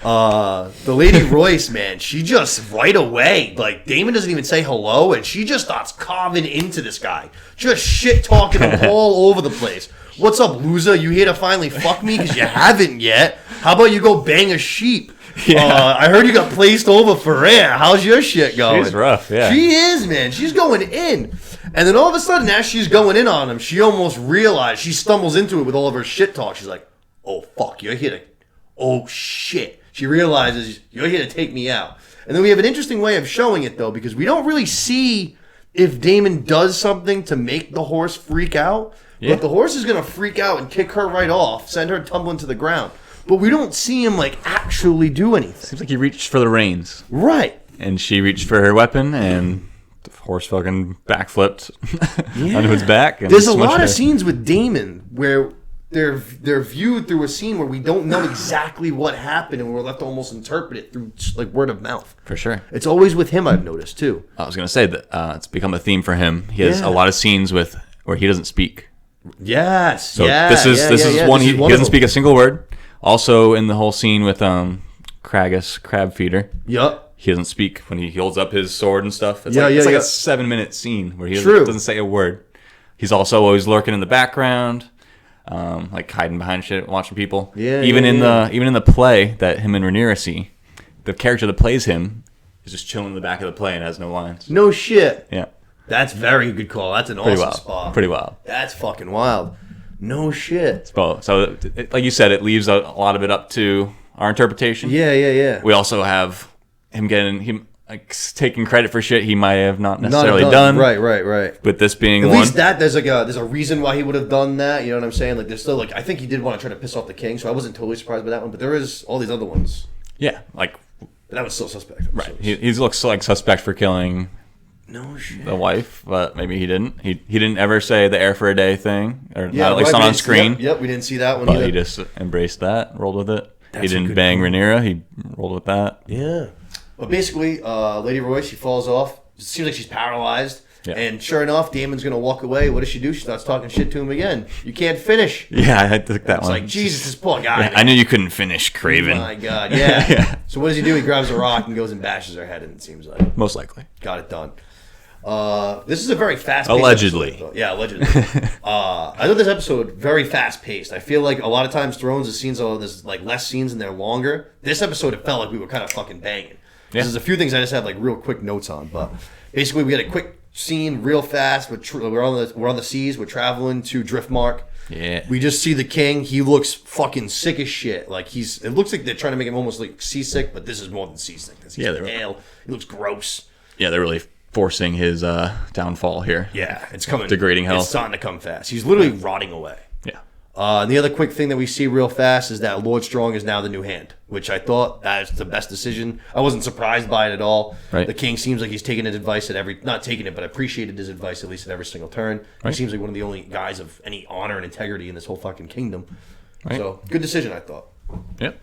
Speaker 1: The Lady Royce, man, she just right away, like Daemon doesn't even say hello, and she just starts carving into this guy, just shit talking him all over the place. What's up, loser? You here to finally fuck me because you haven't yet? How about you go bang a sheep? Yeah. I heard you got placed over for rare. How's your shit going?
Speaker 3: She's rough, yeah.
Speaker 1: She is, man. She's going in. And then all of a sudden, as she's going in on him, she almost realized, she stumbles into it with all of her shit talk. She's like, oh, fuck, you're here to... Oh, shit. She realizes, you're here to take me out. And then we have an interesting way of showing it, though, because we don't really see if Daemon does something to make the horse freak out. Yeah. But the horse is going to freak out and kick her right off, send her tumbling to the ground. But we don't see him, like, actually do anything.
Speaker 3: Seems like he reached for the reins.
Speaker 1: Right.
Speaker 3: And she reached for her weapon, and the horse fucking backflipped onto its back. And
Speaker 1: there's a lot of scenes with Daemon where they're viewed through a scene where we don't know exactly what happened, and we're left to almost interpret it through like word of mouth.
Speaker 3: For sure.
Speaker 1: It's always with him, I've noticed, too.
Speaker 3: I was going to say that it's become a theme for him. He has a lot of scenes where he doesn't speak.
Speaker 1: Yes.
Speaker 3: So this is one. He doesn't speak a single word. Also, in the whole scene with Kragus, Crab Feeder.
Speaker 1: Yup.
Speaker 3: He doesn't speak when he holds up his sword and stuff. It's like a 7-minute scene where he doesn't say a word. He's also always lurking in the background, like hiding behind shit, watching people. Even in the play that him and Rhaenyra see, the character that plays him is just chilling in the back of the play and has no lines.
Speaker 1: No shit.
Speaker 3: Yeah.
Speaker 1: That's very good call. That's an awesome spot.
Speaker 3: Pretty wild.
Speaker 1: That's fucking wild. No shit.
Speaker 3: So like you said, it leaves a lot of it up to our interpretation.
Speaker 1: Yeah.
Speaker 3: We also have him taking credit for shit he might have not necessarily done.
Speaker 1: Right.
Speaker 3: But this being
Speaker 1: at
Speaker 3: one,
Speaker 1: least that there's a reason why he would have done that. You know what I'm saying? Like there's still I think he did want to try to piss off the king, so I wasn't totally surprised by that one. But there is all these other ones.
Speaker 3: Yeah, like
Speaker 1: but that was still suspect.
Speaker 3: Right. He looks like suspect for killing.
Speaker 1: No shit.
Speaker 3: The wife, but maybe he didn't. He didn't ever say the air for a day thing, or not, at least
Speaker 1: right,
Speaker 3: not on screen.
Speaker 1: Yep, we didn't see that one.
Speaker 3: But
Speaker 1: either.
Speaker 3: he just embraced that, rolled with it.
Speaker 1: That's
Speaker 3: he didn't bang Rhaenyra. He rolled with that.
Speaker 1: Yeah. But basically, Lady Royce, she falls off. It seems like she's paralyzed. Yeah. And sure enough, Damon's going to walk away. What does she do? She starts talking shit to him again. You can't finish.
Speaker 3: Yeah, I took that one.
Speaker 1: It's like, Jesus, this poor guy.
Speaker 3: Yeah, I knew you couldn't finish, Craven.
Speaker 1: Oh, my God. Yeah. Yeah. So what does he do? He grabs a rock and goes and bashes her head in, it seems like.
Speaker 3: Most likely.
Speaker 1: Got it done. This is a very fast-paced
Speaker 3: allegedly.
Speaker 1: episode. Yeah, allegedly. I thought this episode very fast-paced. I feel like a lot of times Thrones, the scenes, there's like less scenes and they're longer. This episode, it felt like we were kind of fucking banging. Yeah. There's a few things I just have like real quick notes on, but basically we get a quick scene real fast. We're on the seas. We're traveling to Driftmark.
Speaker 3: Yeah.
Speaker 1: We just see the king. He looks fucking sick as shit. Like it looks like they're trying to make him almost like seasick, but this is more than seasickness. He's pale. He looks gross.
Speaker 3: Yeah, they're really forcing his downfall here.
Speaker 1: Yeah, it's coming.
Speaker 3: Degrading health.
Speaker 1: It's starting to come fast. He's literally rotting away.
Speaker 3: Yeah.
Speaker 1: And the other quick thing that we see real fast is that Lord Strong is now the new hand, which I thought that is the best decision. I wasn't surprised by it at all.
Speaker 3: Right.
Speaker 1: The king seems like he's taking his advice not taking it, but appreciated his advice at least at every single turn. Right. He seems like one of the only guys of any honor and integrity in this whole fucking kingdom. Right. So, good decision, I thought.
Speaker 3: Yep.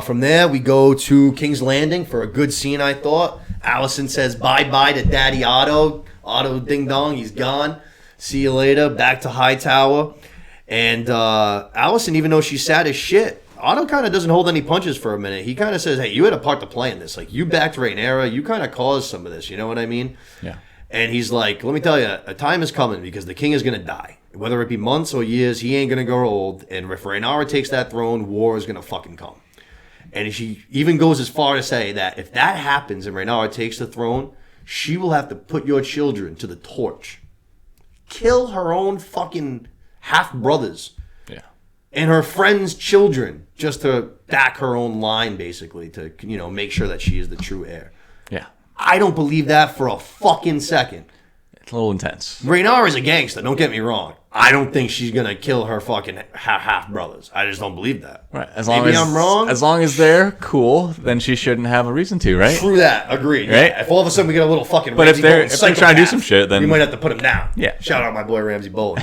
Speaker 1: From there, we go to King's Landing for a good scene, I thought. Allison says bye-bye to Daddy Otto. Otto ding-dong, he's gone. See you later. Back to Hightower. And Allison, even though she's sad as shit, Otto kind of doesn't hold any punches for a minute. He kind of says, hey, you had a part to play in this. Like, you backed Rhaenyra. You kind of caused some of this. You know what I mean?
Speaker 3: Yeah.
Speaker 1: And he's like, let me tell you, a time is coming because the king is going to die. Whether it be months or years, he ain't going to grow old. And if Rhaenyra takes that throne, war is going to fucking come. And she even goes as far to say that if that happens and Rhaenyra takes the throne, she will have to put your children to the torch. Kill her own fucking half-brothers.
Speaker 3: Yeah.
Speaker 1: And her friends' children just to back her own line, basically, to, make sure that she is the true heir.
Speaker 3: Yeah.
Speaker 1: I don't believe that for a fucking second.
Speaker 3: It's a little intense.
Speaker 1: Rhaenyra is a gangster, don't get me wrong. I don't think she's going to kill her fucking half-brothers. I just don't believe that.
Speaker 3: Right.
Speaker 1: Maybe I'm wrong.
Speaker 3: As long as they're cool, then she shouldn't have a reason to, right?
Speaker 1: True that. Agreed.
Speaker 3: Right?
Speaker 1: Yeah. If all of a sudden we get a little fucking
Speaker 3: But
Speaker 1: Ramsey
Speaker 3: if they're
Speaker 1: Bolton
Speaker 3: trying to do some shit, then
Speaker 1: we might have to put him down.
Speaker 3: Yeah.
Speaker 1: Shout out my boy Ramsey Bolton.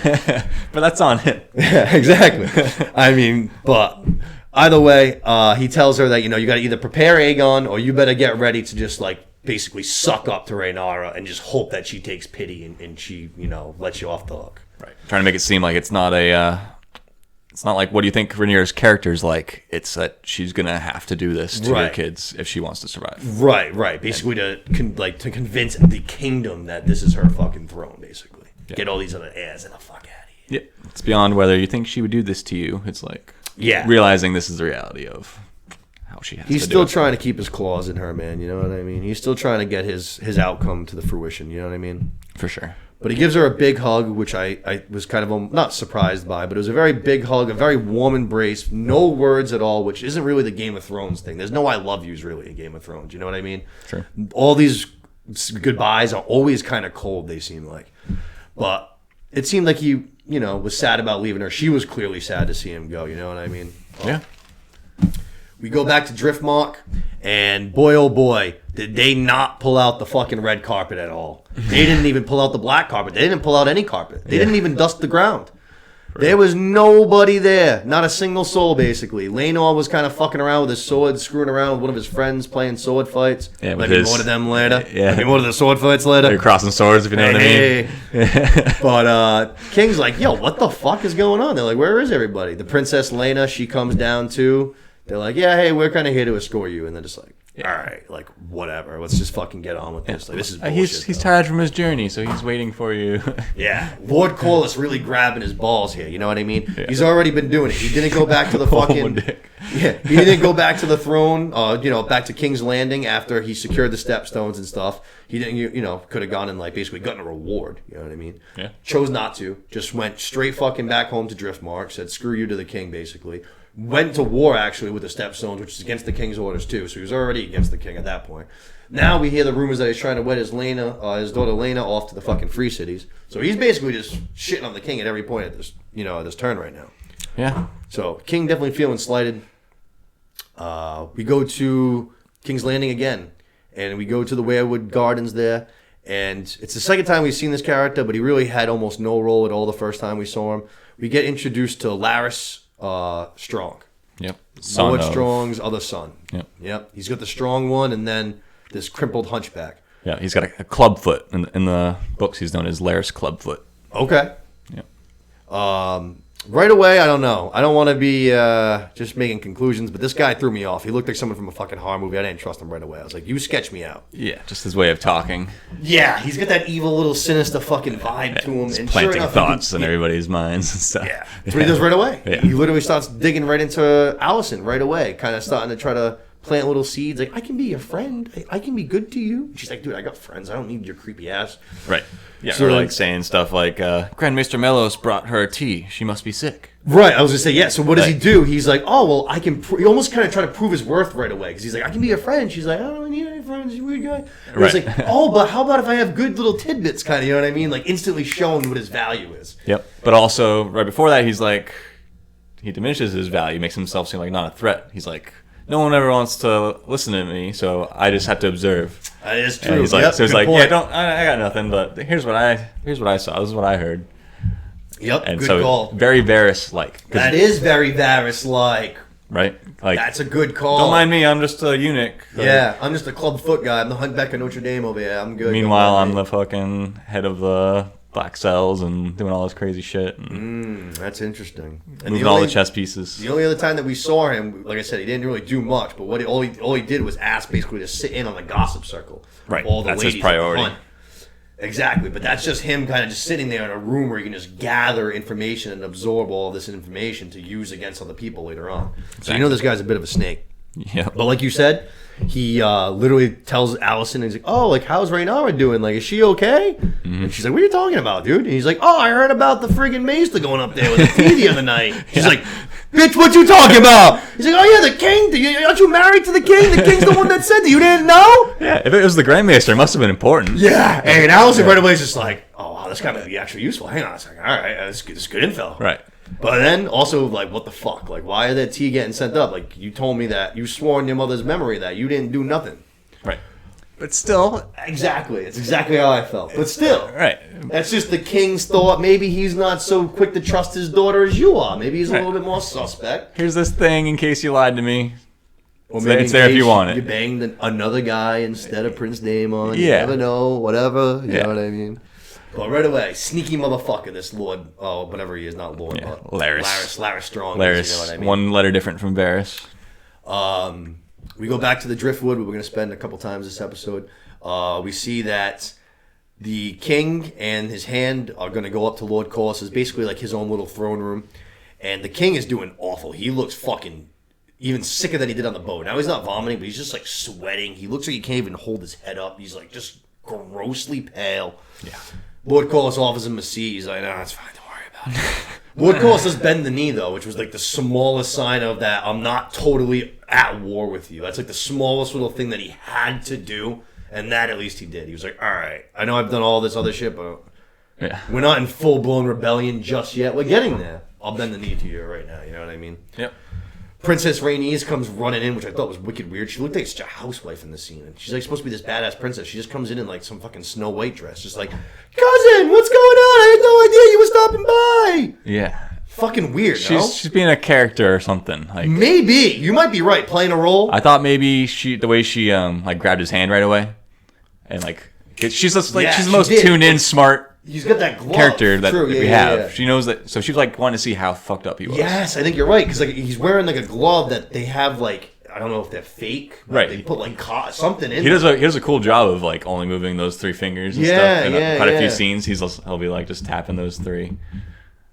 Speaker 3: But that's on him.
Speaker 1: Yeah, exactly. I mean, but either way, he tells her that, you got to either prepare Aegon or you better get ready to just, basically suck up to Rhaenyra and just hope that she takes pity and she, lets you off the hook.
Speaker 3: Right. Trying to make it seem like it's not like, what do you think Rhaenyra's character's like? It's that she's going to have to do this to her kids if she wants to survive.
Speaker 1: Right. Basically to convince the kingdom that this is her fucking throne, basically. Yeah. Get all these other heirs and the fuck out of here.
Speaker 3: Yeah. It's beyond whether you think she would do this to you. It's like realizing this is the reality of how she has to do it.
Speaker 1: He's still trying to keep his claws in her, man. You know what I mean? He's still trying to get his outcome to the fruition. You know what I mean?
Speaker 3: For sure.
Speaker 1: But he gives her a big hug, which I was kind of not surprised by, but it was a very big hug, a very warm embrace, no words at all, which isn't really the Game of Thrones thing. There's no I love yous really in Game of Thrones. You know what I mean?
Speaker 3: Sure.
Speaker 1: All these goodbyes are always kind of cold, they seem like. But it seemed like he, was sad about leaving her. She was clearly sad to see him go. You know what I mean?
Speaker 3: Yeah.
Speaker 1: We go back to Driftmark, and boy, oh boy, did they not pull out the fucking red carpet at all. They didn't even pull out the black carpet. They didn't pull out any carpet. They didn't even dust the ground. Right. There was nobody there. Not a single soul, basically. Laenor was kind of fucking around with his sword, screwing around with one of his friends playing sword fights.
Speaker 3: Yeah,
Speaker 1: Maybe more to them later.
Speaker 3: Yeah.
Speaker 1: Maybe more to the sword fights later.
Speaker 3: They're crossing swords, if you know what I mean.
Speaker 1: But King's like, yo, what the fuck is going on? They're like, where is everybody? The Princess Laena, she comes down too. They're like, yeah, hey, we're kind of here to escort you. And they're just like, all right, like whatever, let's just fucking get on with this. Like this is bullshit.
Speaker 3: He's tired from his journey, so he's waiting for you.
Speaker 1: Yeah, Lord Corliss really grabbing his balls here. You know what I mean? Yeah. He's already been doing it. He didn't go back to the fucking. Yeah, he didn't go back to the throne. Back to King's Landing after he secured the stepstones and stuff. He didn't. Could have gone and like basically gotten a reward. You know what I mean?
Speaker 3: Yeah.
Speaker 1: Chose not to. Just went straight fucking back home to Driftmark. Said screw you to the king, basically. Went to war actually with the stepstones, which is against the king's orders too. So he was already against the king at that point. Now we hear the rumors that he's trying to wed his daughter Lena, off to the fucking Free Cities. So he's basically just shitting on the king at every point at this turn right now.
Speaker 3: Yeah.
Speaker 1: So king definitely feeling slighted. We go to King's Landing again, and we go to the Weirwood Gardens there. And it's the second time we've seen this character, but he really had almost no role at all the first time we saw him. We get introduced to Laris Strong.
Speaker 3: Yep.
Speaker 1: Lord Strong's other son.
Speaker 3: Yep.
Speaker 1: He's got the strong one, and then this crippled hunchback.
Speaker 3: Yeah, he's got a clubfoot. In the books, he's known as Laris Clubfoot.
Speaker 1: Okay.
Speaker 3: Yep.
Speaker 1: Right away, I don't know. I don't want to be just making conclusions, but this guy threw me off. He looked like someone from a fucking horror movie. I didn't trust him right away. I was like, you sketch me out.
Speaker 3: Yeah, just his way of talking.
Speaker 1: Yeah, he's got that evil little sinister fucking vibe to him.
Speaker 3: He's
Speaker 1: and
Speaker 3: planting
Speaker 1: sure enough,
Speaker 3: thoughts in everybody's minds and stuff.
Speaker 1: Yeah, that's what he does right away.
Speaker 3: Yeah.
Speaker 1: He literally starts digging right into Allison right away, kind of starting to try to plant little seeds. Like, I can be your friend. I can be good to you. She's like, dude, I got friends. I don't need your creepy ass.
Speaker 3: Right. Yeah,
Speaker 1: so
Speaker 3: or like saying stuff like, Grandmaster Melos brought her tea. She must be sick.
Speaker 1: Right, I was going to say, yeah, so what does he do? He's like, oh, well, I can... He almost kind of try to prove his worth right away, because he's like, I can be your friend. She's like, I don't need any friends, you weird guy. And
Speaker 3: right.
Speaker 1: He's like, oh, but how about if I have good little tidbits, kind of, you know what I mean? Like, instantly showing what his value is.
Speaker 3: Yep. But also, right before that, he's like, he diminishes his value, makes himself seem like not a threat. He's like, no one ever wants to listen to me, so I just have to observe.
Speaker 1: That is true.
Speaker 3: And he's like,
Speaker 1: yep,
Speaker 3: so he's like,
Speaker 1: point.
Speaker 3: yeah, I got nothing, but here's what I saw. This is what I heard.
Speaker 1: Yep,
Speaker 3: and
Speaker 1: good
Speaker 3: so
Speaker 1: call.
Speaker 3: Very Varys-like.
Speaker 1: That is very Varys-like.
Speaker 3: Right? Like,
Speaker 1: that's a good call.
Speaker 3: Don't mind me, I'm just a eunuch.
Speaker 1: Yeah, I'm just a Clubfoot guy. I'm the Huntback of Notre Dame over here. I'm good.
Speaker 3: Meanwhile, I'm the fucking head of the Black Cells and doing all this crazy shit.
Speaker 1: That's interesting. And
Speaker 3: moving all the chess pieces.
Speaker 1: The only other time that we saw him, like I said, he didn't really do much. But all he did was ask basically to sit in on the gossip circle.
Speaker 3: Right.
Speaker 1: All the
Speaker 3: that's
Speaker 1: ladies
Speaker 3: his priority.
Speaker 1: Hunt. Exactly, but that's just him kind of just sitting there in a room where he can just gather information and absorb all of this information to use against other people later on. Exactly. So you know this guy's a bit of a snake.
Speaker 3: Yeah.
Speaker 1: But like you said, he literally tells Allison, and he's like, oh, like, how's Rhaenyra doing? Like, is she okay? Mm-hmm. And she's like, what are you talking about, dude? And he's like, oh, I heard about the friggin' maester going up there with the tea the other night. She's like, bitch, what you talking about? He's like, oh, yeah, the king. Aren't you married to the king? The king's the one that said that. You didn't know?
Speaker 3: Yeah, if it was the Grand Maester, it must have been important.
Speaker 1: Yeah, and Allison right away is just like, oh, wow, this guy might be actually useful. Hang on a second. All right, this is good info.
Speaker 3: Right.
Speaker 1: But then also, like, what the fuck? Like, why is that tea getting sent up? Like, you told me that. You swore in your mother's memory that you didn't do nothing.
Speaker 3: Right. But still.
Speaker 1: Exactly. It's exactly how I felt. But still.
Speaker 3: Right.
Speaker 1: That's just the king's thought. Maybe he's not so quick to trust his daughter as you are. Maybe he's a little bit more suspect.
Speaker 3: Here's this thing in case you lied to me.
Speaker 1: Or maybe
Speaker 3: it's there if you want it.
Speaker 1: You banged another guy instead of Prince Daemon.
Speaker 3: Yeah.
Speaker 1: You never know. Whatever. You know what I mean? But right away, sneaky motherfucker, this Lord, whatever he is, not Lord, but Laris Strong.
Speaker 3: Laris,
Speaker 1: you know what I mean?
Speaker 3: One letter different from Varys.
Speaker 1: We go back to the Driftwood, we're going to spend a couple times this episode. We see that the king and his hand are going to go up to Lord Corliss. It's basically like his own little throne room. And the king is doing awful. He looks fucking even sicker than he did on the boat. Now he's not vomiting, but he's just like sweating. He looks like he can't even hold his head up. He's like just grossly pale.
Speaker 3: Yeah.
Speaker 1: Lord Corliss offers him a seat. He's like, no, it's fine. Don't worry about it. Lord Corliss does bend the knee, though, which was like the smallest sign of that I'm not totally at war with you. That's like the smallest little thing that he had to do, and that at least he did. He was like, all right, I know I've done all this other shit, but we're not in full-blown rebellion just yet. We're getting there. I'll bend the knee to you right now. You know what I mean?
Speaker 3: Yep.
Speaker 1: Princess Rhaenys comes running in, which I thought was wicked weird. She looked like such a housewife in the scene. And she's like supposed to be this badass princess. She just comes in like some fucking Snow White dress. Just like, cousin, what's going on? I had no idea you were stopping by.
Speaker 3: Yeah.
Speaker 1: Fucking weird,
Speaker 3: She's being a character or something. Like,
Speaker 1: maybe. You might be right, playing a role.
Speaker 3: I thought maybe the way she like grabbed his hand right away. And like, she's just like, she's the most tuned in, smart.
Speaker 1: He's got that glove.
Speaker 3: Character that we have.
Speaker 1: Yeah.
Speaker 3: She knows that, so she's like wanting to see how fucked up he was.
Speaker 1: Yes, I think you're right, because like he's wearing like a glove that they have like I don't know if they're fake.
Speaker 3: Right.
Speaker 1: They put like something in.
Speaker 3: He does a cool job of like only moving those 3 fingers and stuff. And quite a few scenes, he'll be like just tapping those 3.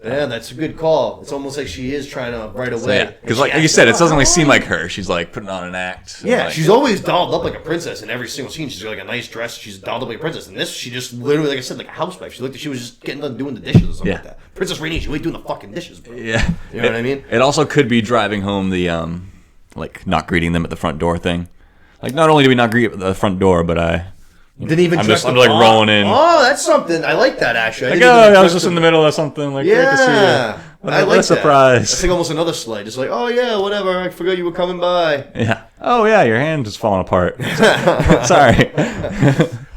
Speaker 1: Yeah, that's a good call. It's almost like she is trying to right away.
Speaker 3: Because like you said, it doesn't really seem like her. She's like putting on an act.
Speaker 1: Yeah,
Speaker 3: like,
Speaker 1: she's always dolled up like a princess in every single scene. She's got like a nice dress. She's dolled up like a princess. And this, she just literally, like I said, like a housewife. She looked like she was just getting done doing the dishes or something like that. Princess Rainey, she ain't doing the fucking dishes, bro.
Speaker 3: Yeah.
Speaker 1: You know what I mean?
Speaker 3: It also could be driving home the like not greeting them at the front door thing. Like not only do we not greet at the front door, but
Speaker 1: didn't even.
Speaker 3: I'm like rolling in.
Speaker 1: Oh, that's something. I like that actually.
Speaker 3: Like, I was just in the middle of something. Like, great to see you.
Speaker 1: I like
Speaker 3: a surprise.
Speaker 1: That's like almost another slight. Just like, oh yeah, whatever. I forgot you were coming by.
Speaker 3: Yeah. Oh yeah, your hand is falling apart. Sorry.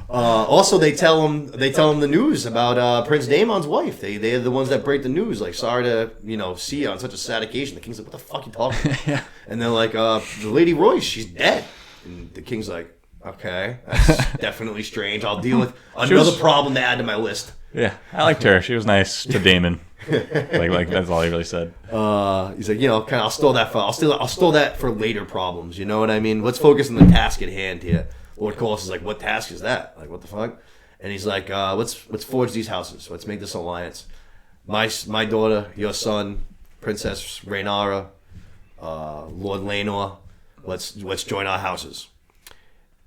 Speaker 1: Also, they tell him the news about Prince Damon's wife. They're the ones that break the news. Like, sorry to see you on such a sad occasion. The king's like, what the fuck you talking about?
Speaker 3: Yeah.
Speaker 1: And they're like, the Lady Royce, she's dead. And the king's like, okay, that's definitely strange. I'll deal with another problem to add to my list.
Speaker 3: Yeah, I liked her. She was nice to Damon. like that's all he really said.
Speaker 1: He's like, I'll store that for later problems. You know what I mean? Let's focus on the task at hand here. Lord Corlys is like, what task is that? Like, what the fuck? And he's like, let's forge these houses. Let's make this alliance. My daughter, your son, Princess Rhaenyra, Lord Laenor. Let's join our houses.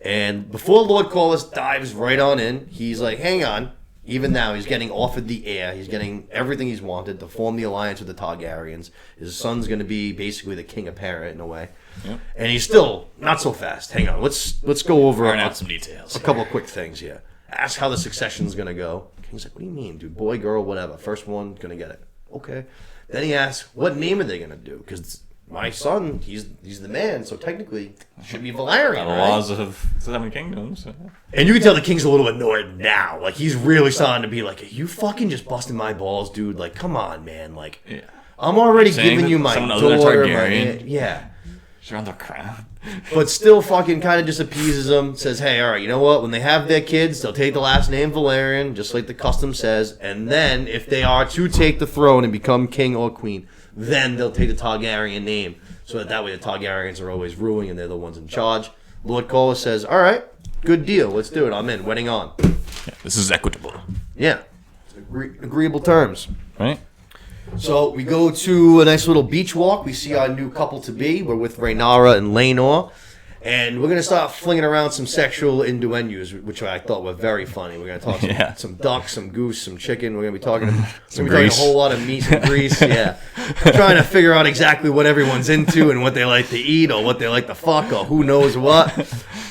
Speaker 1: And before Lord Corlys dives right on in, he's like, hang on. Even now, he's getting offered the heir. He's getting everything he's wanted to form the alliance with the Targaryens. His son's going to be basically the king apparent in a way. Yep. And he's still not so fast. Hang on. Let's go over
Speaker 3: some details.
Speaker 1: A couple of quick things here. Ask how the succession's going to go. King's like, what do you mean, dude? Boy, girl, whatever. First one, going to get it. Okay. Then he asks, what name are they going to do? Because my son, he's the man, so technically should be Valerian,
Speaker 3: the
Speaker 1: right?
Speaker 3: laws of 7 kingdoms.
Speaker 1: And you can tell the king's a little annoyed now. Like, he's really starting to be like, you fucking just busting my balls, dude. Like, come on, man. Like, yeah. I'm already giving you my daughter. Yeah.
Speaker 3: She's on the crown.
Speaker 1: But still fucking kind of just appeases them. Says, hey, all right, you know what? When they have their kids, they'll take the last name Valerian, just like the custom says. And then, if they are to take the throne and become king or queen, then they'll take the Targaryen name, so that way the Targaryens are always ruling and they're the ones in charge. Lord Corlys says, all right, good deal. Let's do it. I'm in. Wedding on.
Speaker 3: Yeah, this is equitable.
Speaker 1: Yeah. Agreeable terms.
Speaker 3: Right.
Speaker 1: So we go to a nice little beach walk. We see our new couple-to-be. We're with Rhaenyra and Laenor. And we're going to start flinging around some sexual innuendos, which I thought were very funny. We're going to talk some duck, some goose, some chicken. We're going to be talking a whole lot of meat and grease. Yeah. Trying to figure out exactly what everyone's into and what they like to eat or what they like to fuck or who knows what.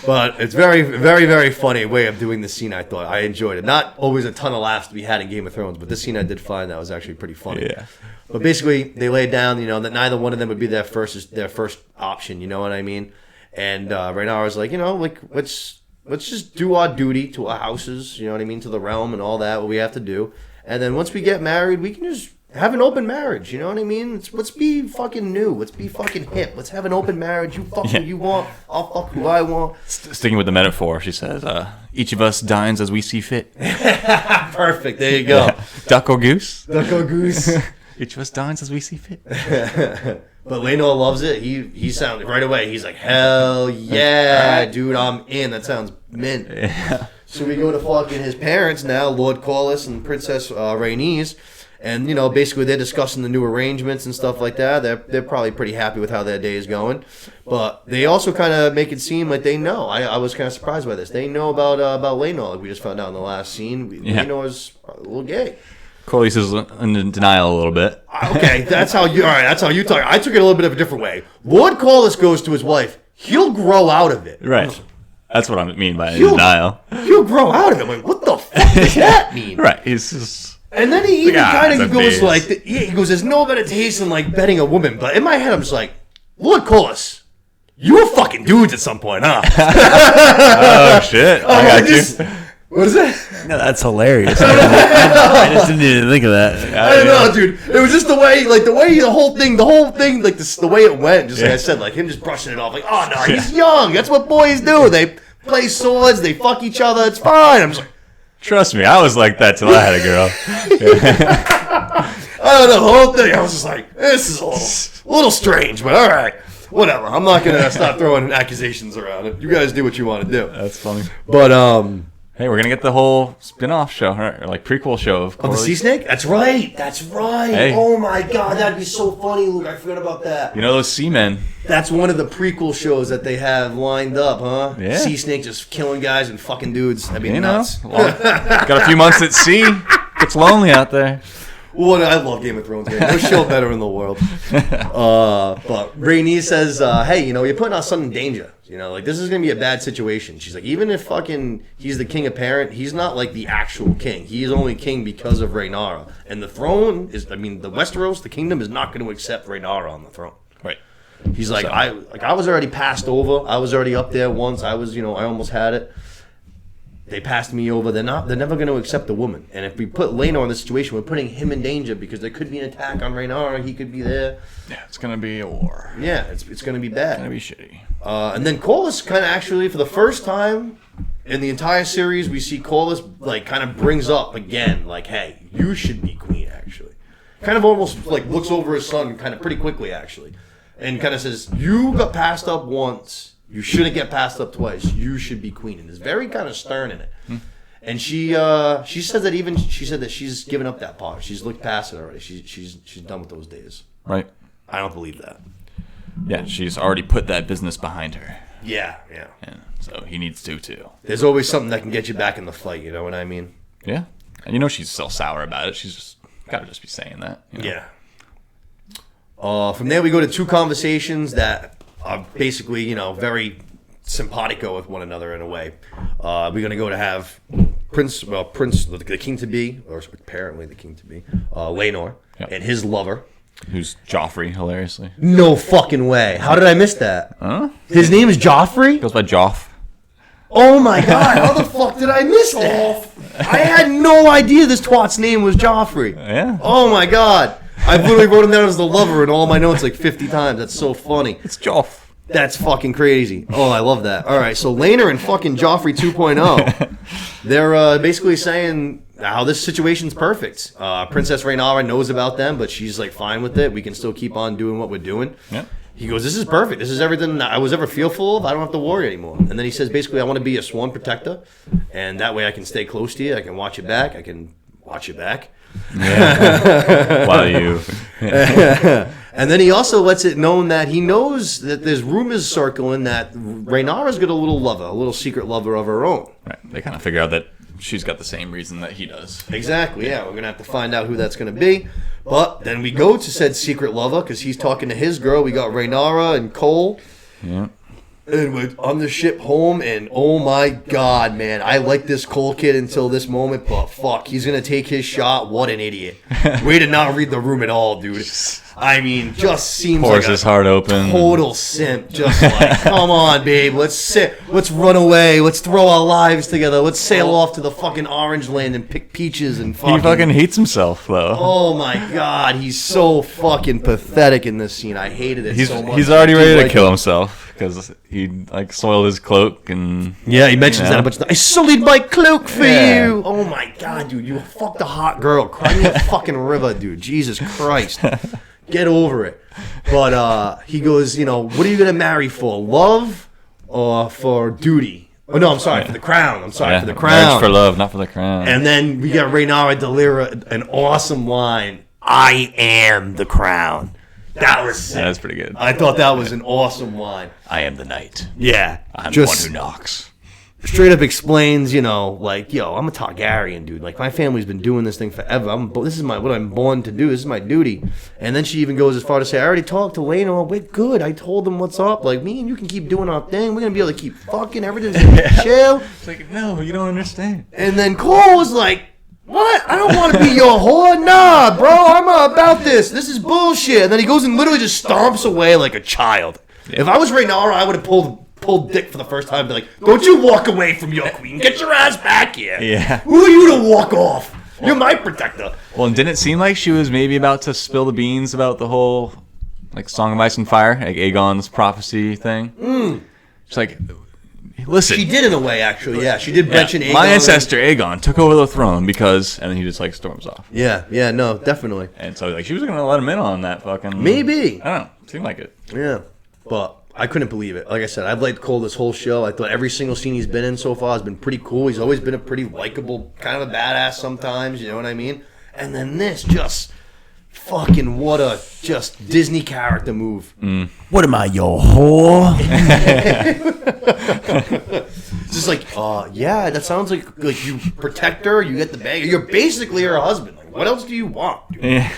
Speaker 1: But it's very, very, very funny way of doing the scene, I thought. I enjoyed it. Not always a ton of laughs to be had in Game of Thrones, but this scene I did find that was actually pretty funny.
Speaker 3: Yeah.
Speaker 1: But basically, they laid down, that neither one of them would be their first option, you know what I mean? And Rhaenyra was like, let's just do our duty to our houses, you know what I mean, to the realm and all that, what we have to do. And then once we get married, we can just have an open marriage, you know what I mean? Let's be fucking new. Let's be fucking hip. Let's have an open marriage. You fuck who you want. I'll fuck who I want.
Speaker 3: Sticking with the metaphor, she says, each of us dines as we see fit.
Speaker 1: Perfect. There you go.
Speaker 3: Yeah. Duck or goose?
Speaker 1: Duck or goose.
Speaker 3: Each of us dines as we see fit.
Speaker 1: But Laenor loves it. He sounded right away. He's like, hell yeah, dude, I'm in. That sounds mint.
Speaker 3: Yeah.
Speaker 1: So we go to fucking his parents now, Lord Corlys and Princess Rhaenys. And, basically they're discussing the new arrangements and stuff like that. They're probably pretty happy with how their day is going. But they also kind of make it seem like they know. I was kind of surprised by this. They know about Laenor, like we just found out in the last scene. Laenor's a little gay.
Speaker 3: Corlys is in denial a little bit.
Speaker 1: Okay, that's how you talk. I took it a little bit of a different way. Lord Corlys goes to his wife. He'll grow out of it.
Speaker 3: Right. That's what I mean by denial.
Speaker 1: He'll grow out of it. Like, what the fuck does that mean?
Speaker 3: Right. He's just...
Speaker 1: And then he even kind of goes like, he goes, there's no better taste than like betting a woman. But in my head, I'm just like, Lord Corlys, you were fucking dudes at some point, huh?
Speaker 3: Oh, shit. I got you.
Speaker 1: What is that?
Speaker 2: No, that's hilarious. I just didn't even think of that.
Speaker 1: I don't know, dude. It was just the way the whole thing, like this, the way it went. Just like I said, like him just brushing it off, like, oh no, he's young. That's what boys do. They play swords, they fuck each other. It's fine. I'm just like,
Speaker 3: trust me, I was like that till I had a girl.
Speaker 1: I don't know, the whole thing. I was just like, this is a little strange, but all right. Whatever. I'm not gonna stop throwing accusations around it. You guys do what you want to do.
Speaker 3: That's funny.
Speaker 1: But
Speaker 3: hey, we're gonna get the whole spin-off show, or like prequel show of
Speaker 1: the sea snake. That's right. That's right.
Speaker 3: Hey.
Speaker 1: Oh my god, that'd be so funny, Luke. I forgot about that.
Speaker 3: You know those seamen?
Speaker 1: That's one of the prequel shows that they have lined up, huh?
Speaker 3: Yeah.
Speaker 1: Sea snake just killing guys and fucking dudes. That'd be
Speaker 3: You
Speaker 1: nuts.
Speaker 3: know, got a few months at sea. It's lonely out there.
Speaker 1: Well, I love Game of Thrones. Man. No show better in the world. But Rhaenys says, hey, you know, you're putting our son in danger. You know, like, this is going to be a bad situation. She's like, even if fucking he's the king apparent, he's not, like, the actual king. He's only king because of Rhaenyra. And the throne is, I mean, the Westeros, the kingdom, is not going to accept Rhaenyra on the throne.
Speaker 3: Right.
Speaker 1: He's like, I was already passed over. I was already up there once. I was, you know, I almost had it. They passed me over. They're never going to accept the woman. And if we put Laenor in this situation, we're putting him in danger because there could be an attack on Rhaenyra. He could be there.
Speaker 3: Yeah, it's gonna be a war.
Speaker 1: Yeah, it's going to be bad.
Speaker 3: It's gonna be shitty.
Speaker 1: And then Corlys kind of actually, for the first time in the entire series, we see Corlys like kind of brings up again, like, hey, you should be queen, actually. Kind of almost like looks over his son kind of pretty quickly, actually. And kind of says, you got passed up once. You shouldn't get passed up twice. You should be queen. And it's very kind of stern in it. And she says that she said that she's given up that part. She's looked past it already. She's done with those days.
Speaker 3: Right.
Speaker 1: I don't believe that.
Speaker 3: Yeah, she's already put that business behind her.
Speaker 1: Yeah.
Speaker 3: And so he needs to too.
Speaker 1: There's always something that can get you back in the fight. You know what I mean?
Speaker 3: Yeah. And you know she's still sour about it. She's just gotta just be saying that. You know?
Speaker 1: Yeah. From there we go to two conversations that are basically, you know, very simpatico with one another in a way. We're gonna go to have Prince, the king to be, or apparently the king to be, Laenor, and his lover.
Speaker 3: Who's Joffrey, hilariously.
Speaker 1: No fucking way. How did I miss that?
Speaker 3: Huh?
Speaker 1: His name is Joffrey?
Speaker 3: Goes by Joff.
Speaker 1: Oh my god, how the fuck did I miss that? I had no idea this twat's name was Joffrey.
Speaker 3: Yeah.
Speaker 1: Oh my god. I literally wrote him down as the lover in all my notes like 50 times. That's so funny.
Speaker 3: It's Joff.
Speaker 1: That's fucking crazy. Oh, I love that. All right, so Laenor and fucking Joffrey 2.0. They're basically saying how this situation's perfect. Princess Rhaenyra knows about them, but she's like fine with it. We can still keep on doing what we're doing.
Speaker 3: Yeah.
Speaker 1: He goes, this is perfect. This is everything I was ever fearful of. I don't have to worry anymore. And then he says, basically, I want to be a sworn protector, and that way I can stay close to you. I can watch you back. I can watch you back.
Speaker 3: Yeah. While you...
Speaker 1: And then he also lets it known that he knows that there's rumors circling that Rhaenyra's got a little lover, a little secret lover of her own.
Speaker 3: Right. They kind of figure out that she's got the same reason that he does.
Speaker 1: Exactly, yeah. We're going to have to find out who that's going to be. But then we go to said secret lover because he's talking to his girl. We got Rhaenyra and Cole.
Speaker 3: Yeah.
Speaker 1: And we're on the ship home, and oh my god, man. I like this Cole kid until this moment, but fuck, he's going to take his shot. What an idiot. Way to not read the room at all, dude. I mean, just seems
Speaker 3: Pours
Speaker 1: like
Speaker 3: his heart open.
Speaker 1: Total simp. Just like, come on, babe. Let's run away. Let's throw our lives together. Let's sail off to the fucking Orange Land and pick peaches and fucking...
Speaker 3: He fucking hates himself, though.
Speaker 1: Oh my god, he's so fucking pathetic in this scene. I hated it so much.
Speaker 3: He's already ready to kill himself because he like soiled his cloak and...
Speaker 1: Yeah, he mentions that a bunch of times. I sullied my cloak for you. Oh my god, dude. You fucked a hot girl. Cry me a fucking river, dude. Jesus Christ. Get over it. But he goes, you know, what are you going to marry for? Love or for duty? Oh, no, I'm sorry, for the crown. I'm sorry, for the crown.
Speaker 3: Marriage for love, not for the crown.
Speaker 1: And then we got Rhaenyra deliver an awesome line. I am the crown. That was sick.
Speaker 3: That's pretty good.
Speaker 1: I thought that was an awesome line.
Speaker 3: I am the knight.
Speaker 1: Yeah.
Speaker 3: I'm the one who knocks.
Speaker 1: Straight up explains, you know, like, yo, I'm a Targaryen, dude. Like, my family's been doing this thing forever. This is what I'm born to do. This is my duty. And then she even goes as far to say, I already talked to Laenor. We're good. I told him what's up. Like, me and you can keep doing our thing. We're going to be able to keep fucking. Everything's going to be chill.
Speaker 3: It's like, no, you don't understand.
Speaker 1: And then Cole was like, what? I don't want to be your whore. Nah, bro. I'm about this. This is bullshit. And then he goes and literally just stomps away like a child. Yeah. If I was Rhaenyra, I would have pulled dick for the first time and be like, don't you walk away from your queen. Get your ass back here.
Speaker 3: Yeah.
Speaker 1: Who are you to walk off? You're my protector.
Speaker 3: Well, and didn't it seem like she was maybe about to spill the beans about the whole, like, Song of Ice and Fire, like Aegon's prophecy thing? She's like, listen.
Speaker 1: She did in a way, actually, yeah. She did mention Aegon.
Speaker 3: My ancestor, Aegon, took over the throne because... And then he just, like, storms off.
Speaker 1: Yeah, no, definitely.
Speaker 3: And so, like, she was going to let him in on that fucking...
Speaker 1: Maybe.
Speaker 3: I don't know. Seemed like it.
Speaker 1: Yeah. But I couldn't believe it. Like I said, I've liked Cole this whole show. I thought every single scene he's been in so far has been pretty cool. He's always been a pretty likable, kind of a badass sometimes, you know what I mean? And then this just fucking what a just Disney character move.
Speaker 2: What am I, your whore?
Speaker 1: It's just like, yeah, that sounds like you protect her, you get the bag. You're basically her husband. Like, what else do you want, dude?
Speaker 3: Yeah.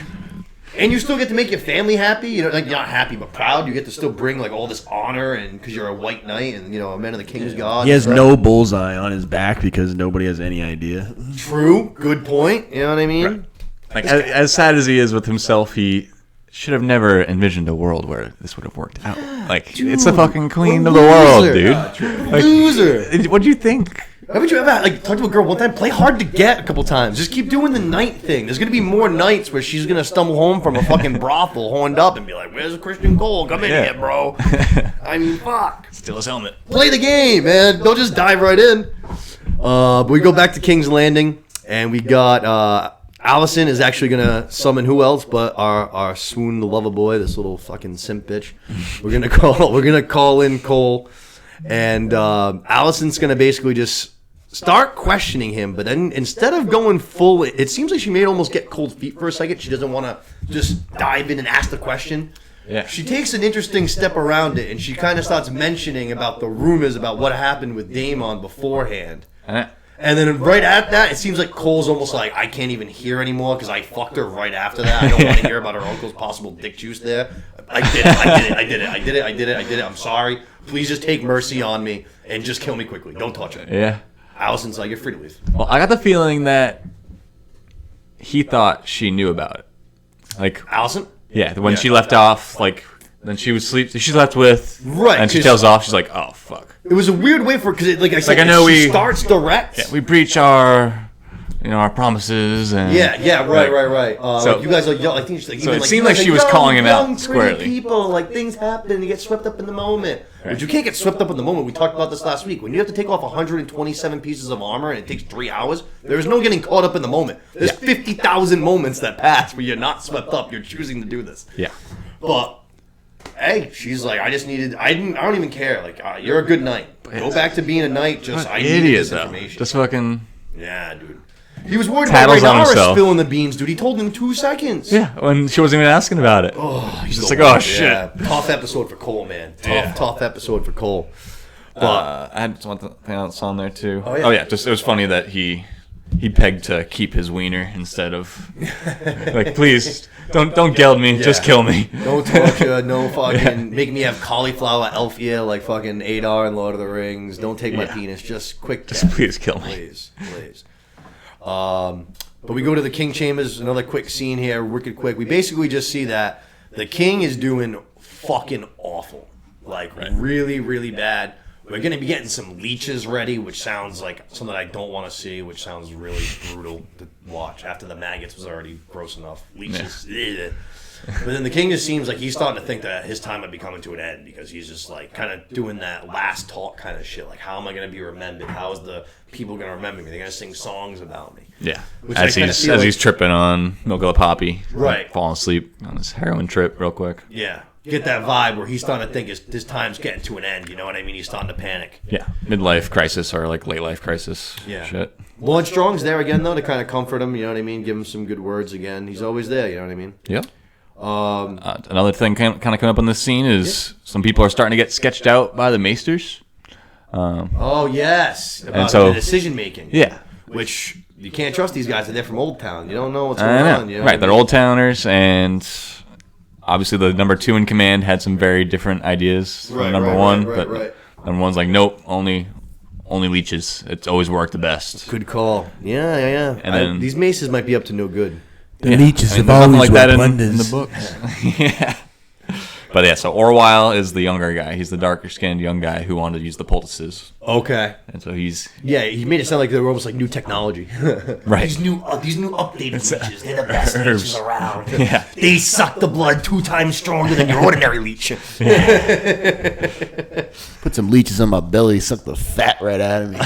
Speaker 1: And you still get to make your family happy. You know, like, you're not happy but proud. You get to still bring like all this honor, and because you're a white knight and a man of the king's god.
Speaker 2: He has no bullseye on his back because nobody has any idea.
Speaker 1: True. Good point. You know what I mean?
Speaker 3: Right. Like as sad as he is with himself, he should have never envisioned a world where this would have worked out. Like, dude, it's the fucking queen of the world, dude. Like,
Speaker 1: loser.
Speaker 3: What do you think?
Speaker 1: Haven't you ever talked to a girl one time? Play hard to get a couple times. Just keep doing the night thing. There's gonna be more nights where she's gonna stumble home from a fucking brothel, horned up, and be like, "Where's Christian Cole? Come in here, bro." I mean, fuck.
Speaker 3: Steal his helmet.
Speaker 1: Play the game, man. Don't just dive right in. But we go back to King's Landing, and we got Allison is actually gonna summon who else but our swoon the lover boy, this little fucking simp bitch. We're gonna call in Cole, and Allison's gonna basically just start questioning him. But then instead of going full, it seems like she may almost get cold feet for a second. She doesn't want to just dive in and ask the question.
Speaker 3: Yeah.
Speaker 1: She takes an interesting step around it, and she kind of starts mentioning about the rumors about what happened with Daemon beforehand. And then right at that, it seems like Cole's almost like, I can't even hear anymore because I fucked her right after that. I don't want to hear about her uncle's possible dick juice there. I did it. I'm sorry. Please just take mercy on me and just kill me quickly. Don't touch her.
Speaker 3: Yeah.
Speaker 1: Allison's like, you're free to leave.
Speaker 3: Well, I got the feeling that he thought she knew about it. Like,
Speaker 1: Allison?
Speaker 3: yeah, when she left off, like, then she was she left with,
Speaker 1: right?
Speaker 3: And she tells off. She's like, "Oh fuck."
Speaker 1: It was a weird way for because, like I said,
Speaker 3: I know
Speaker 1: she starts direct.
Speaker 3: Yeah, we breach our, our promises and.
Speaker 1: Yeah, right.
Speaker 3: So
Speaker 1: you guys are young. I think she's like.
Speaker 3: So it seemed like she was calling him out squarely.
Speaker 1: People, like things happen, and you get swept up in the moment.
Speaker 3: Right.
Speaker 1: But you can't get swept up in the moment. We talked about this last week. When you have to take off 127 pieces of armor and it takes 3 hours, there's no getting caught up in the moment. There's 50,000 moments that pass where you're not swept up. You're choosing to do this.
Speaker 3: Yeah.
Speaker 1: But. Hey, she's like, I don't even care. Like, you're a good knight. Go back to being a knight. Just, I need this information.
Speaker 3: Just fucking.
Speaker 1: Yeah, dude. He was worried about Rhaenyra spilling the beans, dude. He told him in 2 seconds.
Speaker 3: Yeah, when she wasn't even asking about it.
Speaker 1: Oh,
Speaker 3: he's just like, oh shit.
Speaker 1: Yeah. Tough episode for Cole, man. Tough episode for Cole.
Speaker 3: But I had something else on there too.
Speaker 1: Oh yeah.
Speaker 3: Just it was funny that he pegged to keep his wiener instead of like, please don't geld me, just kill me.
Speaker 1: No torture, no fucking make me have cauliflower elf ear like fucking Adar in Lord of the Rings. Don't take my penis, just quick death.
Speaker 3: Just please kill me.
Speaker 1: Please. But we go to the King Chambers, another quick scene here, wicked quick. We basically just see that the king is doing fucking awful. Like really, really bad. We're going to be getting some leeches ready, which sounds like something I don't want to see, which sounds really brutal to watch after the maggots was already gross enough. Leeches. Yeah. But then the king just seems like he's starting to think that his time might be coming to an end because he's just like kind of doing that last talk kind of shit. Like, how am I going to be remembered? How is the people going to remember me? They're going to sing songs about me.
Speaker 3: Yeah.
Speaker 1: Which
Speaker 3: as he's tripping on Milk of the Poppy.
Speaker 1: Right.
Speaker 3: Falling asleep on his heroin trip real quick.
Speaker 1: Yeah. Get that vibe where he's starting to think his time's getting to an end. You know what I mean? He's starting to panic.
Speaker 3: Yeah. Midlife crisis or like late life crisis.
Speaker 1: Yeah.
Speaker 3: Shit.
Speaker 1: Lord Strong's there again, though, to kind of comfort him. You know what I mean? Give him some good words again. He's always there. You know what I mean?
Speaker 3: Yep. Another thing kind of coming up on this scene is some people are starting to get sketched out by the maesters.
Speaker 1: Oh, yes. About
Speaker 3: so,
Speaker 1: the decision making.
Speaker 3: Yeah.
Speaker 1: Which you can't trust these guys. They're from Old Town. You don't know what's going on. You know
Speaker 3: right. They're Old Towners, and obviously the number 2 in command had some very different ideas from number 1. But number 1's like, nope, only leeches. It's always worked the best.
Speaker 1: Good call. Yeah.
Speaker 3: And then
Speaker 1: these maces might be up to no good.
Speaker 2: The leeches have
Speaker 3: nothing
Speaker 2: always
Speaker 3: like that
Speaker 2: worked
Speaker 3: in the books. Yeah. But yeah, so Orwyle is the younger guy. He's the darker skinned young guy who wanted to use the poultices.
Speaker 1: Okay.
Speaker 3: And so he's...
Speaker 1: Yeah, he made it sound like they were almost like new technology.
Speaker 3: Right.
Speaker 1: These new updated leeches, they're the best leeches around.
Speaker 3: Yeah.
Speaker 1: They suck the blood 2 times stronger than your ordinary leech.
Speaker 2: Put some leeches on my belly, suck the fat right out of me.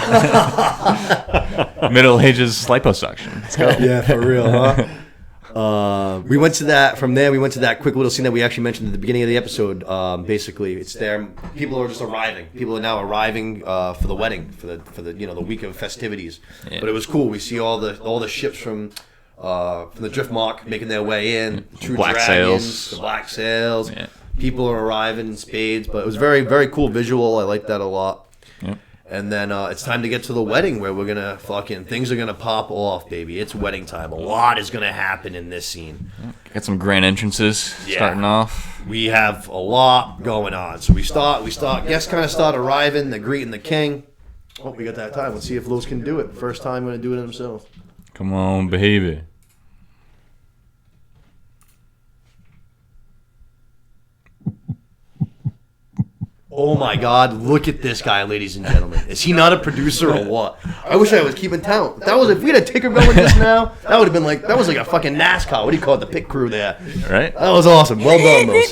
Speaker 3: Middle Ages liposuction. Let's go.
Speaker 1: Yeah, for real, huh? We went to that. From there, we went to that quick little scene that we actually mentioned at the beginning of the episode. Basically, it's there. People are just arriving. People are now arriving for the wedding, for the the week of festivities. Yeah. But it was cool. We see all the ships from the Driftmark making their way in. True
Speaker 3: Black
Speaker 1: Dragons,
Speaker 3: sails.
Speaker 1: the Black Sails.
Speaker 3: Yeah.
Speaker 1: People are arriving in spades. But it was very, very cool visual. I like that a lot.
Speaker 3: Yep.
Speaker 1: And then it's time to get to the wedding where we're gonna things are gonna pop off, baby. It's wedding time. A lot is gonna happen in this scene.
Speaker 3: Got some grand entrances starting off.
Speaker 1: We have a lot going on. So we start. Guests kind of start arriving. They're greeting the king. Oh, we got that time. Let's see if Los can do it. First time gonna do it himself.
Speaker 3: Come on, baby.
Speaker 1: Oh my God! Look at this guy, ladies and gentlemen. Is he not a producer or what? I wish I was keeping count. That was if we had a ticker going just now. That would have been like a fucking NASCAR. What do you call it? The pit crew there.
Speaker 3: Right?
Speaker 1: That was awesome. Well done, Los.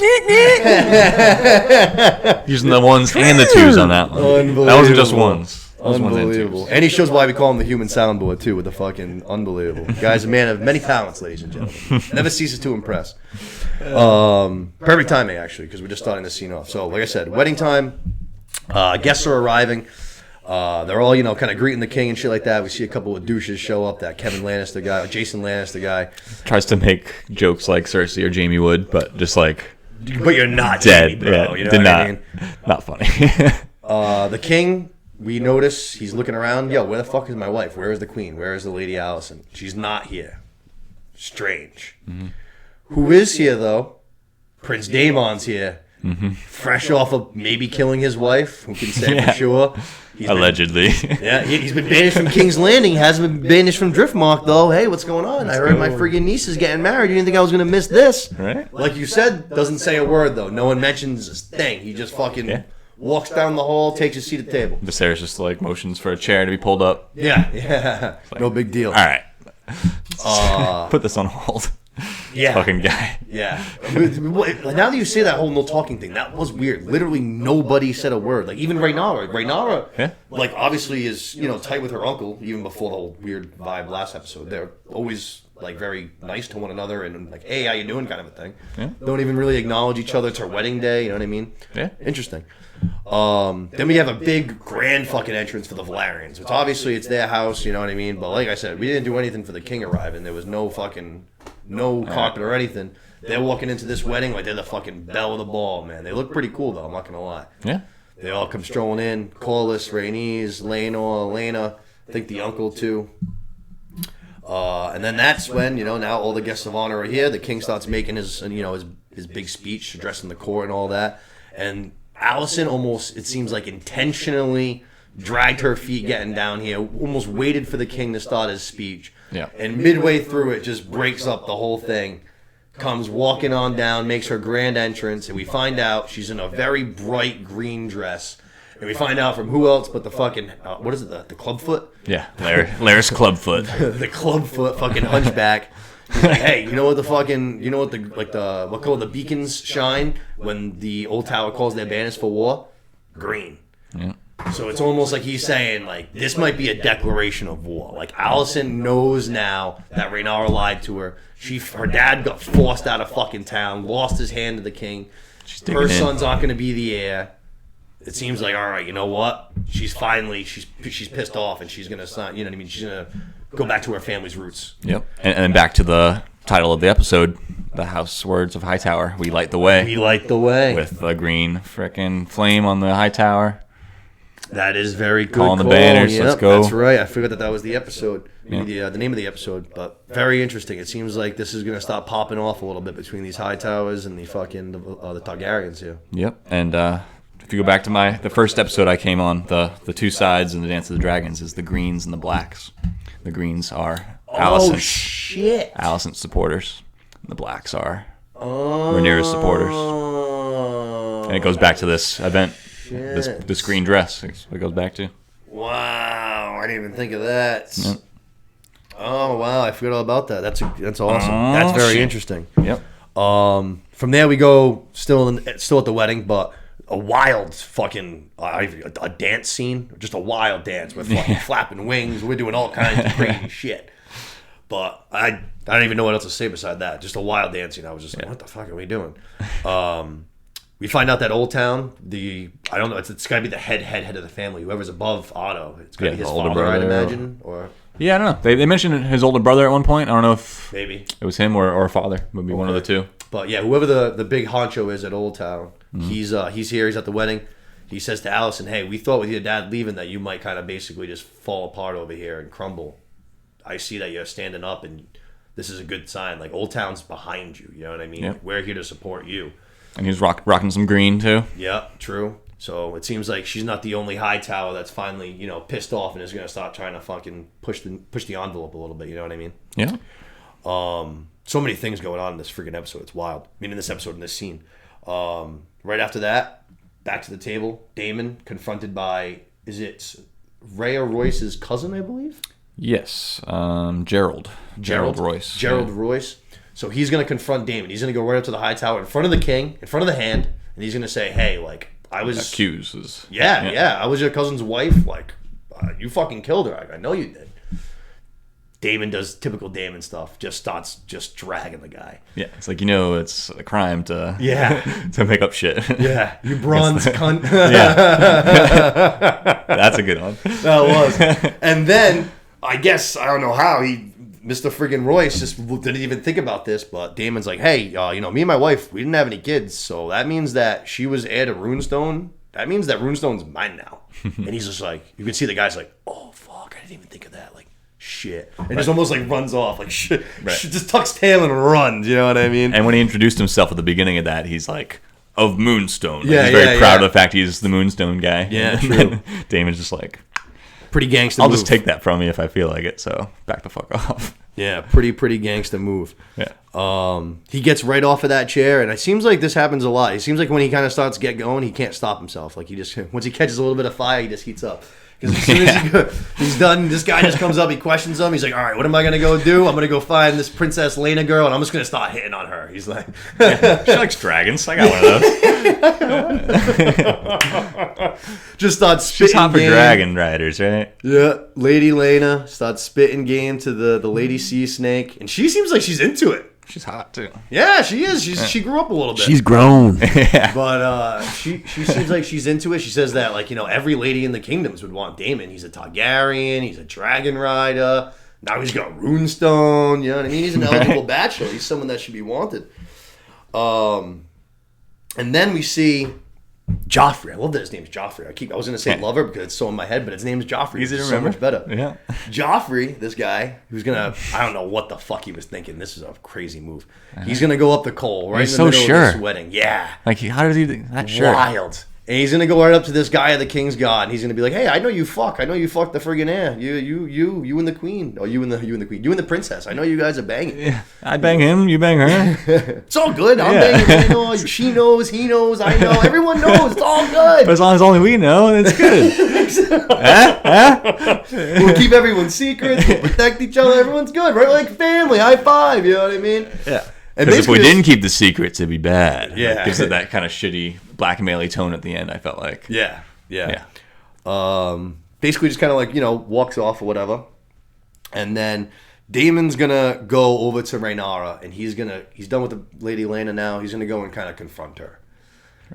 Speaker 3: Using the ones and the twos on that one.
Speaker 1: Unbelievable.
Speaker 3: That wasn't just ones. That was ones and
Speaker 1: Unbelievable.
Speaker 3: twos.
Speaker 1: And he shows why we call him the human soundboard too, with the fucking unbelievable. Guy's a man of many talents, ladies and gentlemen. Never ceases to impress. Perfect timing actually, because we're just starting the scene off. So, like I said, wedding time. Guests are arriving. They're all kind of greeting the king and shit like that. We see a couple of douches show up. That Kevin Lannister guy, Jason Lannister guy,
Speaker 3: Tries to make jokes like Cersei or Jamie would, but just like
Speaker 1: but you're not
Speaker 3: dead.
Speaker 1: Jamie, bro.
Speaker 3: Yeah,
Speaker 1: You know
Speaker 3: did
Speaker 1: what
Speaker 3: not.
Speaker 1: I mean?
Speaker 3: Not funny.
Speaker 1: The king. We notice he's looking around. Yo, where the fuck is my wife? Where is the queen? Where is the Lady Allison? She's not here. Strange. Mm-hmm. Who is here though? Prince Daemon's here. Mm-hmm. Fresh off of maybe killing his wife. Who can say for sure?
Speaker 3: Allegedly.
Speaker 1: He's been banished from King's Landing. Hasn't been banished from Driftmark though. Hey, what's going on? I heard my friggin' niece is getting married. You didn't think I was gonna miss this?
Speaker 3: Right.
Speaker 1: Like you said, doesn't say a word though. No one mentions a thing. He just fucking walks down the hall, takes a seat at the table.
Speaker 3: Viserys just like motions for a chair to be pulled up.
Speaker 1: Yeah. No big deal.
Speaker 3: All right. Put this on hold.
Speaker 1: Yeah.
Speaker 3: Fucking guy.
Speaker 1: Yeah. Now that you say that whole no talking thing, that was weird. Literally nobody said a word. Like even Rhaenyra. Rhaenyra, like obviously is tight with her uncle even before the whole weird vibe last episode. They're always like very nice to one another and like, hey, how you doing, kind of a thing. Yeah. Don't even really acknowledge each other. It's her wedding day. You know what I mean? Yeah. Interesting. Then we have a big grand fucking entrance for the Valerians, which obviously it's their house, you know what I mean? But like I said, we didn't do anything for the king arriving. There was no carpet or anything. They're walking into this wedding like they're the fucking belle of the ball, man. They look pretty cool though, I'm not gonna lie. Yeah. They all come strolling in. Corlys, Rhaenys, Laenor, Elena, I think the uncle too. And then that's when, now all the guests of honor are here. The king starts making his big speech, addressing the court and all that. And Allison almost, it seems like intentionally dragged her feet getting down here, almost waited for the king to start his speech. Yeah. And midway through it, just breaks up the whole thing. Comes walking on down, makes her grand entrance, and we find out she's in a very bright green dress. And we find out from who else but the fucking, what is it, the Clubfoot?
Speaker 3: Yeah, Larys Clubfoot.
Speaker 1: The Clubfoot fucking hunchback. He's like, hey, you know what what color the beacons shine when the old tower calls their banners for war? Green. Yeah. So it's almost like he's saying, like, this might be a declaration of war. Like, Allison knows now that Rhaenyra lied to her. Her dad got forced out of fucking town, lost his hand to the king. Her son's not going to be the heir. It seems like, all right, you know what? She's pissed off, and she's going to sign, you know what I mean? She's going to go back to her family's roots. Yep.
Speaker 3: And then back to the title of the episode, the House Words of Hightower. We light the way.
Speaker 1: We light the way.
Speaker 3: With the green frickin' flame on the high tower.
Speaker 1: That is very good.
Speaker 3: Calling the banners. Let's go.
Speaker 1: That's right. I forgot that was the episode. Maybe the name of the episode, but very interesting. It seems like this is going to start popping off a little bit between these Hightowers and the fucking the Targaryens here.
Speaker 3: Yep. And if you go back to the first episode I came on, the two sides in the Dance of the Dragons is the greens and the blacks. The greens are Alicent's supporters. And the blacks are Rhaenyra's supporters. And it goes back to this event. This green dress. That's what it goes back to.
Speaker 1: Wow, I didn't even think of that. Yep. Oh wow, I forgot all about that. That's awesome. That's very interesting. Yep. From there we go still at the wedding, but a wild fucking a dance scene, just a wild dance with fucking flapping wings. We're doing all kinds of crazy shit. But I don't even know what else to say beside that. Just a wild dancing. I was just like, what the fuck are we doing? We find out that Old Town, I don't know, it's got to be the head of the family. Whoever's above Otto. It's got to be his father, brother, I'd imagine. Or
Speaker 3: yeah, I don't know. They mentioned his older brother at one point. I don't know if
Speaker 1: maybe
Speaker 3: it was him or a father. Would be one of the two.
Speaker 1: But yeah, whoever the big honcho is at Old Town, he's here. He's at the wedding. He says to Allison, hey, we thought with your dad leaving that you might kind of basically just fall apart over here and crumble. I see that you're standing up, and this is a good sign. Like, Old Town's behind you. You know what I mean?
Speaker 3: Yep.
Speaker 1: We're here to support you.
Speaker 3: And he's rocking some green, too.
Speaker 1: Yeah, true. So it seems like she's not the only high tower that's finally, pissed off and is going to start trying to fucking push the envelope a little bit. You know what I mean?
Speaker 3: Yeah.
Speaker 1: So many things going on in this freaking episode. It's wild. I mean, in this episode, in this scene. Right after that, back to the table. Damon confronted by, is it Rhea Royce's cousin, I believe?
Speaker 3: Yes. Gerald Royce.
Speaker 1: Gerald Royce. So he's going to confront Damon. He's going to go right up to the high tower in front of the king, in front of the hand, and he's going to say, hey, like, I was...
Speaker 3: Accuses.
Speaker 1: Yeah, I was your cousin's wife. Like, you fucking killed her. I know you did. Damon does typical Damon stuff. Just starts dragging the guy.
Speaker 3: Yeah, it's like, it's a crime to to make up shit.
Speaker 1: Yeah, you bronze cunt.
Speaker 3: Yeah, that's a good one.
Speaker 1: That was. And then I guess I don't know how Mr. friggin' Royce just didn't even think about this, but Damon's like, hey, me and my wife, we didn't have any kids, so that means that she was heir to Runestone. That means that Runestone's mine now. And he's just like, you can see the guy's like, oh fuck, I didn't even think of that. Like, shit. And just almost like runs off. Like, shit. Right. Just tucks tail and runs. You know what I mean?
Speaker 3: And when he introduced himself at the beginning of that, he's like, of Moonstone. Like, he's very proud of the fact he's the Moonstone guy.
Speaker 1: Yeah, true.
Speaker 3: Damon's just like,
Speaker 1: pretty gangsta
Speaker 3: I'll
Speaker 1: move.
Speaker 3: just take that from you if I feel like it, so back the fuck off.
Speaker 1: Yeah, pretty gangsta move.
Speaker 3: Yeah.
Speaker 1: He gets right off of that chair, and it seems like this happens a lot. It seems like when he kind of starts to get going, he can't stop himself. Like, once he catches a little bit of fire, he just heats up. Because as soon as he's done, this guy just comes up, he questions him. He's like, all right, what am I going to go do? I'm going to go find this Princess Lena girl, and I'm just going to start hitting on her. He's like...
Speaker 3: She likes dragons. I got one of those.
Speaker 1: Just starts spitting
Speaker 3: She's hot for
Speaker 1: game.
Speaker 3: dragon riders, right?
Speaker 1: Yeah. Lady Lena starts spitting game to the Lady Sea Snake, and she seems like she's into it.
Speaker 3: She's hot, too.
Speaker 1: Yeah, she is. She grew up a little bit.
Speaker 2: She's grown.
Speaker 1: But she seems like she's into it. She says that, like, every lady in the kingdoms would want Daemon. He's a Targaryen. He's a dragon rider. Now he's got Runestone. You know what I mean? He's an eligible bachelor. He's someone that should be wanted. And then we see Joffrey. I love that his name's Joffrey. I was going to say Lover because it's so in my head, but his name's Joffrey.
Speaker 3: Easy to
Speaker 1: so
Speaker 3: remember.
Speaker 1: much better.
Speaker 3: Yeah.
Speaker 1: Joffrey, this guy, who's going to... I don't know what the fuck he was thinking. This is a crazy move. He's going to go up the coal right
Speaker 3: He's
Speaker 1: in the
Speaker 3: so
Speaker 1: middle
Speaker 3: sure.
Speaker 1: of this wedding. Yeah.
Speaker 3: Like, how does he do that? Sure.
Speaker 1: Wild. And he's gonna go right up to this guy of the King's God, and he's gonna be like, "Hey, I know you fuck. I know you fuck the friggin' heir. You and the queen, or you and the queen, you and the princess. I know you guys are banging.
Speaker 3: Yeah. I bang him, you bang her.
Speaker 1: It's all good. I'm banging. I know. She knows. He knows. I know. Everyone knows. It's all good.
Speaker 3: But as long as only we know, it's good.
Speaker 1: We'll keep everyone's secrets. We'll protect each other. Everyone's good, right? Like family. High five. You know what I mean?
Speaker 3: Yeah.
Speaker 1: And
Speaker 3: Because if we didn't keep the secrets, it'd be bad.
Speaker 1: Yeah.
Speaker 3: It gives it that kind of shitty blackmail-y tone at the end, I felt like.
Speaker 1: Yeah. Basically just kind of like, walks off or whatever. And then Damon's going to go over to Rhaenyra, and he's done with the Lady Lena now. He's going to go and kind of confront her.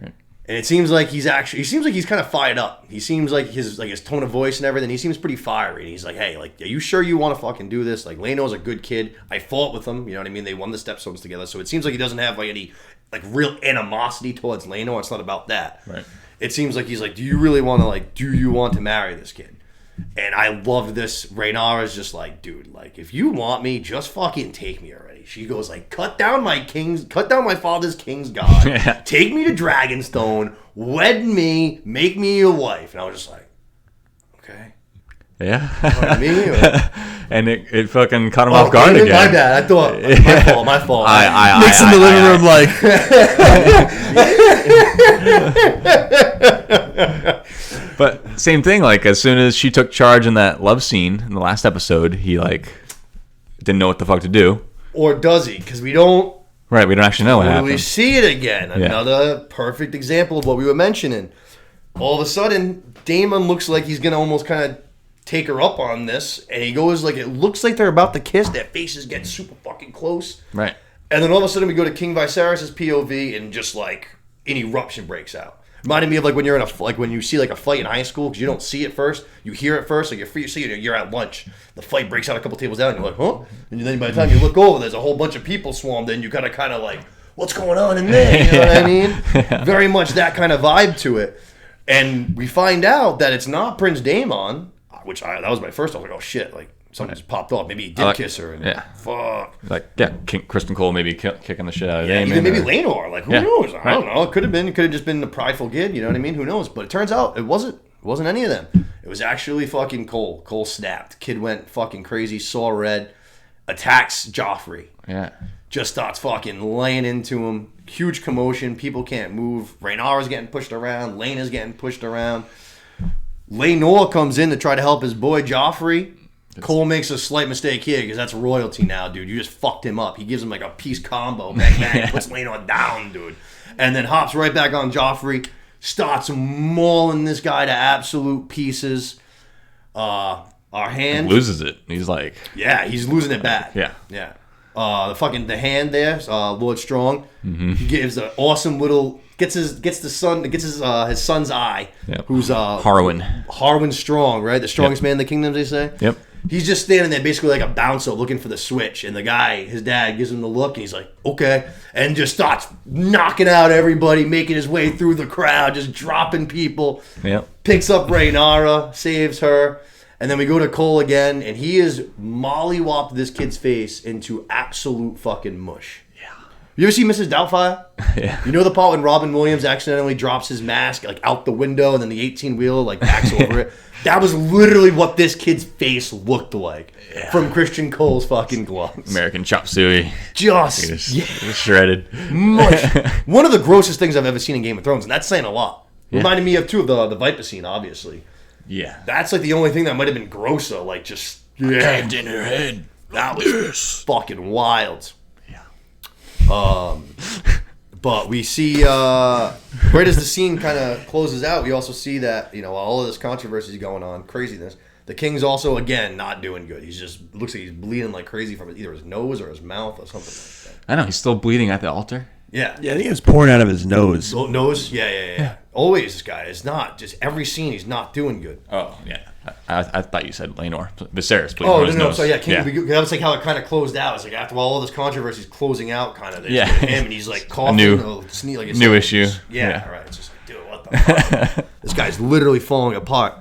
Speaker 3: Right.
Speaker 1: And it seems like he's kind of fired up. He seems like his tone of voice and everything, he seems pretty fiery. And he's like, hey, like, are you sure you want to fucking do this? Like, Leno's a good kid. I fought with him. You know what I mean? They won the Stepstones together. So it seems like he doesn't have like any like real animosity towards Leno. It's not about that.
Speaker 3: Right.
Speaker 1: It seems like he's like, do you want to marry this kid? And I love this. Rhaenyra's just like, dude, like, if you want me, just fucking take me already. She goes like, cut down my father's king's god.
Speaker 3: Yeah.
Speaker 1: Take me to Dragonstone, wed me, make me your wife. And I was just like, okay.
Speaker 3: Yeah.
Speaker 1: You know what I mean?
Speaker 3: And it fucking caught him off guard
Speaker 1: David,
Speaker 3: again.
Speaker 1: my bad. I thought, my fault.
Speaker 2: Nick's in the living room like...
Speaker 3: But same thing, like, as soon as she took charge in that love scene in the last episode, he, like, didn't know what the fuck to do.
Speaker 1: Or does he? Because we don't
Speaker 3: Right, we don't actually know what
Speaker 1: really
Speaker 3: happened.
Speaker 1: see it again. Another perfect example of what we were mentioning. All of a sudden, Daemon looks like he's going to almost kind of take her up on this, and he goes like, it looks like they're about to kiss. Their faces get super fucking close.
Speaker 3: Right.
Speaker 1: And then all of a sudden we go to King Viserys' POV, and just like an eruption breaks out. Reminded me of like when you're in when you see like a fight in high school, because you don't see it first, you hear it first. Like you're at lunch, the fight breaks out a couple tables down, and you're like, huh? And then by the time you look over, there's a whole bunch of people swarmed in. You kind of like, what's going on in there? You know what I mean? Very much that kind of vibe to it. And we find out that it's not Prince Daemon, which that was my first. I was like, oh shit, like something just popped off. Maybe he did kiss her. And fuck.
Speaker 3: Like Kristen Cole maybe kicking the shit out of
Speaker 1: Daemon.
Speaker 3: Daemon.
Speaker 1: Maybe Laenor. Like who knows? I don't know. It could have just been a prideful kid. You know what I mean? Who knows? But it turns out it wasn't. It wasn't any of them. It was actually fucking Cole. Cole snapped. Kid went fucking crazy. Saw red. Attacks Joffrey.
Speaker 3: Yeah.
Speaker 1: Just starts fucking laying into him. Huge commotion. People can't move. Rhaenyra's getting pushed around. Laena's getting pushed around. Laenor comes in to try to help his boy Joffrey. Cole makes a slight mistake here because that's royalty now, dude. You just fucked him up. He gives him like a peace combo. Bang, bang. Puts Laenor down, dude. And then hops right back on Joffrey. Starts mauling this guy to absolute pieces. Our hand
Speaker 3: loses it. He's like...
Speaker 1: Yeah, he's losing it bad.
Speaker 3: Yeah.
Speaker 1: Yeah. The hand there, Lord Strong, he gives an awesome little gets his son's eye, who's Harwin Strong, right? The strongest man in the kingdom, they say.
Speaker 3: Yep.
Speaker 1: He's just standing there basically like a bouncer looking for the switch, and the guy, his dad, gives him the look, and he's like, okay, and just starts knocking out everybody, making his way through the crowd, just dropping people.
Speaker 3: Yep. Picks
Speaker 1: up Rhaenyra, saves her. And then we go to Cole again, and he is mollywopped this kid's face into absolute fucking mush. Yeah. You ever see Mrs. Doubtfire?
Speaker 3: Yeah.
Speaker 1: You know the part when Robin Williams accidentally drops his mask like out the window, and then the 18-wheeler like backs over it? That was literally what this kid's face looked like from Christian Cole's fucking gloves.
Speaker 3: American chop suey.
Speaker 1: Just
Speaker 3: shredded.
Speaker 1: Much. One of the grossest things I've ever seen in Game of Thrones, and that's saying a lot. Reminded me of the Viper scene, obviously.
Speaker 3: Yeah.
Speaker 1: That's like the only thing that might have been grosser. Like just
Speaker 3: caved in her head.
Speaker 1: That was fucking wild.
Speaker 3: Yeah.
Speaker 1: But we see right as the scene kind of closes out, we also see that, while all of this controversy is going on, craziness, the king's also again not doing good. He's just looks like he's bleeding like crazy from either his nose or his mouth or something like that.
Speaker 3: I know, he's still bleeding at the altar.
Speaker 1: Yeah.
Speaker 2: Yeah, I think it was pouring out of his nose.
Speaker 1: Nose? Yeah. Always this guy. It's not. Just every scene he's not doing good.
Speaker 3: Oh, yeah. I thought you said Laenor. Viserys bleeding
Speaker 1: from
Speaker 3: his nose.
Speaker 1: So yeah, that was like how it kind of closed out. It's like after all this controvery is closing out kind of. Yeah. Him and he's like coughing.
Speaker 3: New issue.
Speaker 1: Yeah, right. It's just like, dude, what the fuck? This guy's literally falling apart.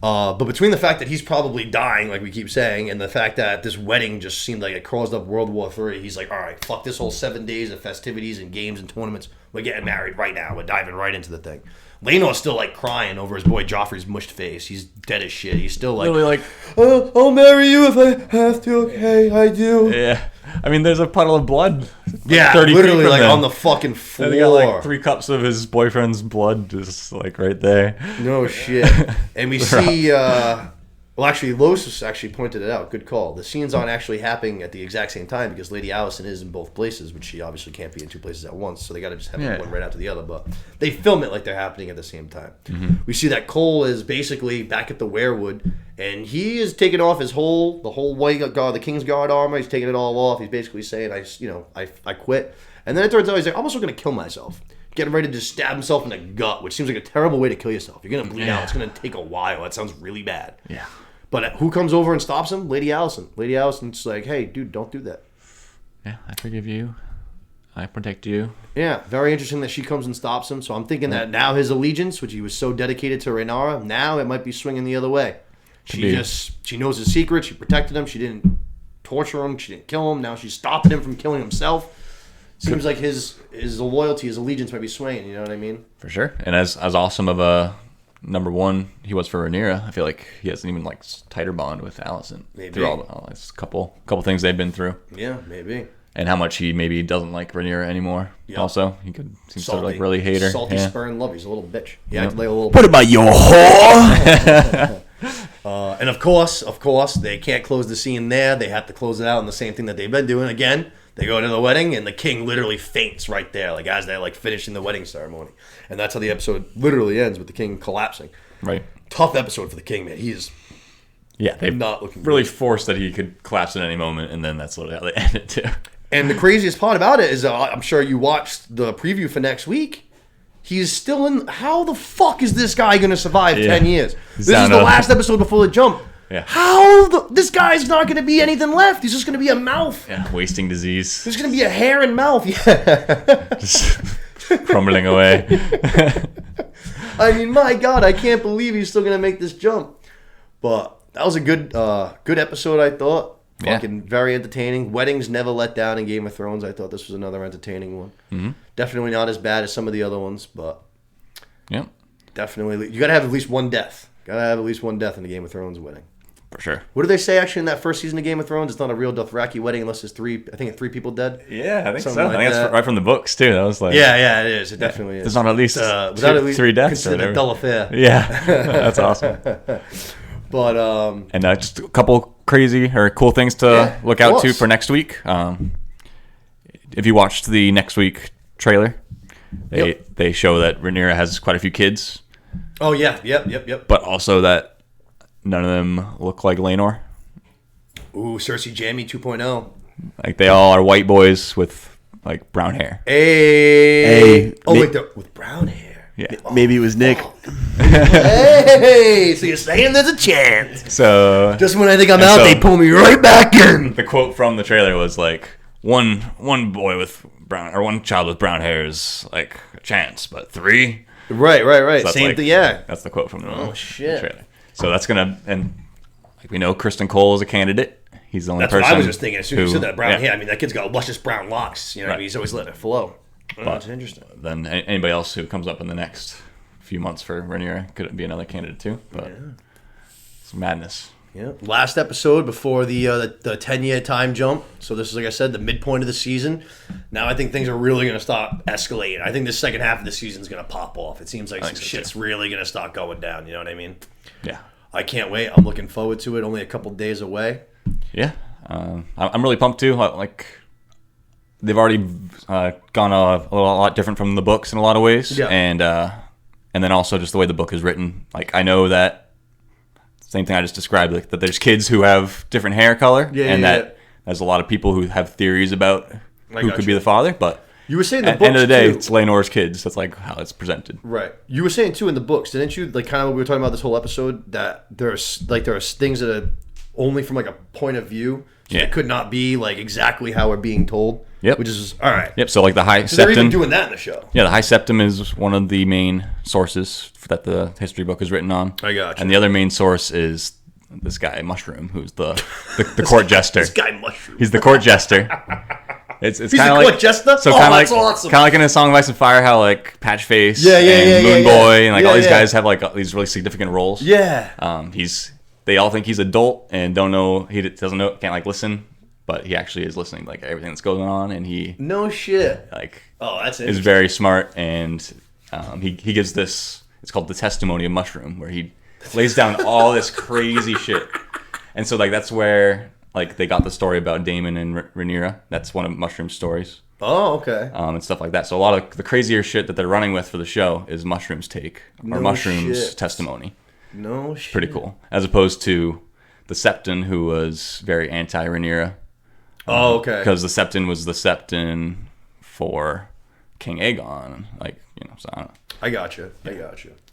Speaker 1: But between the fact that he's probably dying, like we keep saying, and the fact that this wedding just seemed like it caused up World War III, he's like, all right, fuck this whole 7 days of festivities and games and tournaments. We're getting married right now. We're diving right into the thing. Laenor's still like crying over his boy Joffrey's mushed face. He's dead as shit. He's still like, I'll marry you if I have to. Okay, I do.
Speaker 3: Yeah. I mean, there's a puddle of blood.
Speaker 1: Yeah, 30 literally like on the fucking floor.
Speaker 3: They got like 3 cups of his boyfriend's blood just like right there.
Speaker 1: No shit. And we see, actually, Lois actually pointed it out. Good call. The scenes aren't actually happening at the exact same time because Lady Allison is in both places, which she obviously can't be in 2 places at once. So they got to just have one right after the other. But they film it like they're happening at the same time. Mm-hmm. We see that Cole is basically back at the Werewood, and he is taking off the whole white guard, the King's Guard armor. He's taking it all off. He's basically saying, I quit. And then it turns out he's like, I'm also going to kill myself. Getting ready to just stab himself in the gut, which seems like a terrible way to kill yourself. You're going to bleed out. It's going to take a while. That sounds really bad.
Speaker 3: Yeah.
Speaker 1: But who comes over and stops him? Lady Allison. Lady Allison's like, hey, dude, don't do that.
Speaker 3: Yeah, I forgive you. I protect you.
Speaker 1: Yeah, very interesting that she comes and stops him. So I'm thinking that now his allegiance, which he was so dedicated to Rhaenyra, now it might be swinging the other way. She knows his secret. She protected him. She didn't torture him. She didn't kill him. Now she's stopping him from killing himself. Seems like his loyalty, his allegiance might be swaying. You know what I mean?
Speaker 3: For sure. And as awesome of a number one he was for Rhaenyra, I feel like he has an even like tighter bond with Alicent.
Speaker 1: Maybe.
Speaker 3: Through all this couple things they've been through.
Speaker 1: Yeah, maybe.
Speaker 3: And how much he maybe doesn't like Rhaenyra anymore. Yep. Also, he seems to like really hate her.
Speaker 1: Salty spurn love. He's a little bitch. He acted like a little.
Speaker 2: What about your whore?
Speaker 1: And of course, they can't close the scene there. They have to close it out in the same thing that they've been doing. Again, they go to the wedding, and the king literally faints right there, like as they're like finishing the wedding ceremony. And that's how the episode literally ends with the king collapsing.
Speaker 3: Right.
Speaker 1: Tough episode for the king, man. He's
Speaker 3: Yeah, they
Speaker 1: not looking
Speaker 3: really
Speaker 1: good.
Speaker 3: forced that he could collapse at any moment, and then that's literally how they ended too.
Speaker 1: And the craziest part about it is, I'm sure you watched the preview for next week. He's still in. How the fuck is this guy going to survive 10 years? This is the last episode before the jump.
Speaker 3: Yeah.
Speaker 1: This guy's not going to be anything left. He's just going to be a mouth.
Speaker 3: Yeah, wasting disease.
Speaker 1: There's going to be a hair and mouth. Yeah.
Speaker 3: Just crumbling away.
Speaker 1: I mean, my God, I can't believe he's still going to make this jump. But that was a good episode, I thought. Fucking very entertaining. Weddings never let down in Game of Thrones. I thought this was another entertaining one. Mm-hmm. Definitely not as bad as some of the other ones, but definitely. You got to have at least one death. Got to have at least one death in the Game of Thrones wedding.
Speaker 3: For sure.
Speaker 1: What do they say actually in that first season of Game of Thrones? It's not a real Dothraki wedding unless there's three people dead.
Speaker 3: Yeah, I think
Speaker 1: Something
Speaker 3: so.
Speaker 1: like
Speaker 3: I think
Speaker 1: that.
Speaker 3: that's right from the books too. That was like
Speaker 1: Yeah, it is. It definitely is.
Speaker 3: There's not at least three deaths.
Speaker 1: Considered a dull affair.
Speaker 3: Yeah, that's awesome.
Speaker 1: But
Speaker 3: and just a couple crazy or cool things to look out to for next week. If you watched the next week trailer, they show that Rhaenyra has quite a few kids.
Speaker 1: Oh yeah, yep.
Speaker 3: But also that none of them look like Laenor.
Speaker 1: Ooh, Cersei Jaime 2.0.
Speaker 3: Like they all are white boys with like brown hair.
Speaker 1: Hey. Oh wait, with brown hair.
Speaker 3: Yeah.
Speaker 2: Maybe it was Nick.
Speaker 1: Hey, so you're saying there's a chance?
Speaker 3: So
Speaker 1: just when I think I'm out, they pull me right back in.
Speaker 3: The quote from the trailer was like, one boy with brown or one child with brown hair is like a chance, but three.
Speaker 1: Right.
Speaker 3: So
Speaker 1: Same thing. Yeah.
Speaker 3: That's the quote from the
Speaker 1: shit.
Speaker 3: trailer. So that's gonna and like we know, Kristen Cole is a candidate. He's the only person.
Speaker 1: That's what I was just thinking as soon as you said that brown hair. I mean, that kid's got luscious brown locks. You know, what I mean, he's always letting it flow. That's interesting.
Speaker 3: Then anybody else who comes up in the next few months for Rhaenyra could be another candidate too. But it's madness.
Speaker 1: Yeah. Last episode before the 10-year time jump. So this is, like I said, the midpoint of the season. Now I think things are really going to start escalating. I think the second half of the season is going to pop off. It seems like some shit's really going to start going down. You know what I mean?
Speaker 3: Yeah.
Speaker 1: I can't wait. I'm looking forward to it. Only a couple days away.
Speaker 3: Yeah. I'm really pumped too. Like they've already gone a lot different from the books in a lot of ways.
Speaker 1: Yeah.
Speaker 3: And then also just the way the book is written. Like I know that same thing I just described, like that there's kids who have different hair color, that there's a lot of people who have theories about who could be the father. But
Speaker 1: you were saying
Speaker 3: at the end of the day, it's Laenor's kids. That's like how it's presented.
Speaker 1: Right. You were saying too in the books, didn't you? Like kind of what we were talking about this whole episode, that there are things that are only from like a point of view. So it could not be like exactly how we're being told.
Speaker 3: Yep.
Speaker 1: Which is all right.
Speaker 3: Yep. So like the High Septim.
Speaker 1: They're even doing that in the show.
Speaker 3: Yeah, the High Septim is one of the main sources that the history book is written on.
Speaker 1: I got you.
Speaker 3: And the other main source is this guy Mushroom, who's the court jester.
Speaker 1: This guy Mushroom.
Speaker 3: He's the court jester. It's
Speaker 1: He's
Speaker 3: kind of
Speaker 1: the
Speaker 3: like
Speaker 1: court jester.
Speaker 3: So
Speaker 1: That's awesome.
Speaker 3: Kind of like in a Song of Ice and Fire, how like Patchface
Speaker 1: and
Speaker 3: Moon Boy and like all these guys have like these really significant roles.
Speaker 1: Yeah.
Speaker 3: They all think he's adult and don't know. He doesn't know. Can't like listen. But he actually is listening, like everything that's going on, and he
Speaker 1: no shit.
Speaker 3: Like
Speaker 1: that's
Speaker 3: is very smart, and he gives this. It's called the Testimony of Mushroom, where he lays down all this crazy shit, and so like that's where like they got the story about Daemon and Rhaenyra. That's one of Mushroom's stories.
Speaker 1: Oh, okay.
Speaker 3: And stuff like that. So a lot of the crazier shit that they're running with for the show is Mushroom's take or Mushroom's testimony.
Speaker 1: No shit.
Speaker 3: Pretty cool, as opposed to the Septon, who was very anti Rhaenyra.
Speaker 1: Oh, okay.
Speaker 3: Because the Septon was the Septon for King Aegon, like so I don't know.
Speaker 1: I got you.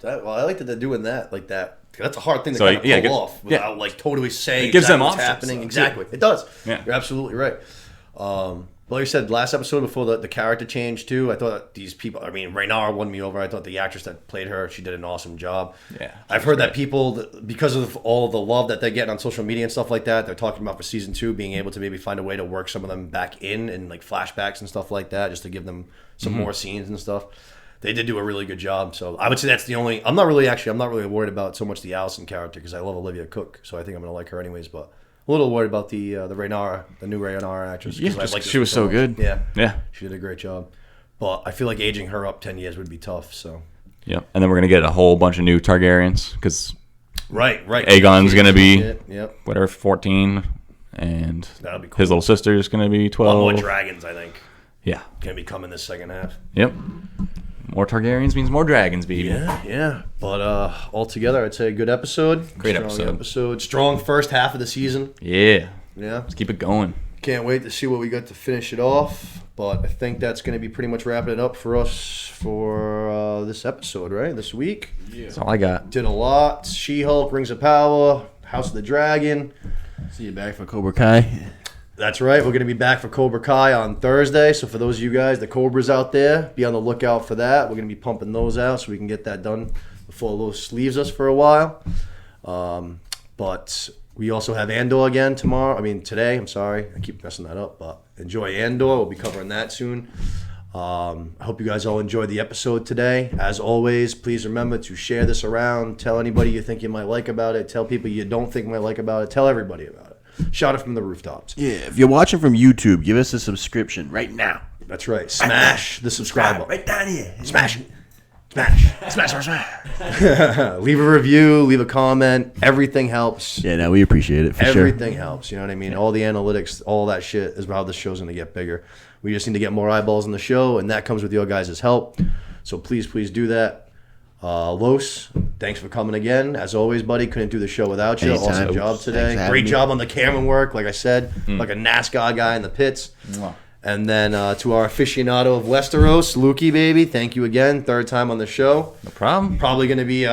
Speaker 1: I like that they're doing that like that. That's a hard thing to kind of pull off without like totally saying
Speaker 3: it gives them
Speaker 1: what's
Speaker 3: options,
Speaker 1: happening. Exactly, it does.
Speaker 3: Yeah.
Speaker 1: You're absolutely right. Like you said, last episode before the character change too, I thought these people. I mean, Rhaenyra won me over. I thought the actress that played her, she did an awesome job.
Speaker 3: Yeah,
Speaker 1: I've heard that people, because of all the love that they're getting on social media and stuff like that, they're talking about for season 2 being able to maybe find a way to work some of them back in and like flashbacks and stuff like that, just to give them some more scenes and stuff. They did do a really good job. So I would say that's the only. I'm not really worried about so much the Allison character because I love Olivia Cook, so I think I'm gonna like her anyways. But a little worried about the Rhaenyra, the new Rhaenyra actress.
Speaker 3: Yeah, she was so good.
Speaker 1: Yeah, she did a great job. But I feel like aging her up 10 years would be tough. So.
Speaker 3: Yeah, and then we're gonna get a whole bunch of new Targaryens because.
Speaker 1: Right.
Speaker 3: Aegon's gonna be
Speaker 1: yep.
Speaker 3: whatever 14, and
Speaker 1: that'll be cool.
Speaker 3: His little sister is gonna be 12.
Speaker 1: A lot more dragons, I think.
Speaker 3: Yeah,
Speaker 1: gonna be coming this second half.
Speaker 3: Yep. More Targaryens means more dragons, baby.
Speaker 1: Yeah. But altogether, I'd say a good episode.
Speaker 3: Great
Speaker 1: Strong
Speaker 3: episode.
Speaker 1: Strong first half of the season.
Speaker 3: Yeah.
Speaker 1: Yeah.
Speaker 3: Let's keep it going.
Speaker 1: Can't wait to see what we got to finish it off. But I think that's going to be pretty much wrapping it up for us for this episode, right? This week.
Speaker 3: Yeah. That's all I got.
Speaker 1: Did a lot. She-Hulk, Rings of Power, House of the Dragon.
Speaker 2: See you back for Cobra Kai.
Speaker 1: That's right. We're going to be back for Cobra Kai on Thursday. So for those of you guys, the Cobras out there, be on the lookout for that. We're going to be pumping those out so we can get that done before Los leaves us for a while. But we also have Andor again today. I'm sorry. I keep messing that up. But enjoy Andor. We'll be covering that soon. I hope you guys all enjoyed the episode today. As always, please remember to share this around. Tell anybody you think you might like about it. Tell people you don't think might like about it. Tell everybody about it. Shout it from the rooftops.
Speaker 2: Yeah, if you're watching from YouTube, give us a subscription right now.
Speaker 1: That's right. Smash the subscribe button.
Speaker 2: Right down here.
Speaker 1: Smash it. Smash. Leave a review. Leave a comment. Everything helps.
Speaker 2: Yeah, no, we appreciate it for sure.
Speaker 1: Everything helps. You know what I mean? All the analytics, all that shit is how this show's going to get bigger. We just need to get more eyeballs on the show, and that comes with your guys' help. So please do that. Los, thanks for coming again. As always, buddy, couldn't do the show without you.
Speaker 2: Anytime.
Speaker 1: Awesome job today. Great job on the camera work, like I said, like a NASCAR guy in the pits.
Speaker 3: Mwah.
Speaker 1: And then to our aficionado of Westeros, Lukey, baby, thank you again. Third time on the show.
Speaker 3: No problem.
Speaker 1: Probably going to be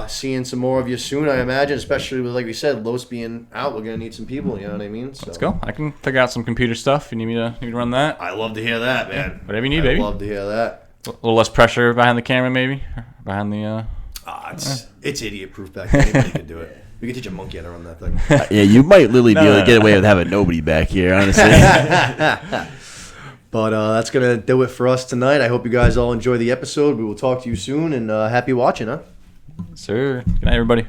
Speaker 1: seeing some more of you soon, I imagine, especially with, like we said, Los being out. We're going to need some people, you know what I mean? So,
Speaker 3: let's go. I can figure out some computer stuff. You need me to run that?
Speaker 1: I love to hear that, man.
Speaker 3: Whatever you need, baby.
Speaker 1: I love to hear that.
Speaker 3: A little less pressure behind the camera, maybe? Behind the...
Speaker 1: It's idiot-proof back there. Anybody can do it. We could teach a monkey how to run that thing.
Speaker 2: Yeah, you might literally be able to get away with having nobody back here, honestly.
Speaker 1: But that's going to do it for us tonight. I hope you guys all enjoy the episode. We will talk to you soon, and happy watching, huh?
Speaker 3: Sir. Good night, everybody.